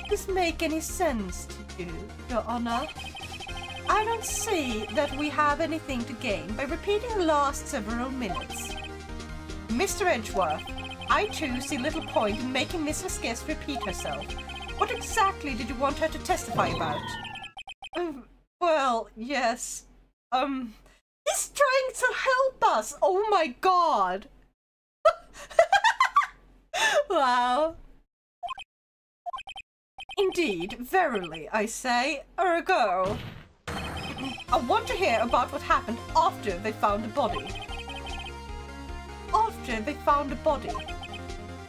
Does this make any sense to you, Your Honor? I don't see that we have anything to gain by repeating the last several minutes. Mr. Edgeworth, I too see little point in making Mrs. Guest repeat herself. What exactly did you want her to testify about? Well, yes. He's trying to help us! Oh my god! Wow. Indeed, verily, I say, ergo. I want to hear about what happened after they found the body. After they found the body.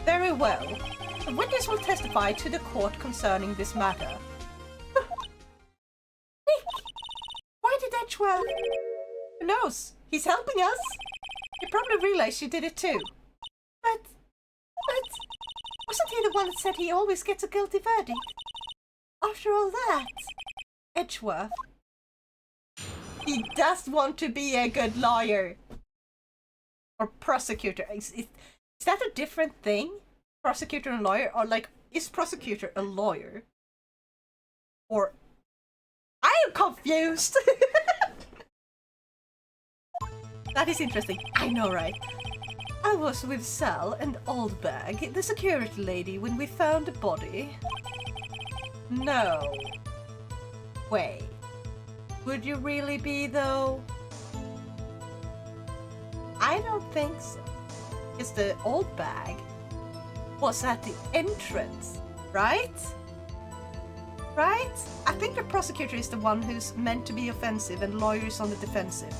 Very well. The witness will testify to the court concerning this matter. Nick! Why did Edgeworth? Who knows? He's helping us. He probably realized she did it too. But... wasn't he the one that said he always gets a guilty verdict? After all that... Edgeworth. He does want to be a good lawyer. Or prosecutor. Is that a different thing? Prosecutor and lawyer? Or like, is prosecutor a lawyer? Or... I am confused! That is interesting. I know, right? I was with Sal and Oldbag, the security lady, when we found the body. No. Wait. Would you really be, though? I don't think so. Because the Oldbag was at the entrance, right? Right? I think the prosecutor is the one who's meant to be offensive and lawyers on the defensive.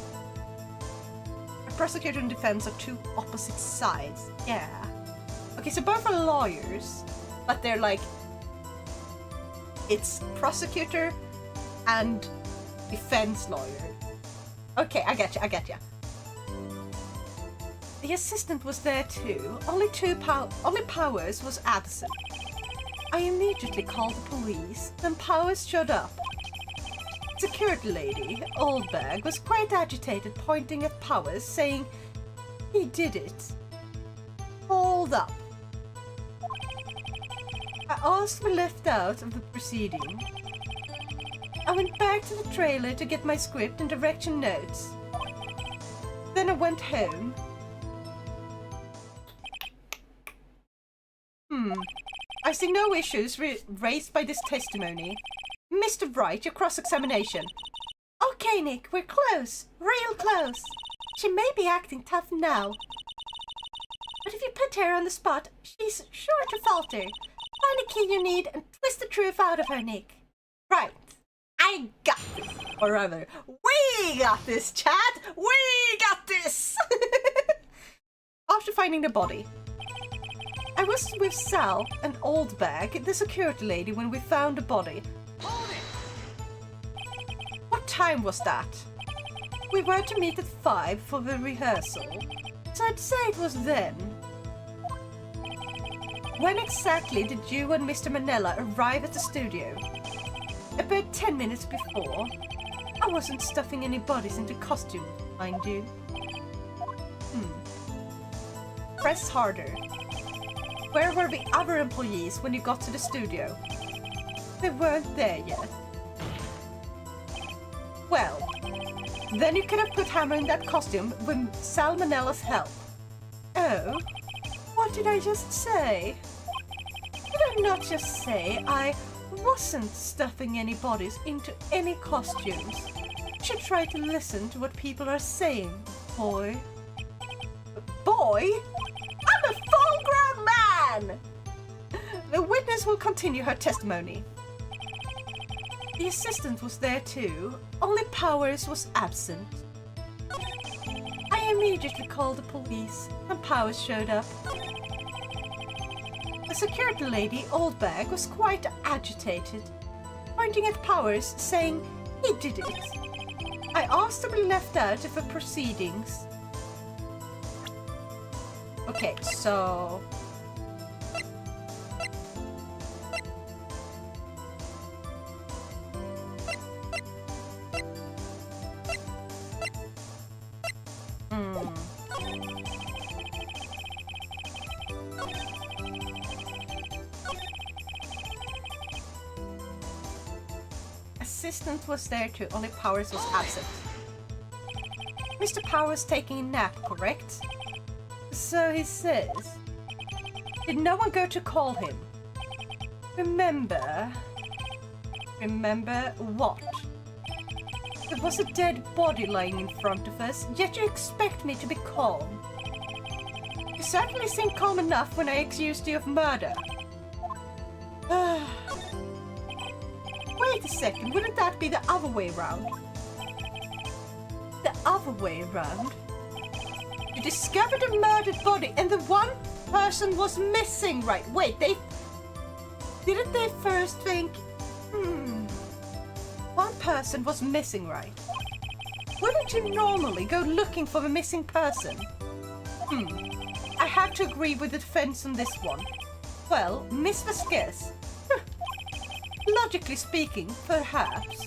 Prosecutor and defense are two opposite sides. Yeah. Okay, so both are lawyers, but they're like... It's prosecutor and defense lawyer. Okay, I get you. The assistant was there too. Only Powers was absent. I immediately called the police, then Powers showed up. Security lady, Oldbag, was quite agitated, pointing at Powers, saying he did it. Hold up. I asked to be left out of the proceeding. I went back to the trailer to get my script and direction notes. Then I went home. I see no issues raised by this testimony. Mr. Wright, your cross-examination. Okay, Nick, we're close. Real close. She may be acting tough now. But if you put her on the spot, she's sure to falter. Find a key you need and twist the truth out of her, Nick. Right. I got this. Or rather, we got this, Chad. We got this. After finding the body, I was with Sal and Oldbag, the security lady, when we found the body. Hold it! What time was that? We were to meet at 5 for the rehearsal, so I'd say it was then. When exactly did you and Mr. Manella arrive at the studio? About 10 minutes before. I wasn't stuffing any bodies into costume, mind you. Press harder. Where were the other employees when you got to the studio? They weren't there yet. Well, then you could have put Hammer in that costume with Salmonella's help. Oh, what did I just say? Did I not just say I wasn't stuffing any bodies into any costumes? You should try to listen to what people are saying, boy. Boy? I'm a full-grown man! The witness will continue her testimony. The assistant was there too, only Powers was absent. I immediately called the police, and Powers showed up. The security lady, Oldbag, was quite agitated, pointing at Powers, saying he did it. I asked to be left out of the proceedings. Okay, so... Assistant was there too, only Powers was absent. Mr. Powers taking a nap, correct? The So he says, did no one go to call him? Remember what? There was a dead body lying in front of us, yet you expect me to be calm. You certainly seemed calm enough when I accused you of murder. Wait a second, wouldn't that be the other way round? The other way around? You discovered a murdered body and the one person was missing, right? Wait, didn't they first think, one person was missing, right? Wouldn't you normally go looking for a missing person? I have to agree with the defense on this one. Well, Miss Vasquez. Logically speaking, perhaps.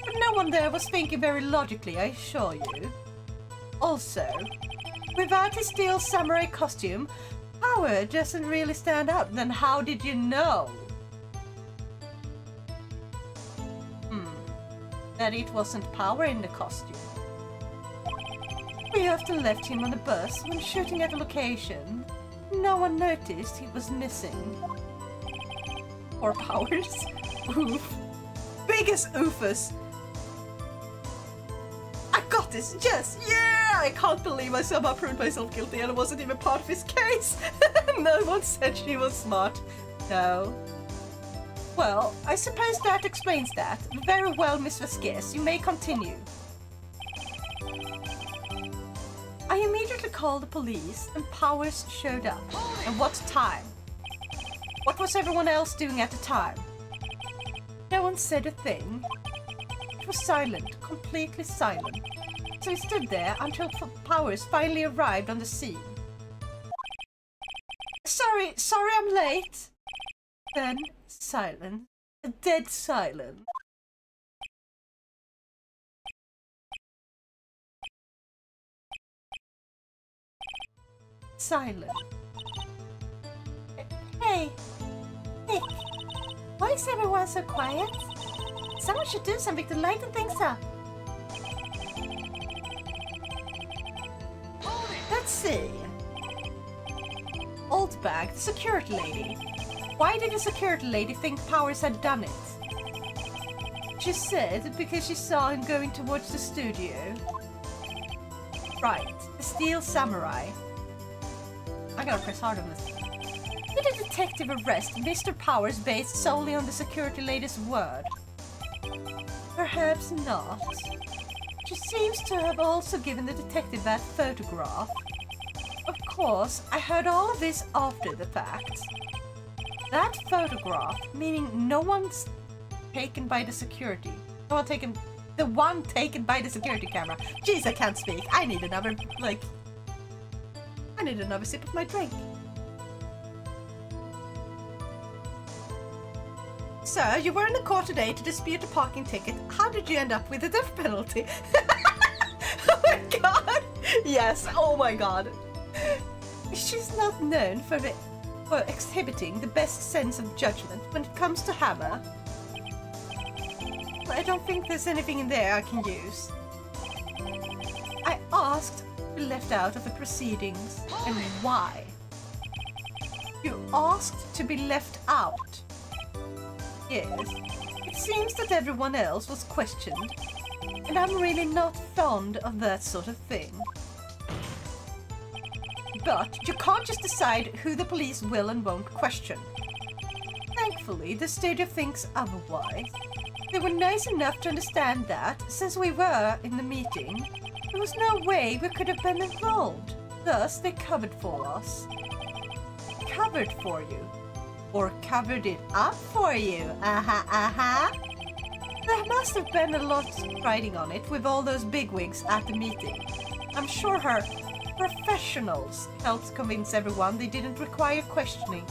But no one there was thinking very logically, I assure you. Also, without his steel samurai costume, power doesn't really stand out. Then how did you know? That it wasn't power in the costume. We often left him on the bus when shooting at a location. No one noticed he was missing. Or powers. Oof. Biggest oofus. I got this, yes, yeah! I can't believe I somehow proved myself guilty and I wasn't even part of his case. No one said she was smart. No. Well, I suppose that explains that. Very well, Miss Vasquez, you may continue. I immediately called the police and Powers showed up. And what time? What was everyone else doing at the time? No one said a thing. It was silent, completely silent. So he stood there until Powers finally arrived on the scene. Sorry I'm late. Then silence. A dead silence. Silent. Hey, Nick. Why is everyone so quiet? Someone should do something to lighten things up. Let's see. Old bag, the security lady. Why did the security lady think Powers had done it? She said because she saw him going towards the studio. Right, the steel samurai. I gotta press hard on this. Did a detective arrest Mr. Powers based solely on the security lady's word? Perhaps not. She seems to have also given the detective that photograph. Of course, I heard all of this after the fact. That photograph, meaning no one's taken by the security. No one taken... The one taken by the security camera. Jeez, I can't speak. I need another, I need another sip of my drink. Sir, you were in the court today to dispute a parking ticket. How did you end up with a death penalty? Oh my god! Yes, oh my god. She's not known for exhibiting the best sense of judgment when it comes to hammer. I don't think there's anything in there I can use. I asked to be left out of the proceedings. And why? You asked to be left out. Yes, it seems that everyone else was questioned, and I'm really not fond of that sort of thing. But you can't just decide who the police will and won't question. Thankfully, the studio thinks otherwise. They were nice enough to understand that, since we were in the meeting, there was no way we could have been involved. Thus, they covered for us. Covered for you. Or covered it up for you. There must have been a lot riding on it with all those bigwigs at the meeting. I'm sure her professionals helped convince everyone they didn't require questioning.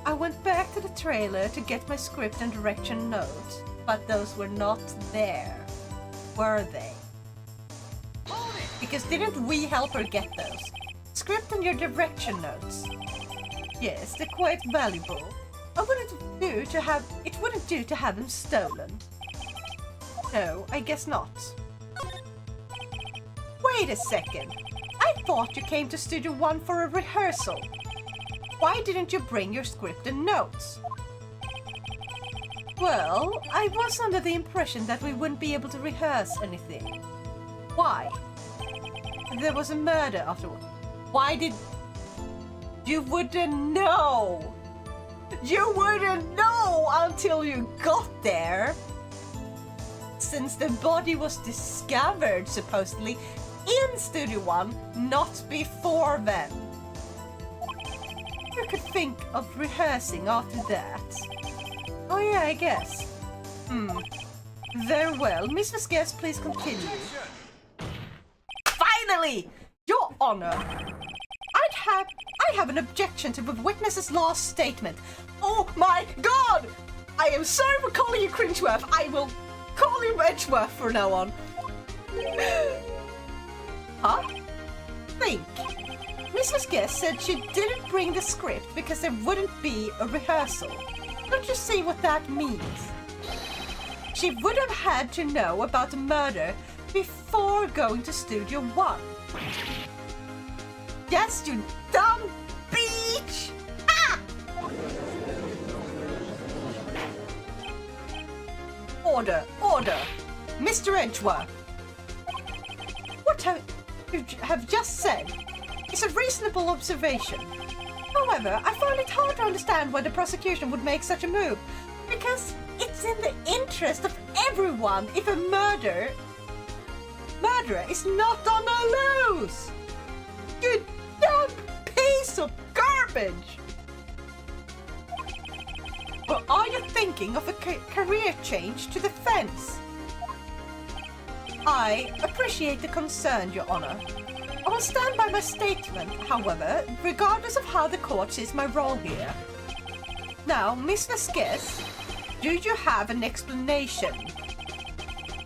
I went back to the trailer to get my script and direction notes, but those were not there, were they? Because didn't we help her get those? Script and your direction notes. Yes, they're quite valuable. It wouldn't do to have them stolen. No, I guess not. Wait a second. I thought you came to Studio One for a rehearsal. Why didn't you bring your script and notes? Well, I was under the impression that we wouldn't be able to rehearse anything. Why? There was a murder afterward. Why did... You wouldn't know! You wouldn't know until you got there! Since the body was discovered, supposedly, in Studio One, not before then. You could think of rehearsing after that. Oh yeah, I guess. Very well. Miss Vasquez, please continue. Finally! Your Honor! I have an objection to the witness's last statement. Oh my god! I am sorry for calling you Cringeworth. I will call you Edgeworth from now on. Huh? Think. Miss Vasquez said she didn't bring the script because there wouldn't be a rehearsal. Don't you see what that means? She would have had to know about the murder before going to Studio One. Yes, you dumb bitch! Ah! Order, order! Mr. Edgeworth! What you have just said is a reasonable observation. However, I find it hard to understand why the prosecution would make such a move, because it's in the interest of everyone if a murderer is not on the loose! You dumb piece of garbage! Or are you thinking of a career change to the fence? I appreciate the concern, Your Honor. I will stand by my statement, however, regardless of how the court sees my role here. Now, Miss Vasquez, do you have an explanation?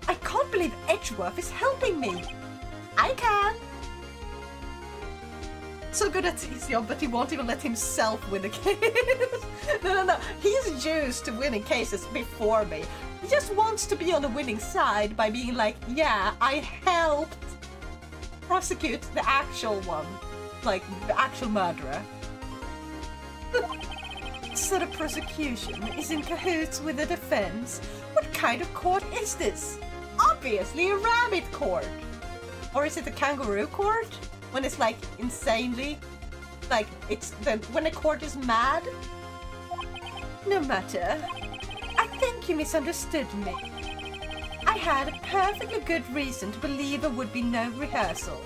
I can't believe Edgeworth is helping me. I can. So good at his job, but he won't even let himself win a case. No. He's used to winning cases before me. He just wants to be on the winning side by being like, yeah, I helped prosecute the actual one. Like, the actual murderer. So the prosecution is in cahoots with the defense? What kind of court is this? Obviously a rabbit court! Or is it a kangaroo court? When it's like insanely, like it's when a court is mad. No matter. I think you misunderstood me. I had a perfectly good reason to believe there would be no rehearsal.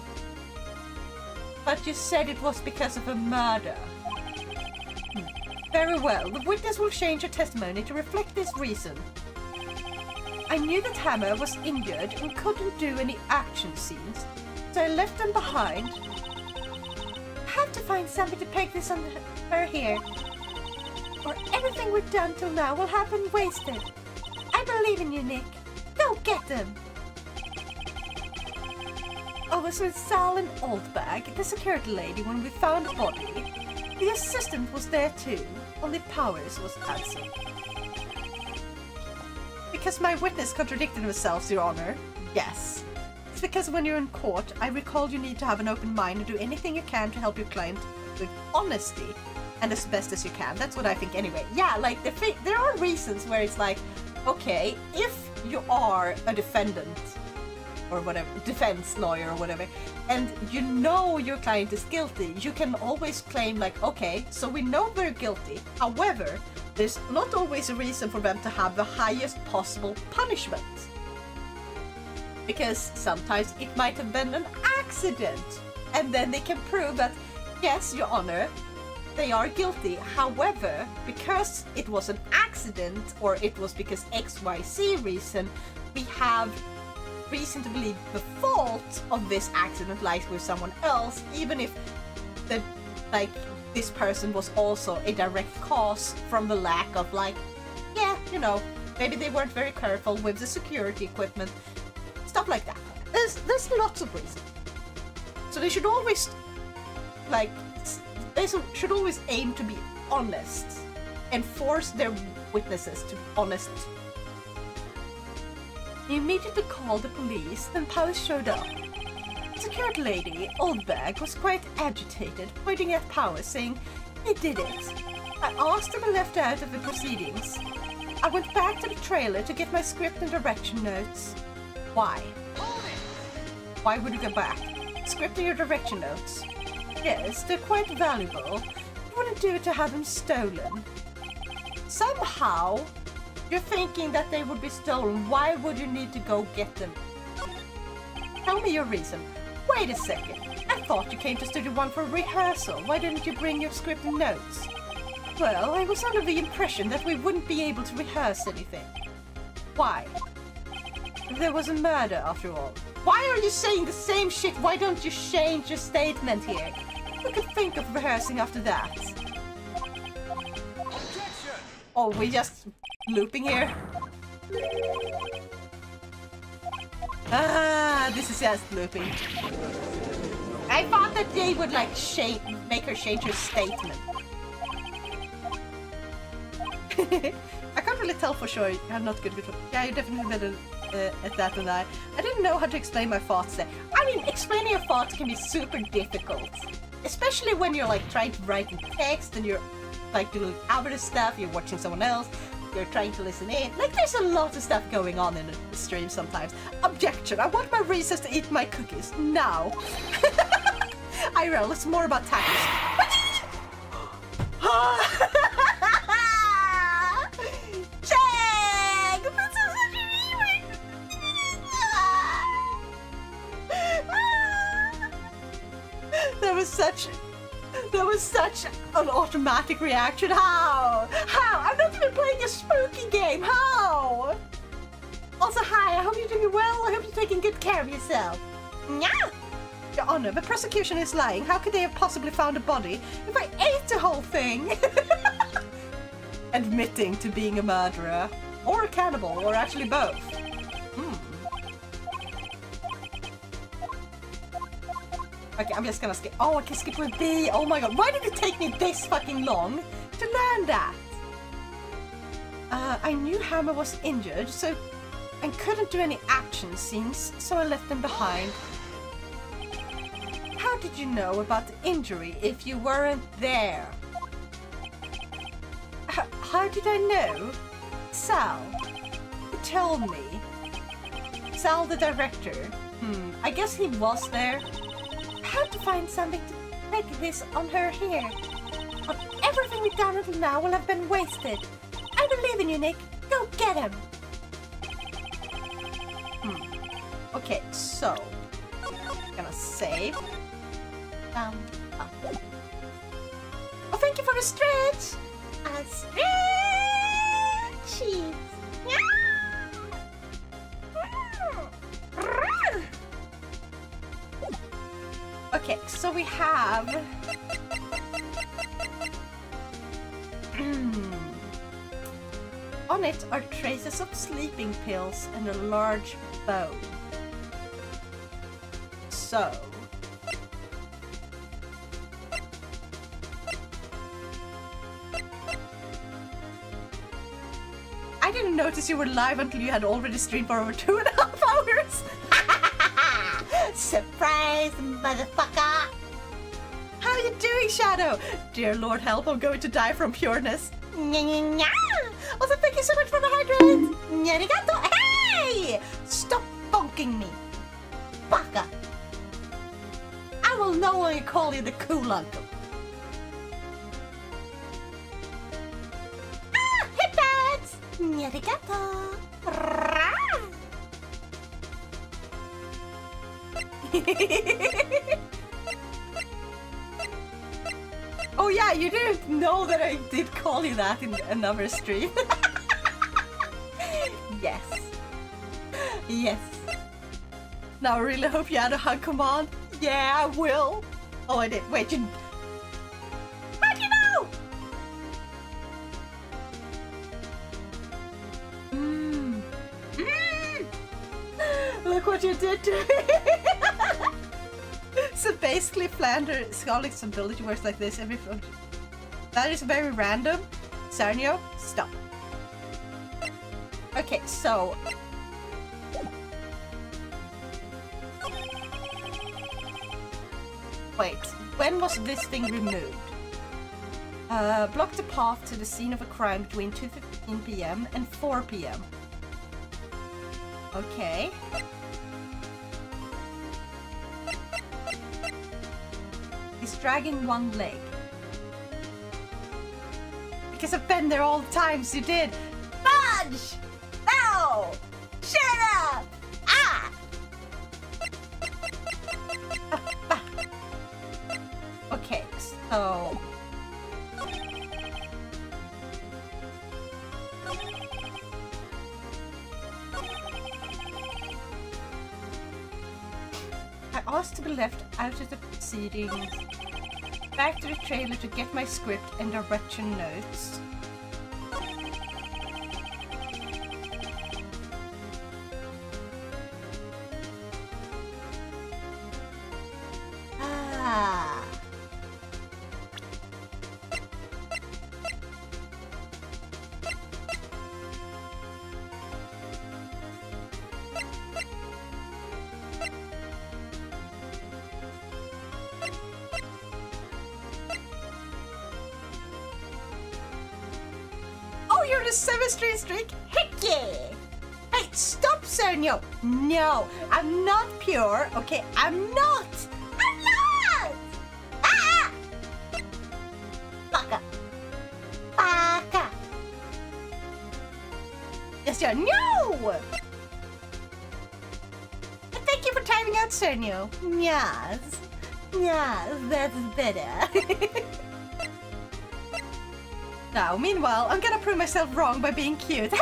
But you said it was because of a murder. Very well, the witness will change her testimony to reflect this reason. I knew that Hammer was injured and couldn't do any action scenes, so I left them behind. I have to find something to peg this on her here, or everything we've done till now will have been wasted. I believe in you, Nick. Go get them! I was with Sal and Oldbag, the security lady, when we found the body. The assistant was there too, only Powers was absent. Because my witness contradicted themselves, Your Honor. Yes. It's because when you're in court, I recall you need to have an open mind and do anything you can to help your client with honesty and as best as you can. That's what I think anyway. Yeah, like there are reasons where it's like, okay, if you are a defendant or whatever, defense lawyer or whatever, and you know your client is guilty, you can always claim like, okay, so we know they're guilty. However, there's not always a reason for them to have the highest possible punishment. Because sometimes it might have been an accident. And then they can prove that, yes, Your Honor, they are guilty. However, because it was an accident, or it was because XYZ reason, we have reason to believe the fault of this accident lies with someone else, even if the, like, this person was also a direct cause from the lack of, like, yeah, you know, maybe they weren't very careful with the security equipment, stuff like that. There's lots of reasons. So they should always, like, they should always aim to be honest and force their witnesses to be honest. He immediately called the police, then Powers showed up. security lady, Oldbag, was quite agitated, pointing at Power, saying he did it. I asked him and left out of the proceedings. I went back to the trailer to get my script and direction notes. Why? Why would you go back? Script and your direction notes. Yes, they're quite valuable. You wouldn't do it to have them stolen. Somehow, you're thinking that they would be stolen. Why would you need to go get them? Tell me your reason. Wait a second. I thought you came to Studio One for a rehearsal. Why didn't you bring your script and notes? Well, I was under the impression that we wouldn't be able to rehearse anything. Why? There was a murder, after all. Why are you saying the same shit? Why don't you change your statement here? We could think of rehearsing after that. Objection! Oh, we just looping here? Ah, this is just looping. I thought that they would like make her change her statement. I can't really tell for sure. I'm not good with. Yeah, you're definitely better at that than I. I didn't know how to explain my thoughts there. I mean, explaining your thoughts can be super difficult, especially when you're like trying to write in text and you're like doing other stuff. You're watching someone else. You're trying to listen in. Like, there's a lot of stuff going on in the stream sometimes. Objection! I want my recess to eat my cookies now. I realize it's more about tacos. Check! This is such That was such an automatic reaction. How? I'm not even playing a spooky game. How? Also, hi. I hope you're doing well. I hope you're taking good care of yourself. Yeah. Your Honor, the prosecution is lying. How could they have possibly found a body if I ate the whole thing? Admitting to being a murderer. Or a cannibal, or actually both. Okay, I'm just gonna skip. Oh, I can skip with B. Oh my god, why did it take me this fucking long to learn that? I knew Hammer was injured, so and couldn't do any action scenes, so I left him behind. How did you know about the injury if you weren't there? How did I know? Sal, you told me. Sal, the director. I guess he was there. I had to find something to make this on her here. But everything we've done until now will have been wasted. I believe in you, Nick. Go get him. Okay, so I'm gonna save. Oh, thank you for the stretch. A stretch. Okay, so we have on it are traces of sleeping pills and a large bone. So I didn't notice you were live until you had already streamed for over 2.5 hours. Surprise, motherfucker! How are you doing, Shadow? Dear Lord help, I'm going to die from pureness. Also, thank you so much for the hydrate. Arigato. Hey! Stop bonking me, baka. I will no longer call you the cool uncle. Hit pads. Arigato. Oh yeah, you didn't know that I did call you that in another stream. Yes. Yes. Now I really hope you had a hug command. Yeah, I will. Oh, I did. Wait, you... How'd you know? Look what you did to me. So basically, Flander Scarlet's ability works like this. That is very random. Sarnio, stop. Okay, so Wait, when was this thing removed? Block the path to the scene of a crime between 2:15 p.m. and 4 p.m. Okay. He's dragging one leg. Because I've been there all the times you did. Fudge! No! Shut up! Ah! Okay, so... I asked to be left out of the proceedings. Back to the trailer to get my script and direction notes. Ah. Oh, you're the 7th streak? Heck yeah! Hey, stop, Sonyo! No, I'm not pure, okay? I'm not! I'm not! Ah! Baka! Baka! Yes, you're no! And thank you for timing out, Sonyo. Yes. Yes, that's better. Now, meanwhile, I'm gonna prove myself wrong by being cute. Hey!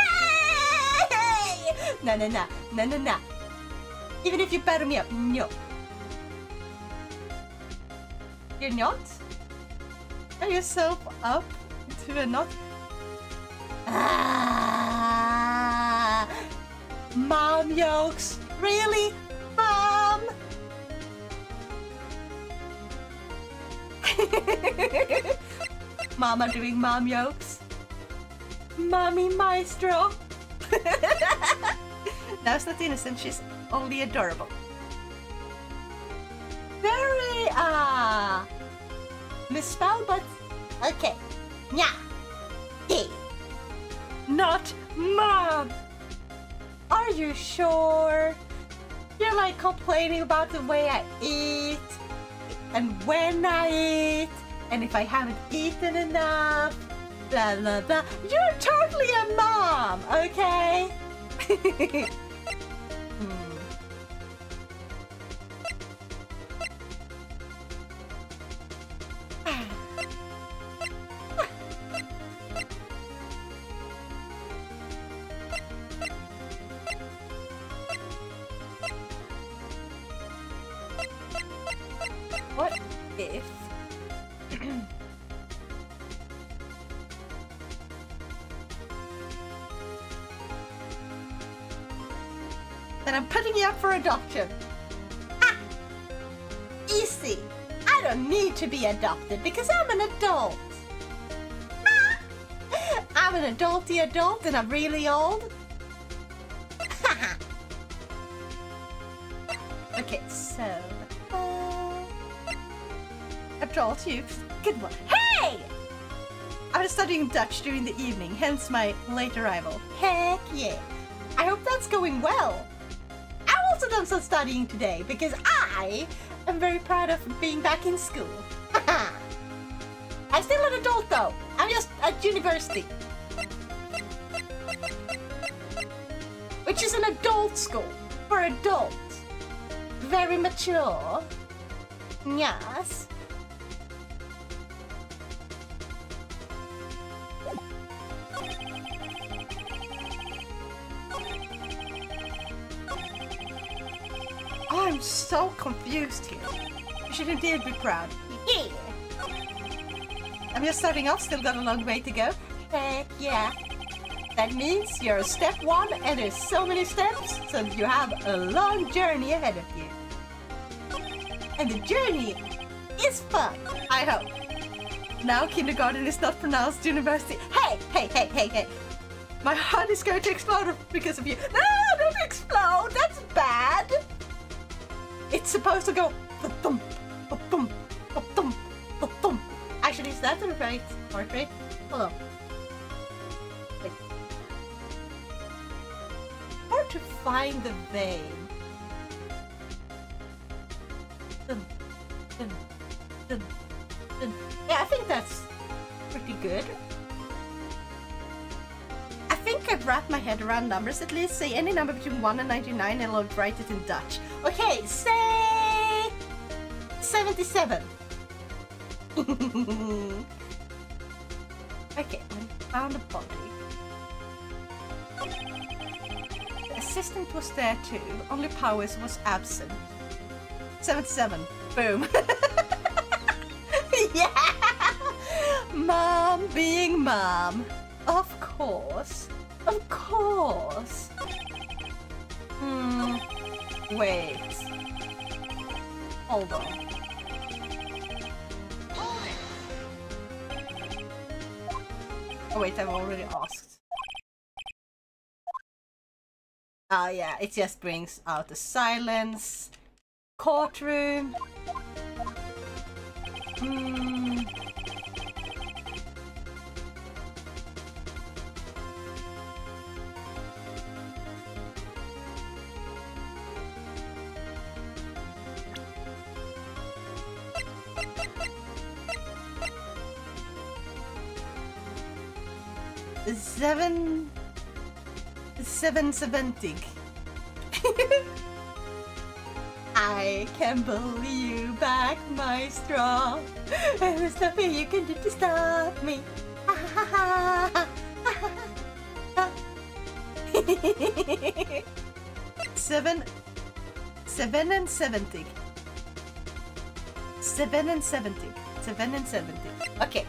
No, no, no. No, no, no. Even if you batter me up, no. You're not? Tie yourself up to a knot? Ah! Mom jokes. Really? Mom? Mama doing mom jokes. Mommy maestro. No, it's not innocent, she's only adorable. Very, misspelled, but okay. Nya. Hey. Not mom. Are you sure? You're like complaining about the way I eat and when I eat. And if I haven't eaten enough, blah blah blah. You're totally a mom, okay? What if... Then I'm putting you up for adoption. Ah! Easy. I don't need to be adopted because I'm an adult. Ah! I'm an adulty adult and I'm really old. Okay, so... adult youth. Good one. Hey! I was studying Dutch during the evening, hence my late arrival. Heck yeah. I hope that's going well. I've also done some studying today because I am very proud of being back in school. I'm still an adult though. I'm just at university. Which is an adult school for adults. Very mature. Yes. I'm so confused here. You should indeed be proud. Yeah. I'm just starting off, still got a long way to go. Heck yeah. That means you're step 1 and there's so many steps, so you have a long journey ahead of you. And the journey is fun, I hope. Now kindergarten is not pronounced university. Hey, hey, hey, hey, hey. My heart is going to explode because of you. No, don't explode, that's bad. It's supposed to go ba-thump, ba-thump, Actually, is that the right heart rate? Hold on. Wait. Hard to find the vein. Dun, dun, dun, dun. Yeah, I think that's pretty good. I think I've wrapped my head around numbers at least. Say any number between 1 and 99 and I'll write it in Dutch. Okay, say 77. Okay, I found a body. The assistant was there too, only Powers was absent. 77. Boom. Yeah! Mom being mom. Of course. Of course. Wait. Hold on. Oh wait, I've already asked. Oh yeah, it just brings out the silence. Courtroom. Seven seventy. I can bully you back, my straw. There's nothing you can do to stop me. Seven and 70. 7 and 70. 7 and 70. Okay.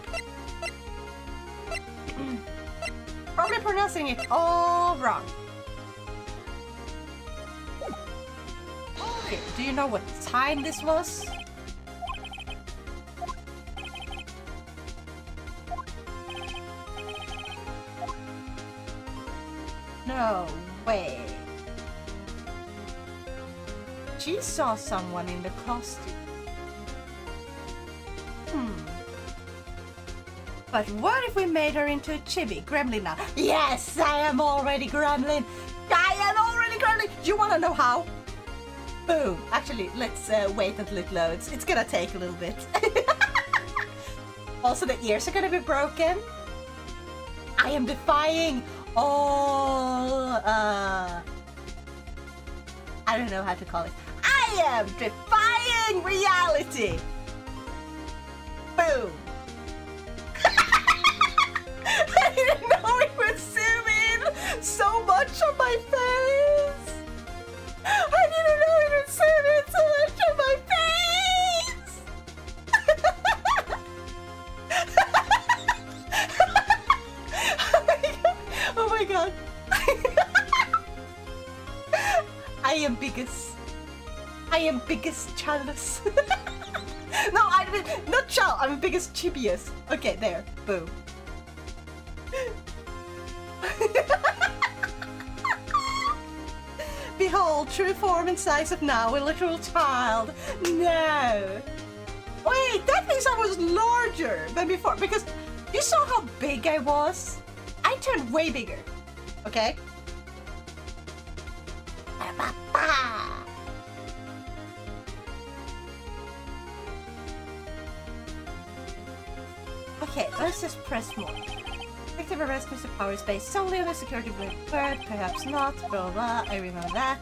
Probably pronouncing it all wrong. Okay, do you know what time this was? No way. She saw someone in the costume. But what if we made her into a chibi gremlin now? Yes, I am already gremlin. I am already gremlin. Do you want to know how? Boom. Actually, let's wait until it loads. It's gonna take a little bit. Also, the ears are gonna be broken. I am defying all... I don't know how to call it. I am defying reality. Boom. I didn't know it would zoom in so much on my face. I didn't know it would zoom in so much on my face. Oh my god. I am biggest chalice. No, I mean, not chal. I'm biggest chibius. Okay, there. Boom. Behold, true form and size of now, a literal child. No. Wait, that means I was larger than before, because you saw how big I was? I turned way bigger. Okay? Okay, let's just press more. Effective arrest Mr. Powers based solely on a security word, perhaps not, blah blah, I remember that.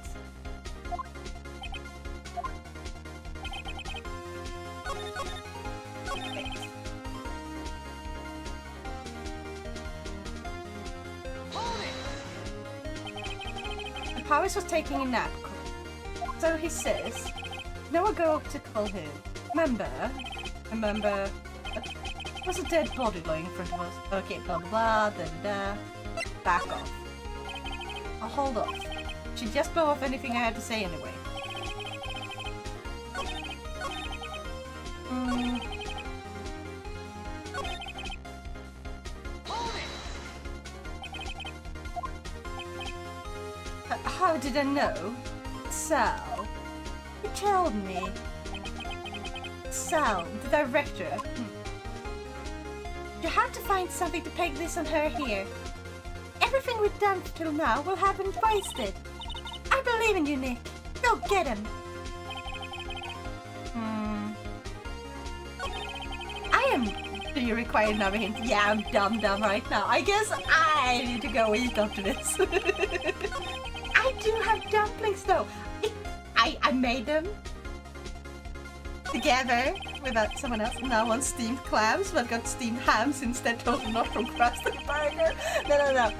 The Powers was taking a nap, so he says, no one go to call him. Remember, there's a dead body lying in front of us. Okay, blah blah blah, da da da. Back off. I'll hold off. Should just blow off anything I had to say anyway. How did I know? Sal. He told me. Sal, the director. You have to find something to peg this on her here. Everything we've done till now will have been wasted. I believe in you, Nick. Go get him. Do you require another hint? Yeah, I'm dumb right now. I guess I need to go eat after this. I do have dumplings though. I made them together with someone else. Now on steamed clams, but got steamed hams instead, total not from crusted burger. No.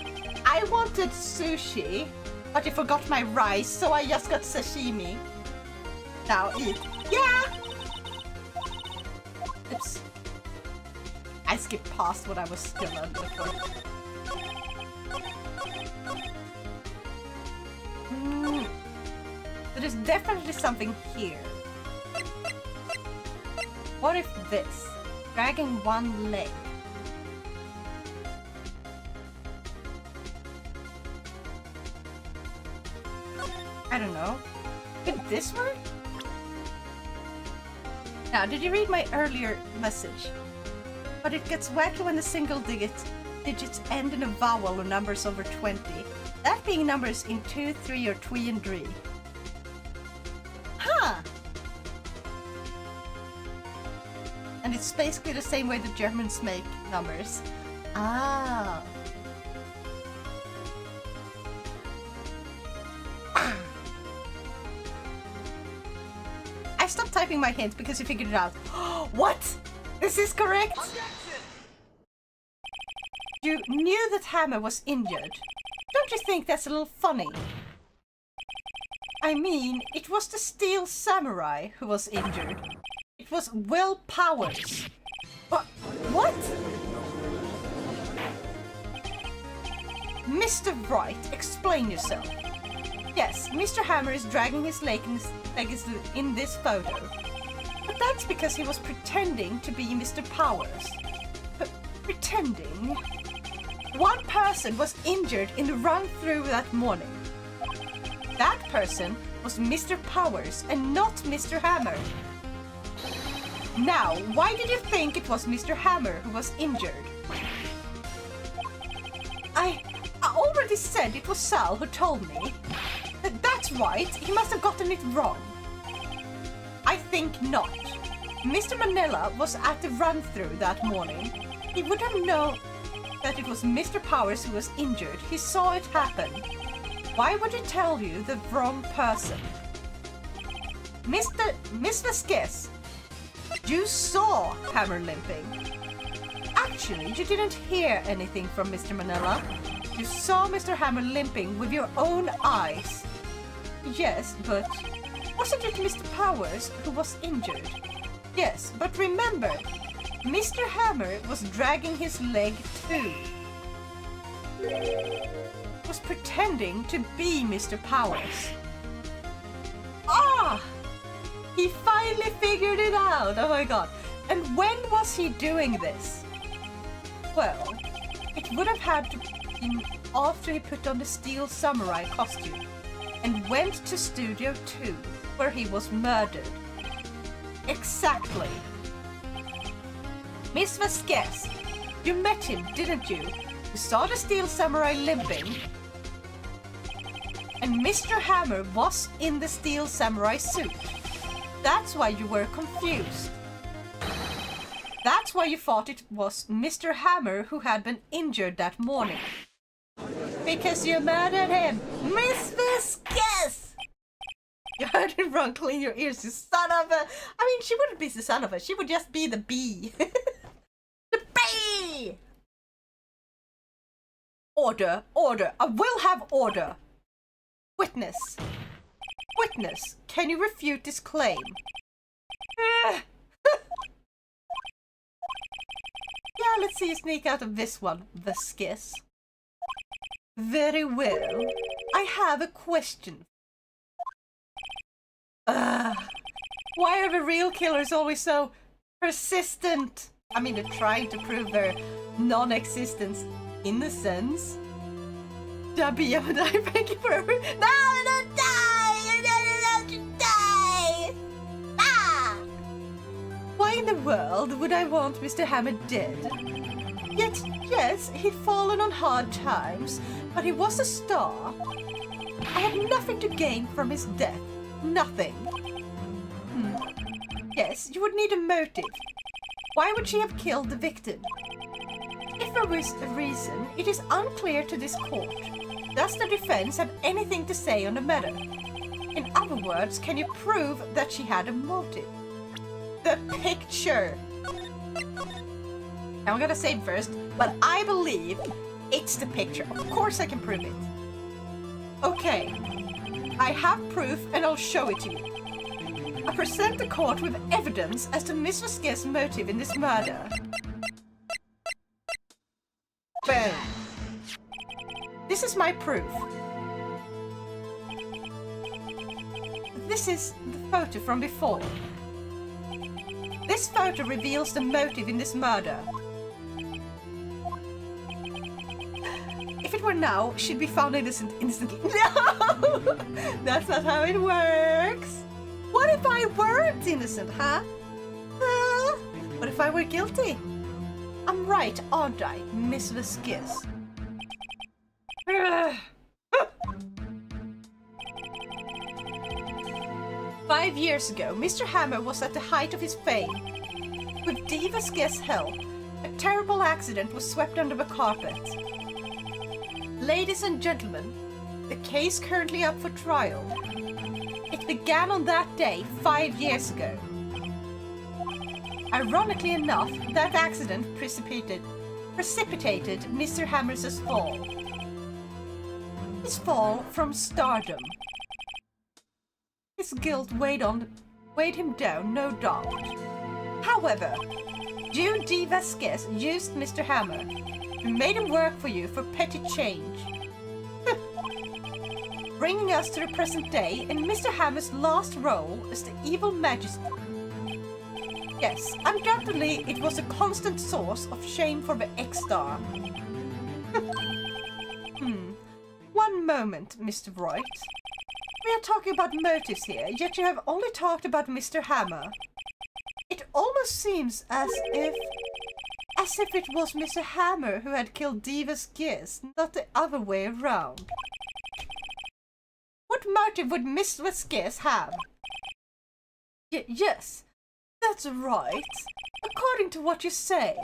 I wanted sushi, but I forgot my rice, so I just got sashimi. Now eat. Yeah! Oops. I skipped past what I was still under for. There's definitely something here. What if this? Dragging one leg. I don't know. Could this work? Now, did you read my earlier message? But it gets wacky when the single digits end in a vowel or numbers over 20. That being numbers in 2, 3 or 2 and 3. Huh! And it's basically the same way the Germans make numbers. Ah. I stopped typing my hints because you figured it out. What? Is this correct? You knew that Hammer was injured. Don't you think that's a little funny? I mean, it was the Steel Samurai who was injured. It was Will Powers. But what? Mr. Wright, explain yourself. Yes, Mr. Hammer is dragging his leg in this photo. But that's because he was pretending to be Mr. Powers. But pretending? One person was injured in the run-through that morning. That person was Mr. Powers and not Mr. Hammer. Now, why did you think it was Mr. Hammer who was injured? I already said it was Sal who told me. That's right, he must have gotten it wrong. I think not. Mr. Manila was at the run-through that morning. He would have known that it was Mr. Powers who was injured. He saw it happen. Why would he tell you the wrong person? Miss Vasquez, you saw Hammer limping. Actually, you didn't hear anything from Mr. Manila. You saw Mr. Hammer limping with your own eyes. Yes, but wasn't it Mr. Powers who was injured? Yes, but remember, Mr. Hammer was dragging his leg too. Was pretending to be Mr. Powers. Ah! He finally figured it out! Oh my god. And when was he doing this? Well, it would have had to be after he put on the Steel Samurai costume and went to Studio 2, where he was murdered. Exactly. Miss Vasquez, you met him, didn't you? You saw the Steel Samurai limping. And Mr. Hammer was in the Steel Samurai suit. That's why you were confused. That's why you thought it was Mr. Hammer who had been injured that morning. Because you murdered him, Miss Vasquez! You heard it wrong, clean your ears, you son of a... I mean, she wouldn't be the son of a, she would just be the bee. The bee! Order, order, I will have order. Witness. Witness, can you refute this claim? Yeah, let's see you sneak out of this one, Vasquez. Very well. I have a question. Why are the real killers always so persistent? I mean, they're trying to prove their non-existence. Innocence. W, thank you for... No, don't die! You're not allowed to die! Ah! Why in the world would I want Mr. Hammer dead? Yet, yes, he'd fallen on hard times, but he was a star. I had nothing to gain from his death. Nothing. Yes, you would need a motive. Why would she have killed the victim? If there was a reason, it is unclear to this court. Does the defense have anything to say on the matter? In other words, can you prove that she had a motive? The picture! I'm gonna say it first, but I believe it's the picture. Of course I can prove it. Okay, I have proof and I'll show it to you. I present the court with evidence as to Miss Vasquez's motive in this murder. Boom. This is my proof. This is the photo from before. This photo reveals the motive in this murder. If it were now, she'd be found innocent instantly. No! That's not how it works. What if I weren't innocent, huh? What if I were guilty? I'm right, aren't I, Miss Vasquez? 5 years ago, Mr. Hammer was at the height of his fame. With Dee Vasquez's help, a terrible accident was swept under the carpet. Ladies and gentlemen, the case currently up for trial. It began on that day 5 years ago. Ironically enough, that accident precipitated Mr. Hammer's fall. His fall from stardom. His guilt weighed him down, no doubt. However, you, Dee Vasquez, used Mr. Hammer. You made him work for you for petty change. Bringing us to the present day in Mr. Hammer's last role as the evil magistrate. Yes, undoubtedly it was a constant source of shame for the X-Star. One moment, Mr. Wright. We are talking about motives here, yet you have only talked about Mr. Hammer. It almost seems as if it was Mr. Hammer who had killed Dee Vasquez, not the other way around. What motive would Miss Vasquez have? Yes, that's right. According to what you say,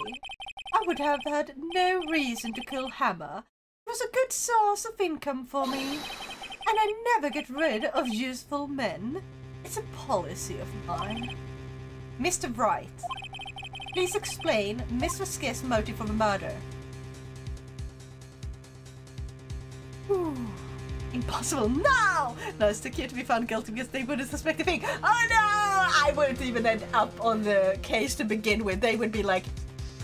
I would have had no reason to kill Hammer. It was a good source of income for me, and I never get rid of useful men. It's a policy of mine. Mr. Wright, please explain Miss Vasquez's motive for the murder. Impossible. No! No, it's too cute to be found guilty because they wouldn't suspect a thing. Oh no! I wouldn't even end up on the case to begin with. They would be like,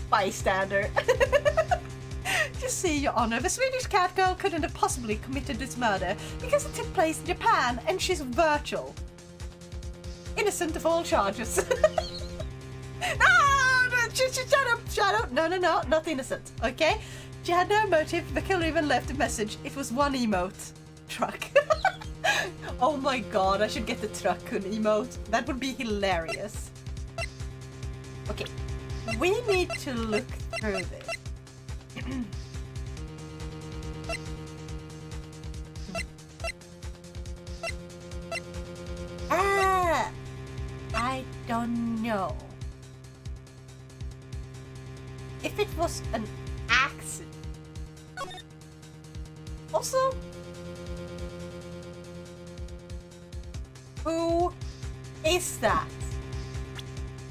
bystander. You see, Your Honor, the Swedish cat girl couldn't have possibly committed this murder because it took place in Japan and she's virtual. Innocent of all charges. No! Shut up! No, not innocent, okay? She had no motive, the killer even left a message. It was one emote. Truck. Oh my god, I should get the truck-kun emote. That would be hilarious. Okay, we need to look through this. I don't know. If it was an accident. Also, who is that?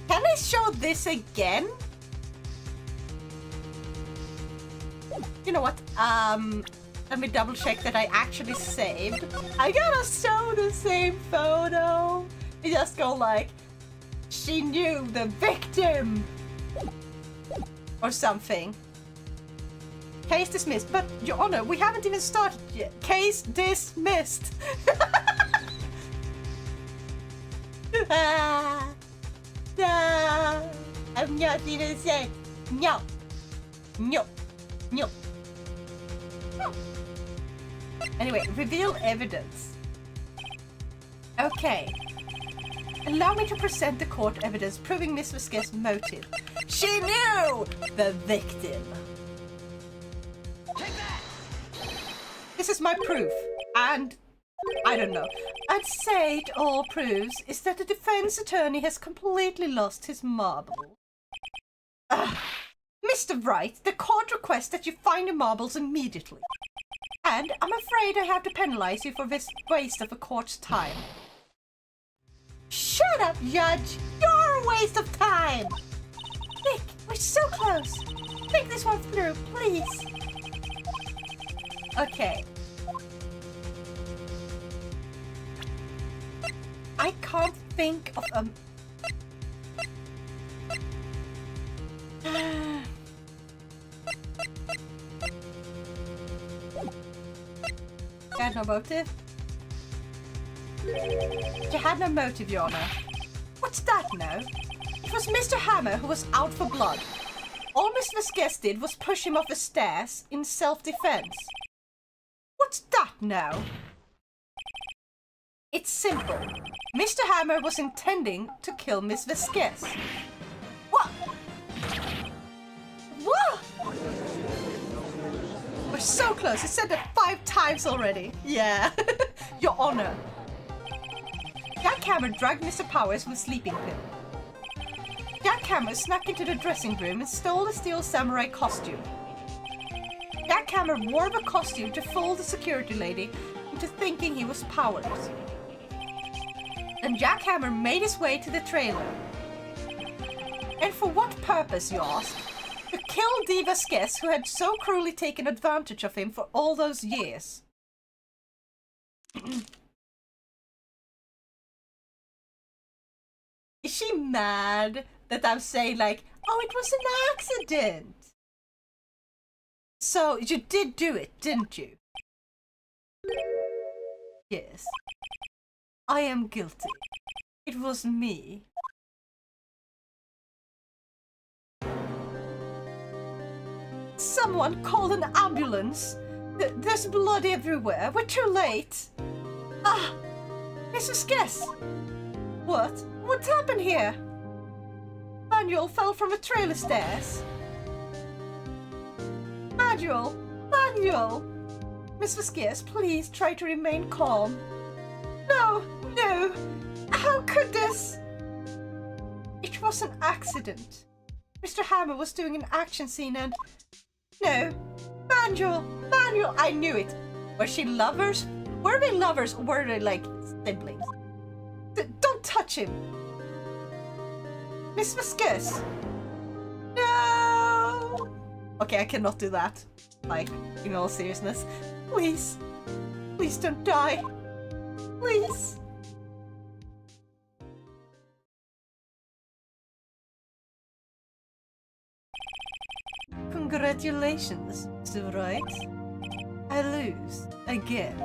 Can I show this again? You know what? Let me double check that I actually saved. I gotta show the same photo. You just go like, she knew the victim. Or something. Case dismissed. But, Your Honor, we haven't even started yet. Case dismissed. No, I'm not innocent. No. Anyway, reveal evidence. Okay. Allow me to present the court evidence proving Miss Vasquez's motive. She knew the victim. This is my proof. And I don't know. I'd say it all proves is that the defense attorney has completely lost his marble. Mr. Wright, the court requests that you find your marbles immediately. And I'm afraid I have to penalize you for this waste of a court's time. Shut up, Judge! You're a waste of time! Nick, we're so close. Think this one through, please. Okay. I can't think of a... You had no motive? You had no motive, Your Honor. What's that now? It was Mr. Hammer who was out for blood. All Miss Vasquez did was push him off the stairs in self-defense. What's that now? It's simple. Mr. Hammer was intending to kill Miss Vasquez. What? What? We're so close. I said that 5 times already. Yeah. Your Honor. Jackhammer dragged Mr. Powers from a sleeping pill. Jackhammer snuck into the dressing room and stole the steel samurai costume. Jackhammer wore the costume to fool the security lady into thinking he was Powers. And Jackhammer made his way to the trailer. And for what purpose, you ask? To kill Dee Vasquez, who had so cruelly taken advantage of him for all those years. Is she mad that I'm saying like, oh, it was an accident? So, you did do it, didn't you? Yes. I am guilty. It was me. Someone called an ambulance. There's blood everywhere. We're too late. Ah! Mrs. Guess. What? What happened here? Manuel fell from the trailer stairs. Manuel! Manuel! Miss Vasquez, please try to remain calm. No! No! How could this? It was an accident. Mr. Hammer was doing an action scene and... No! Manuel! Manuel! I knew it! Were she lovers? Were they lovers or were they like siblings? Don't touch him! Miss Vasquez! No! Okay, I cannot do that. Like, in all seriousness. Please! Please don't die! Please! Congratulations, Mr. Wright. I lose again.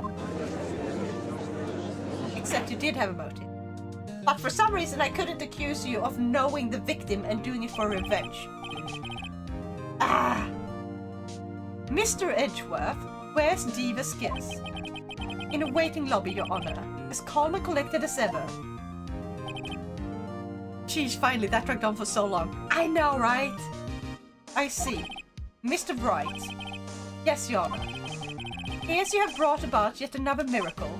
Except you did have a motive. But for some reason I couldn't accuse you of knowing the victim and doing it for revenge. Ah! Mr. Edgeworth, where's Dee Vasquez? In a waiting lobby, Your Honor. As calm and collected as ever. Geez, finally, that dragged on for so long. I know, right? I see. Mr. Bright. Yes, Your Honor. Here's you have brought about yet another miracle.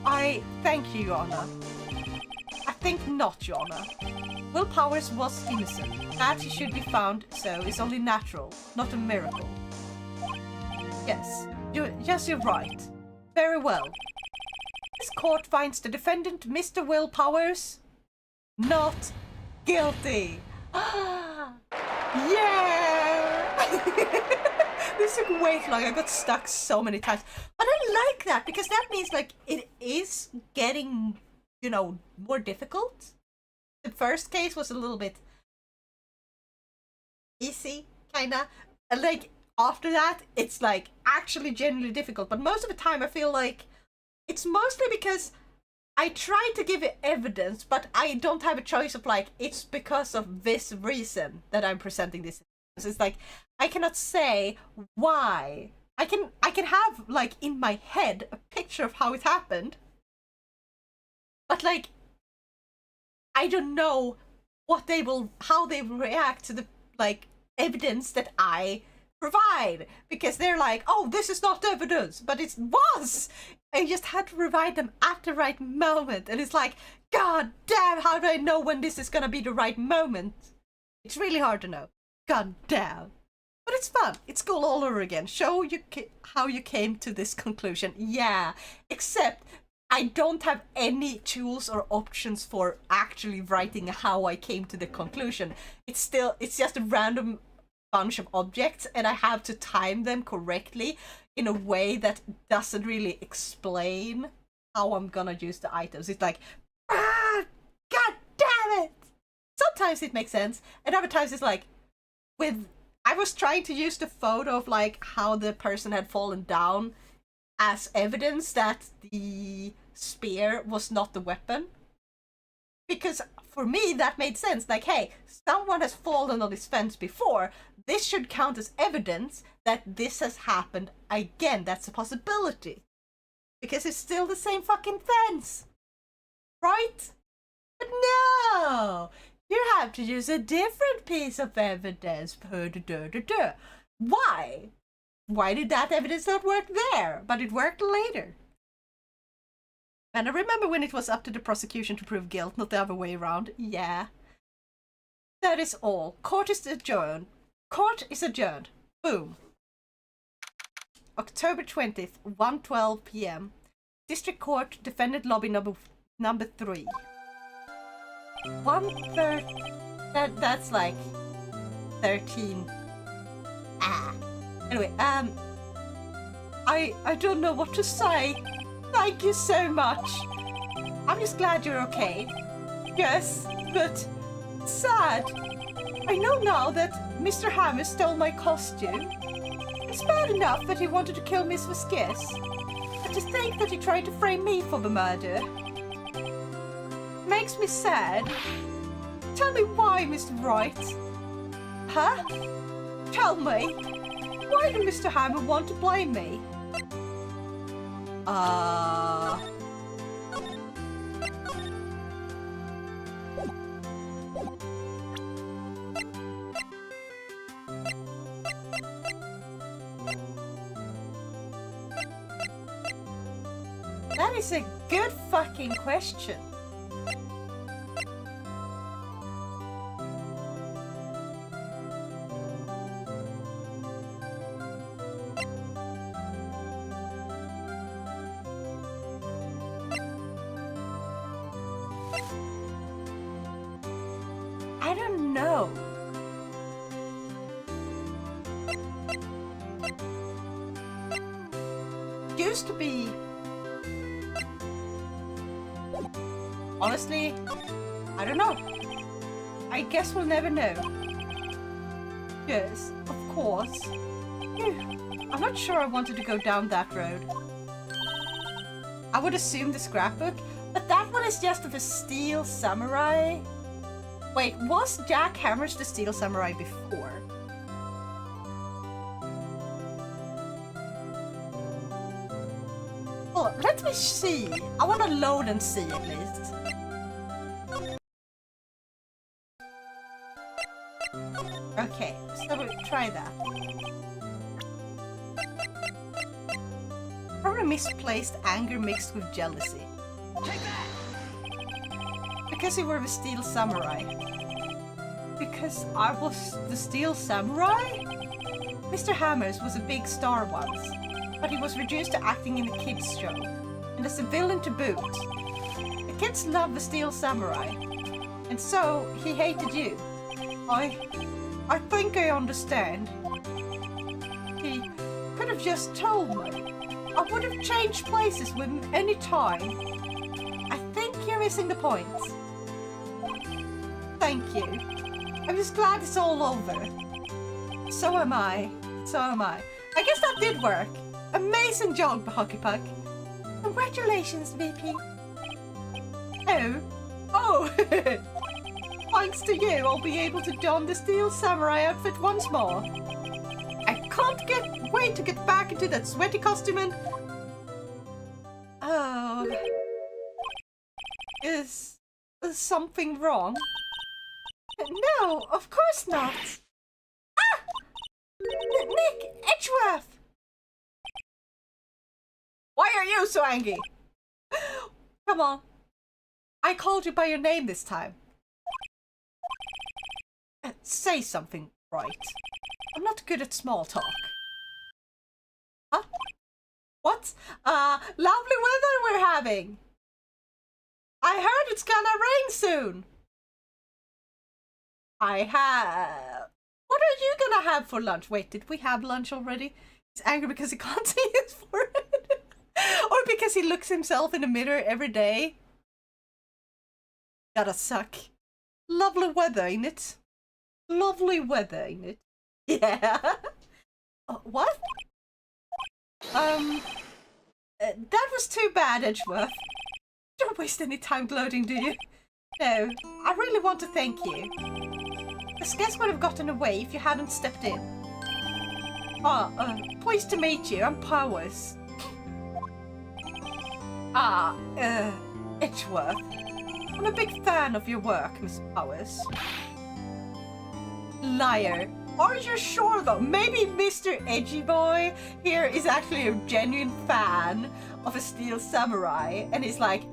I thank you, Your Honor. I think not, Your Honor. Will Powers was innocent. That he should be found so is only natural, not a miracle. Yes, you're right. Very well. This court finds the defendant, Mr. Will Powers, not guilty. Yeah! This took way too long. I got stuck so many times. But I like that because that means like it is getting, you know, more difficult. The first case was a little bit easy, kinda. And like after that, it's like actually genuinely difficult. But most of the time I feel like it's mostly because I try to give it evidence, but I don't have a choice of like, it's because of this reason that I'm presenting this. It's like, I cannot say why. I can have like in my head a picture of how it happened. But like, I don't know how they will react to the like evidence that I provide, because they're like, oh, this is not evidence, but it was. I just had to provide them at the right moment, and it's like, god damn, how do I know when this is gonna be the right moment? It's really hard to know. God damn. But it's fun. It's cool all over again. Show you how you came to this conclusion. Yeah, except I don't have any tools or options for actually writing how I came to the conclusion. It's just a random bunch of objects, and I have to time them correctly in a way that doesn't really explain how I'm gonna use the items. It's like, ah, god damn it! Sometimes it makes sense, and other times it's like, I was trying to use the photo of like how the person had fallen down as evidence that the spear was not the weapon. Because for me that made sense, like, hey, someone has fallen on this fence before, this should count as evidence that this has happened again. That's a possibility. Because it's still the same fucking fence. Right? But no! You have to use a different piece of evidence. Why? Why did that evidence not work there, but it worked later? And I remember when it was up to the prosecution to prove guilt, not the other way around. Yeah. That is all. Court is adjourned. Court is adjourned. Boom. October 20th, 1:12 p.m. District Court, Defendant Lobby number 3. 1:30. That's like 13. Anyway, I don't know what to say. Thank you so much. I'm just glad you're okay. Yes, but sad. I know now that Mr. Hammer stole my costume. It's bad enough that he wanted to kill Miss Vasquez, but to think that he tried to frame me for the murder makes me sad. Tell me why, Mr. Wright. Huh? Tell me. Why did Mr. Hammer want to blame me? That is a good fucking question. I don't know. Used to be. Honestly, I don't know. I guess we'll never know. Yes, of course. Phew. I'm not sure I wanted to go down that road. I would assume the scrapbook, but that one is just of a steel samurai. Wait, was Jack Hammers the Steel Samurai before? Oh, let me see. I want to load and see at least. Okay, so we'll try that. Probably misplaced anger mixed with jealousy. Take that! Because you were the Steel Samurai. Because I was the Steel Samurai? Mr. Hammers was a big star once, but he was reduced to acting in a kids' show, and as a villain to boot. The kids loved the Steel Samurai, and so he hated you. I think I understand. He could have just told me. I would have changed places with him any time. I think you're missing the point. Thank you. I'm just glad it's all over. So am I. So am I. I guess that did work. Amazing job, Hockey Puck. Congratulations, VP. Oh. Thanks to you, I'll be able to don the Steel Samurai outfit once more. I can't wait to get back into that sweaty costume and... Oh... Is something wrong? No, of course not. Ah! Nick! Edgeworth! Why are you so angry? Come on. I called you by your name this time. Say something, right? I'm not good at small talk. Huh? What? Lovely weather we're having. I heard it's gonna rain soon. I have... What are you gonna have for lunch? Wait, did we have lunch already? He's angry because he can't see his forehead. Or because he looks himself in the mirror every day. Gotta suck. Lovely weather, ain't it? Lovely weather, ain't it? Yeah. What? That was too bad, Edgeworth. Don't waste any time gloating, do you? No, I really want to thank you. This guest would have gotten away if you hadn't stepped in. Pleased to meet you. I'm Powers. Edgeworth. I'm a big fan of your work, Miss Powers. Liar. Are you sure though? Maybe Mr. Edgy Boy here is actually a genuine fan of a Steel Samurai and is like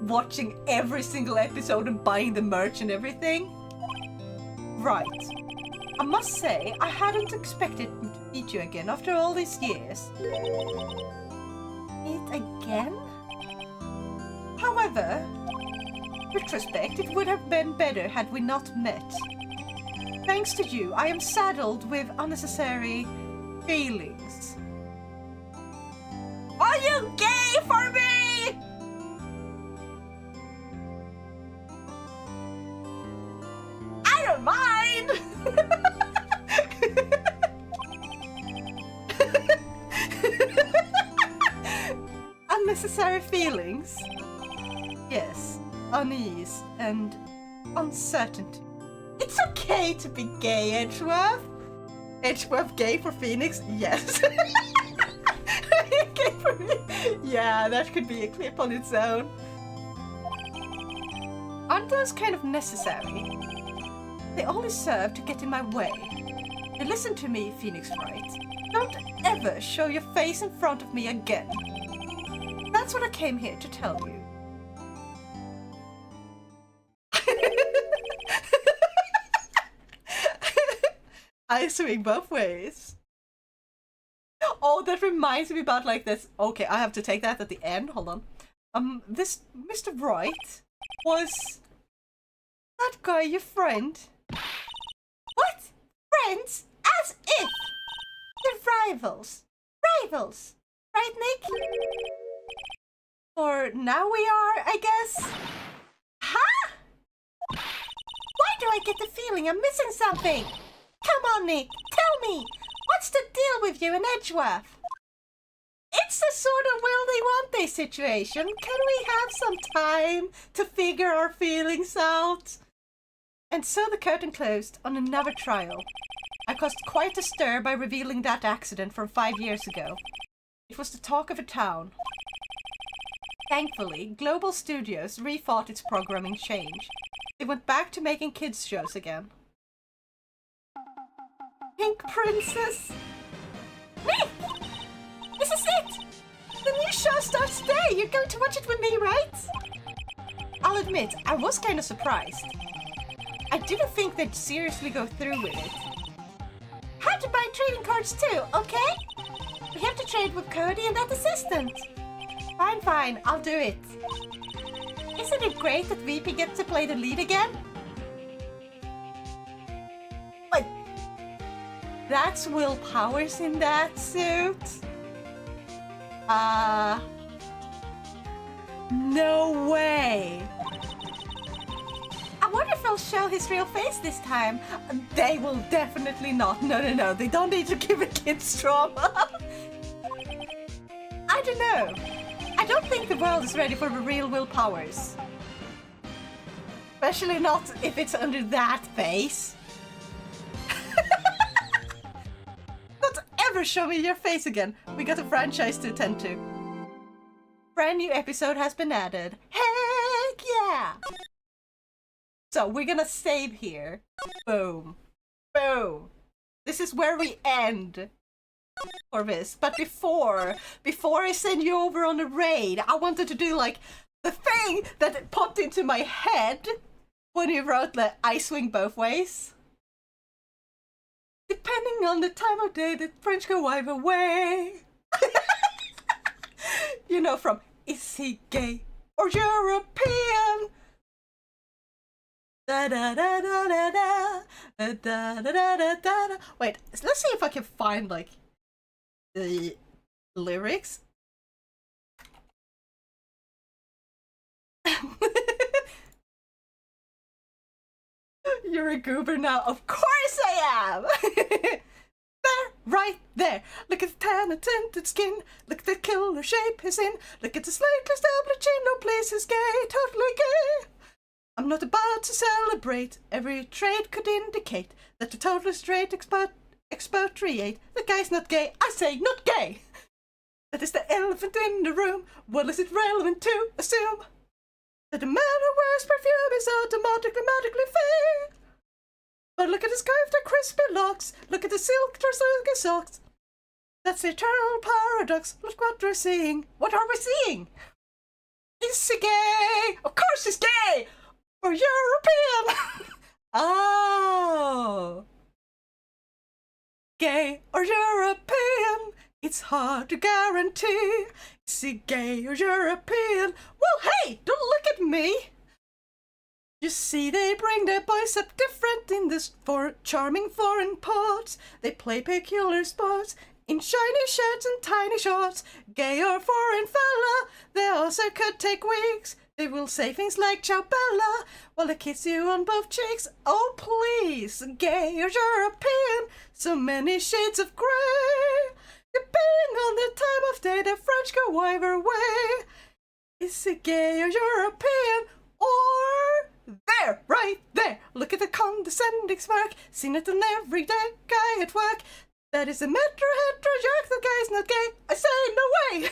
watching every single episode and buying the merch and everything? Right. I must say, I hadn't expected to meet you again after all these years. Meet again? However, retrospect, it would have been better had we not met. Thanks to you, I am saddled with unnecessary feelings. Are you gay for me? I don't mind! Unnecessary feelings? Yes, unease and uncertainty. It's okay to be gay, Edgeworth. Edgeworth gay for Phoenix? Yes. Gay for me? Yeah, that could be a clip on its own. Aren't those kind of necessary? They only serve to get in my way. Now listen to me, Phoenix Wright. Don't ever show your face in front of me again. That's what I came here to tell you. I swing both ways. Oh, that reminds me about like this. Okay, I have to take that at the end. Hold on. This Mr. Wright was that guy your friend? What? Friends? As if! They're rivals. Rivals. Right, Nick? Or now we are, I guess? Huh? Why do I get the feeling I'm missing something? Come on, Nick. Tell me. What's the deal with you and Edgeworth? It's the sort of will they want they situation. Can we have some time to figure our feelings out? And so the curtain closed on another trial. I caused quite a stir by revealing that accident from 5 years ago. It was the talk of a town. Thankfully, Global Studios rethought its programming change. They went back to making kids shows again. Pink Princess! Nick! This is it! The new show starts today! You're going to watch it with me, right? I'll admit, I was kind of surprised. I didn't think they'd seriously go through with it. Had to buy trading cards too, okay? We have to trade with Cody and that assistant. Fine, fine, I'll do it. Isn't it great that VP gets to play the lead again? What? That's Will Powers in that suit? No way. I wonder if they'll show his real face this time. They will definitely not. No. They don't need to give a kid's trauma. I don't know. I don't think the world is ready for the real Will Powers. Especially not if it's under that face. Don't ever show me your face again. We got a franchise to attend to. Brand new episode has been added. Heck yeah! So we're gonna save here. Boom. Boom. This is where we end for this. But before I send you over on a raid, I wanted to do like the thing that popped into my head when you wrote the I swing both ways. Depending on the time of day, the French go either way. You know, from is he gay or European? Da da da da da da da da da da da. Wait, let's see if I can find like the lyrics. You're a goober now. Of course I am. There, right there. Look at the tan and tinted skin. Look at the killer shape he's in. Look at the slightly stubble chin. No place is gay, totally gay. I'm not about to celebrate. Every trait could indicate that the totally straight expatriate. The guy's not gay. I say not gay. That is the elephant in the room. Well, is it relevant to assume that the man who wears perfume is automatically fair? But look at his curved and crispy locks. Look at the silky socks. That's the eternal paradox. Look what we're seeing. What are we seeing? Is he gay? Of course he's gay! Or European! Oh! Gay or European? It's hard to guarantee. Is he gay or European? Well, hey! Don't look at me! You see, they bring their boys up different in this charming foreign parts. They play peculiar sports in shiny shirts and tiny shorts. Gay or foreign fella, they also could take wigs. They will say things like ciao bella while they kiss you on both cheeks. Oh please, gay or European, so many shades of grey. Depending on the time of day, the French go either way. Is he gay or European? Or there, right there. Look at the condescending smirk, seen it in everyday guy at work. That is a hetero jerk, the guy's not gay. I say no way.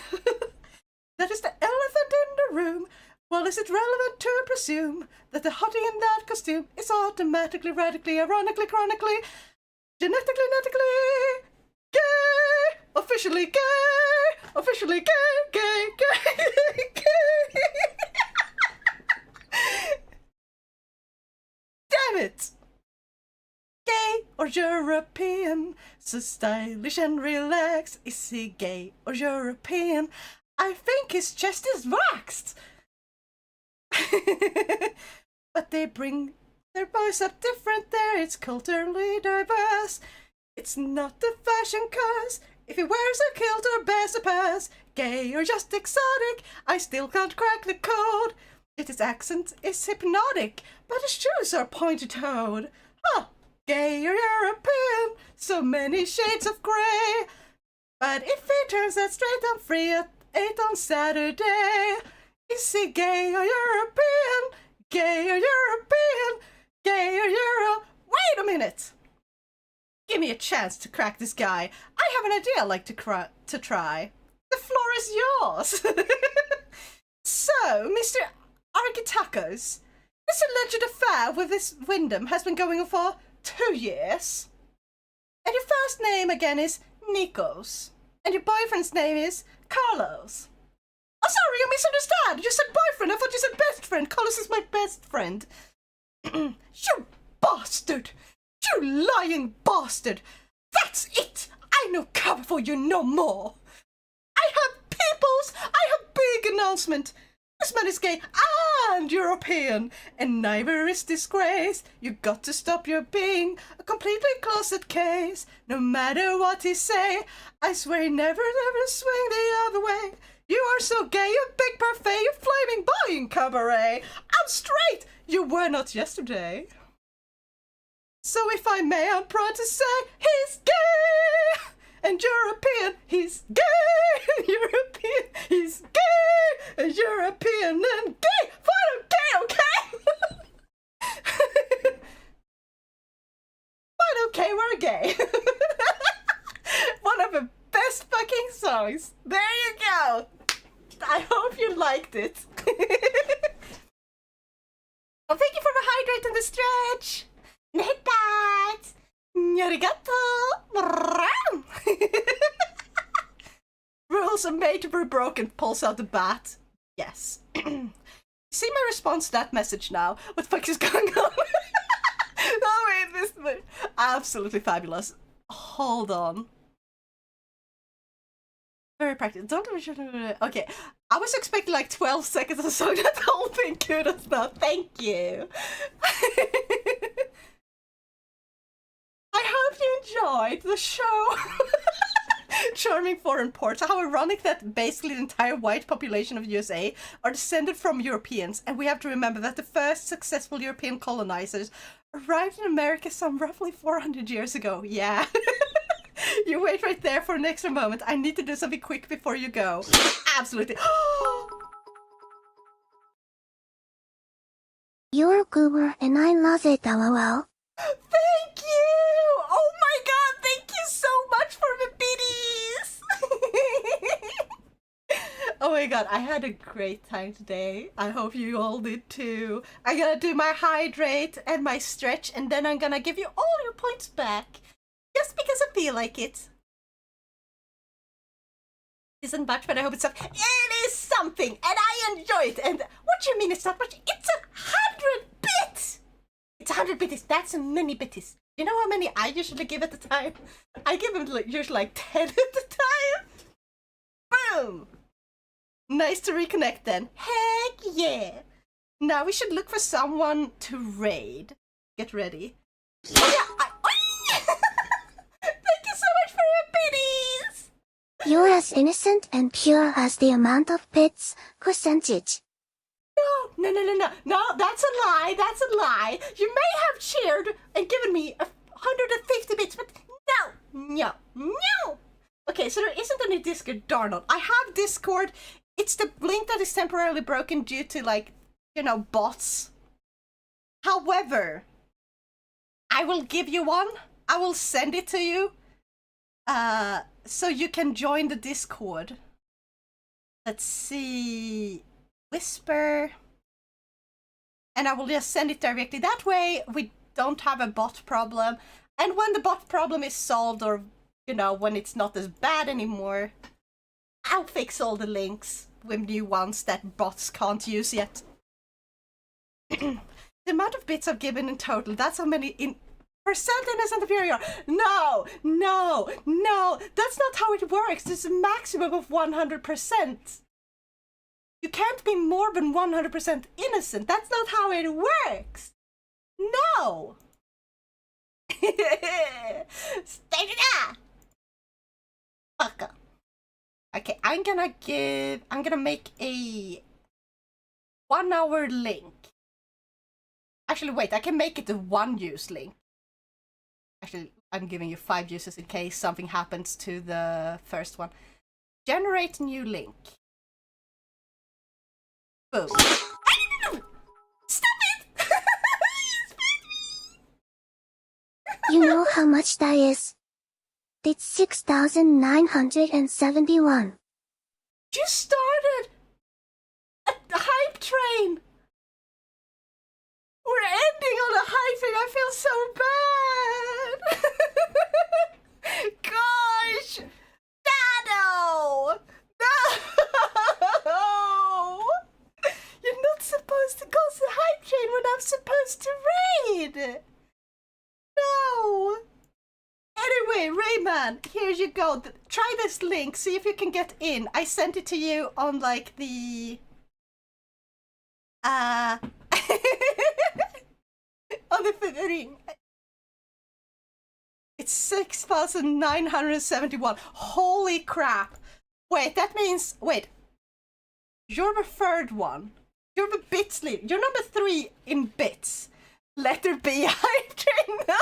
That is the elephant in the room. Well, is it relevant to presume that the hottie in that costume is automatically, radically, ironically, chronically, genetically, gay? Officially gay, gay. Damn it! Gay or European, so stylish and relaxed. Is he gay or European? I think his chest is waxed. But they bring their boys up different there. It's culturally diverse. It's not the fashion cause if he wears a kilt or bears a purse. Gay or just exotic, I still can't crack the code. Yet his accent is hypnotic, but his shoes are pointy-toed. Huh, gay or European, so many shades of grey. But if he turns that straight, I'm free at 8 on Saturday. Is he gay or European? Gay or European? Gay or Euro? Wait a minute! Give me a chance to crack this guy. I have an idea I'd like to try. The floor is yours! So, Mr. Architacos, this alleged affair with this Wyndham has been going on for 2 years. And your first name again is Nikos. And your boyfriend's name is Carlos. Oh, sorry, I misunderstood. You said boyfriend. I thought you said best friend. Carlos is my best friend. You bastard! You lying bastard! That's it! I no cover for you no more. I have peoples. I have big announcement. This man is gay and European, and neither is disgrace. You got to stop your being a completely closet case. No matter what he say, I swear he never swing the other way. You are so gay, you big parfait, you flaming boy in cabaret. I'm straight, you were not yesterday. So if I may, I'm proud to say he's gay and European. He's gay and European. He's gay and European and gay. Fine, okay. Fine, okay, we're gay. One of the best fucking songs. There you go. I hope you liked it. Oh, thank you for the hydrate and the stretch. Hit that. Arigato! Rules are made to be broken, pulls out the bat. Yes. See my response to that message now? What the fuck is going on? Oh wait, this absolutely fabulous. Hold on. Very practical. Don't okay. I was expecting like 12 seconds or so. That whole thing kudos now. Thank you. I hope you enjoyed the show. Charming foreign ports. How ironic that basically the entire white population of USA are descended from Europeans, and we have to remember that the first successful European colonizers arrived in America some roughly 400 years ago. Yeah. You wait right there for an extra moment. I need to do something quick before you go. Absolutely. You're a goober and I love it, lol. Thank you! Oh my god, thank you so much for the biddies! Oh my god, I had a great time today. I hope you all did too. I'm gonna do my hydrate and my stretch, and then I'm gonna give you all your points back. Just because I feel like it. Isn't much, but I hope it's something. It is something, and I enjoy it. And what do you mean it's not much? It's 100 bits! It's 100 bitties. That's many bitties. You know how many I usually give at the time? I give them usually like 10 at the time. Boom! Nice to reconnect then. Heck yeah! Now we should look for someone to raid. Get ready. Oh yeah! Thank you so much for your biddies! You're as innocent and pure as the amount of bits percentage. No, that's a lie, that's a lie. You may have cheered and given me 150 bits, but no. Okay, so there isn't any Discord, darn it. I have Discord. It's the link that is temporarily broken due to, like, you know, bots. However, I will give you one. I will send it to you. So you can join the Discord. Let's see. Whisper. And I will just send it directly. That way we don't have a bot problem. And when the bot problem is solved, or, you know, when it's not as bad anymore, I'll fix all the links with new ones that bots can't use yet. The amount of bits I've given in total, that's how many in percent innocent superior. No, that's not how it works. There's a maximum of 100%. You can't be more than 100% innocent. That's not how it works. No. Stay there. Fuck up. Okay, I'm gonna make a 1 hour link. Actually, wait, I can make it a 1 use link. Actually, I'm giving you 5 uses in case something happens to the first one. Generate new link. Boom. Stop it! You know how much that is? It's 6,971. You started a hype train. We're ending on a hype train. I feel so bad. Gosh. No. You're not supposed to cause the hype train when I'm supposed to raid. No. Anyway, Rayman, here you go. Try this link. See if you can get in. I sent it to you on like the on the thing. It's 6,971. Holy crap. Wait, that means you're the third one. You're the bits lead. You're number 3 in bits. Letter B, hype train now.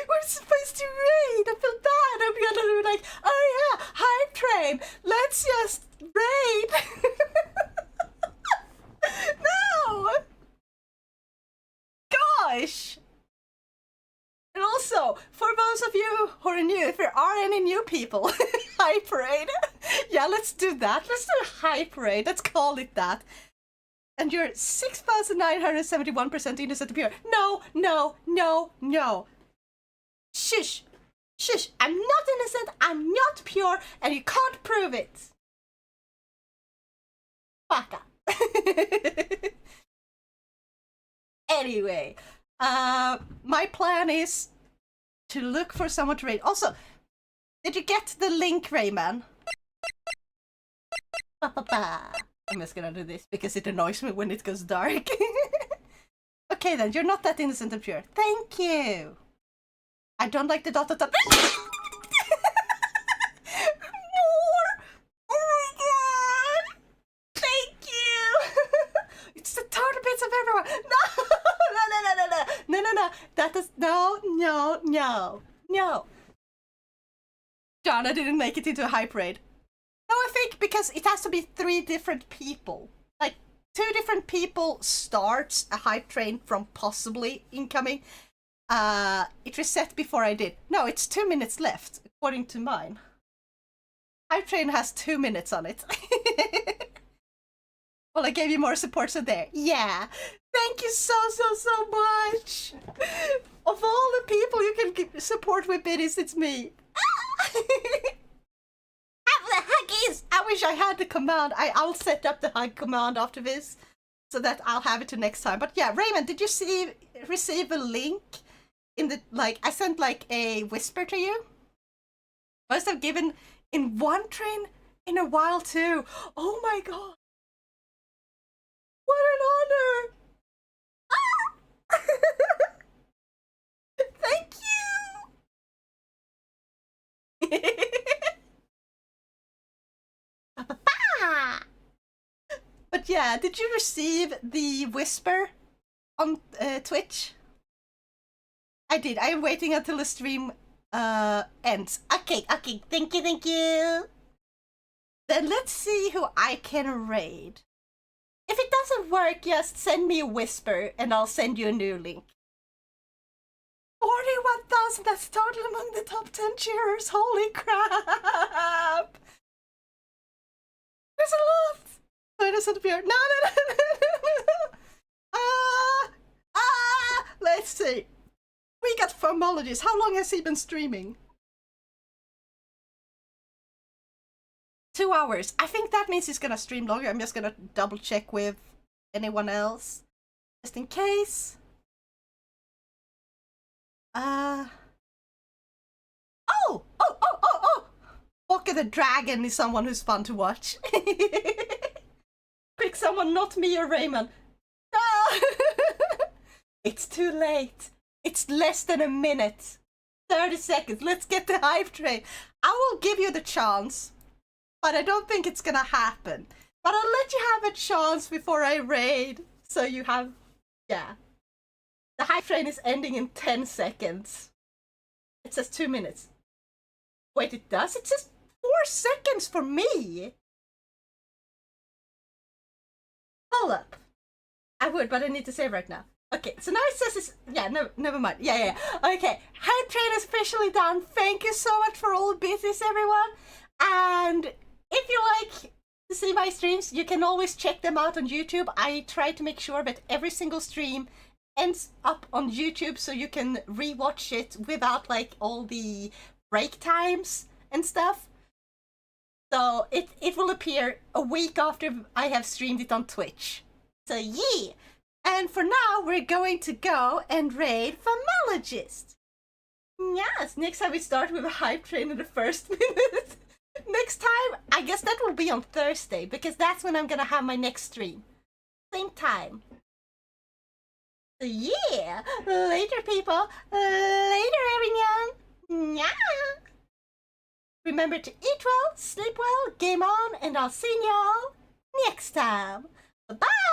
We're supposed to raid. I feel bad. I'm gonna be like, oh yeah, hype train. Let's just raid. No. Gosh. And also, for those of you who are new, if there are any new people, hype raid. Yeah, let's do that. Let's do a hype raid. Let's call it that. And you're 6,971% innocent pure. No. Shush! Shush! I'm not innocent, I'm not pure, and you can't prove it! Fuck up. Anyway, my plan is to look for someone to raid. Also, did you get the link, Rayman? I'm just gonna do this because it annoys me when it goes dark. Okay then, you're not that innocent and pure. Thank you! I don't like the dot dot dot. More! Oh my god! Thank you! It's the total bits of everyone! No! No. That is... No. Darn, I didn't make it into a hype raid. No, I think because it has to be 3 different people. Like, 2 different people starts a hype train from possibly incoming. It reset before I did. No, it's 2 minutes left, according to mine. Hype train has 2 minutes on it. Well, I gave you more support, so there. Yeah. Thank you so much. Of all the people you can give support with biddies, it's me. Have the huggies! I wish I had the command. I'll set up the hug command after this, so that I'll have it to next time. But yeah, Raymond, did you receive a link in the, like, I sent like a whisper to you? Must have given in one train in a while too. Oh my god. What an honor! Ah! Thank you! But yeah, did you receive the whisper on Twitch? I did. I am waiting until the stream ends. Okay, thank you. Then let's see who I can raid. If it doesn't work, just send me a whisper and I'll send you a new link. 41,000, that's total among the top 10 cheerers. Holy crap! There's a lot! So it doesn't appear. No. Let's see. We got Formologist. How long has he been streaming? 2 hours. I think that means he's gonna stream longer. I'm just gonna double check with anyone else. Just in case. Oh! Walker the Dragon is someone who's fun to watch. Pick someone, not me or Raymond. No! It's too late. It's less than a minute. 30 seconds. Let's get the hype train. I will give you the chance, but I don't think it's gonna happen. But I'll let you have a chance before I raid. So you have... Yeah. The hype train is ending in 10 seconds. It says 2 minutes. Wait, it does? It says 4 seconds for me. Hold up. I would, but I need to save right now. Okay, so now it says it's... Yeah, no, never mind. Yeah. Okay, hype train is officially done. Thank you so much for all the business, everyone. And if you like to see my streams, you can always check them out on YouTube. I try to make sure that every single stream ends up on YouTube so you can rewatch it without like all the break times and stuff. So it will appear a week after I have streamed it on Twitch. So yeah. And for now, we're going to go and raid Formologist. Yes, next time we start with a hype train in the first minute. Next time, I guess that will be on Thursday, because that's when I'm gonna have my next stream. Same time. So yeah, later people. Later everyone. Yeah. Remember to eat well, sleep well, game on, and I'll see y'all next time. Bye-bye.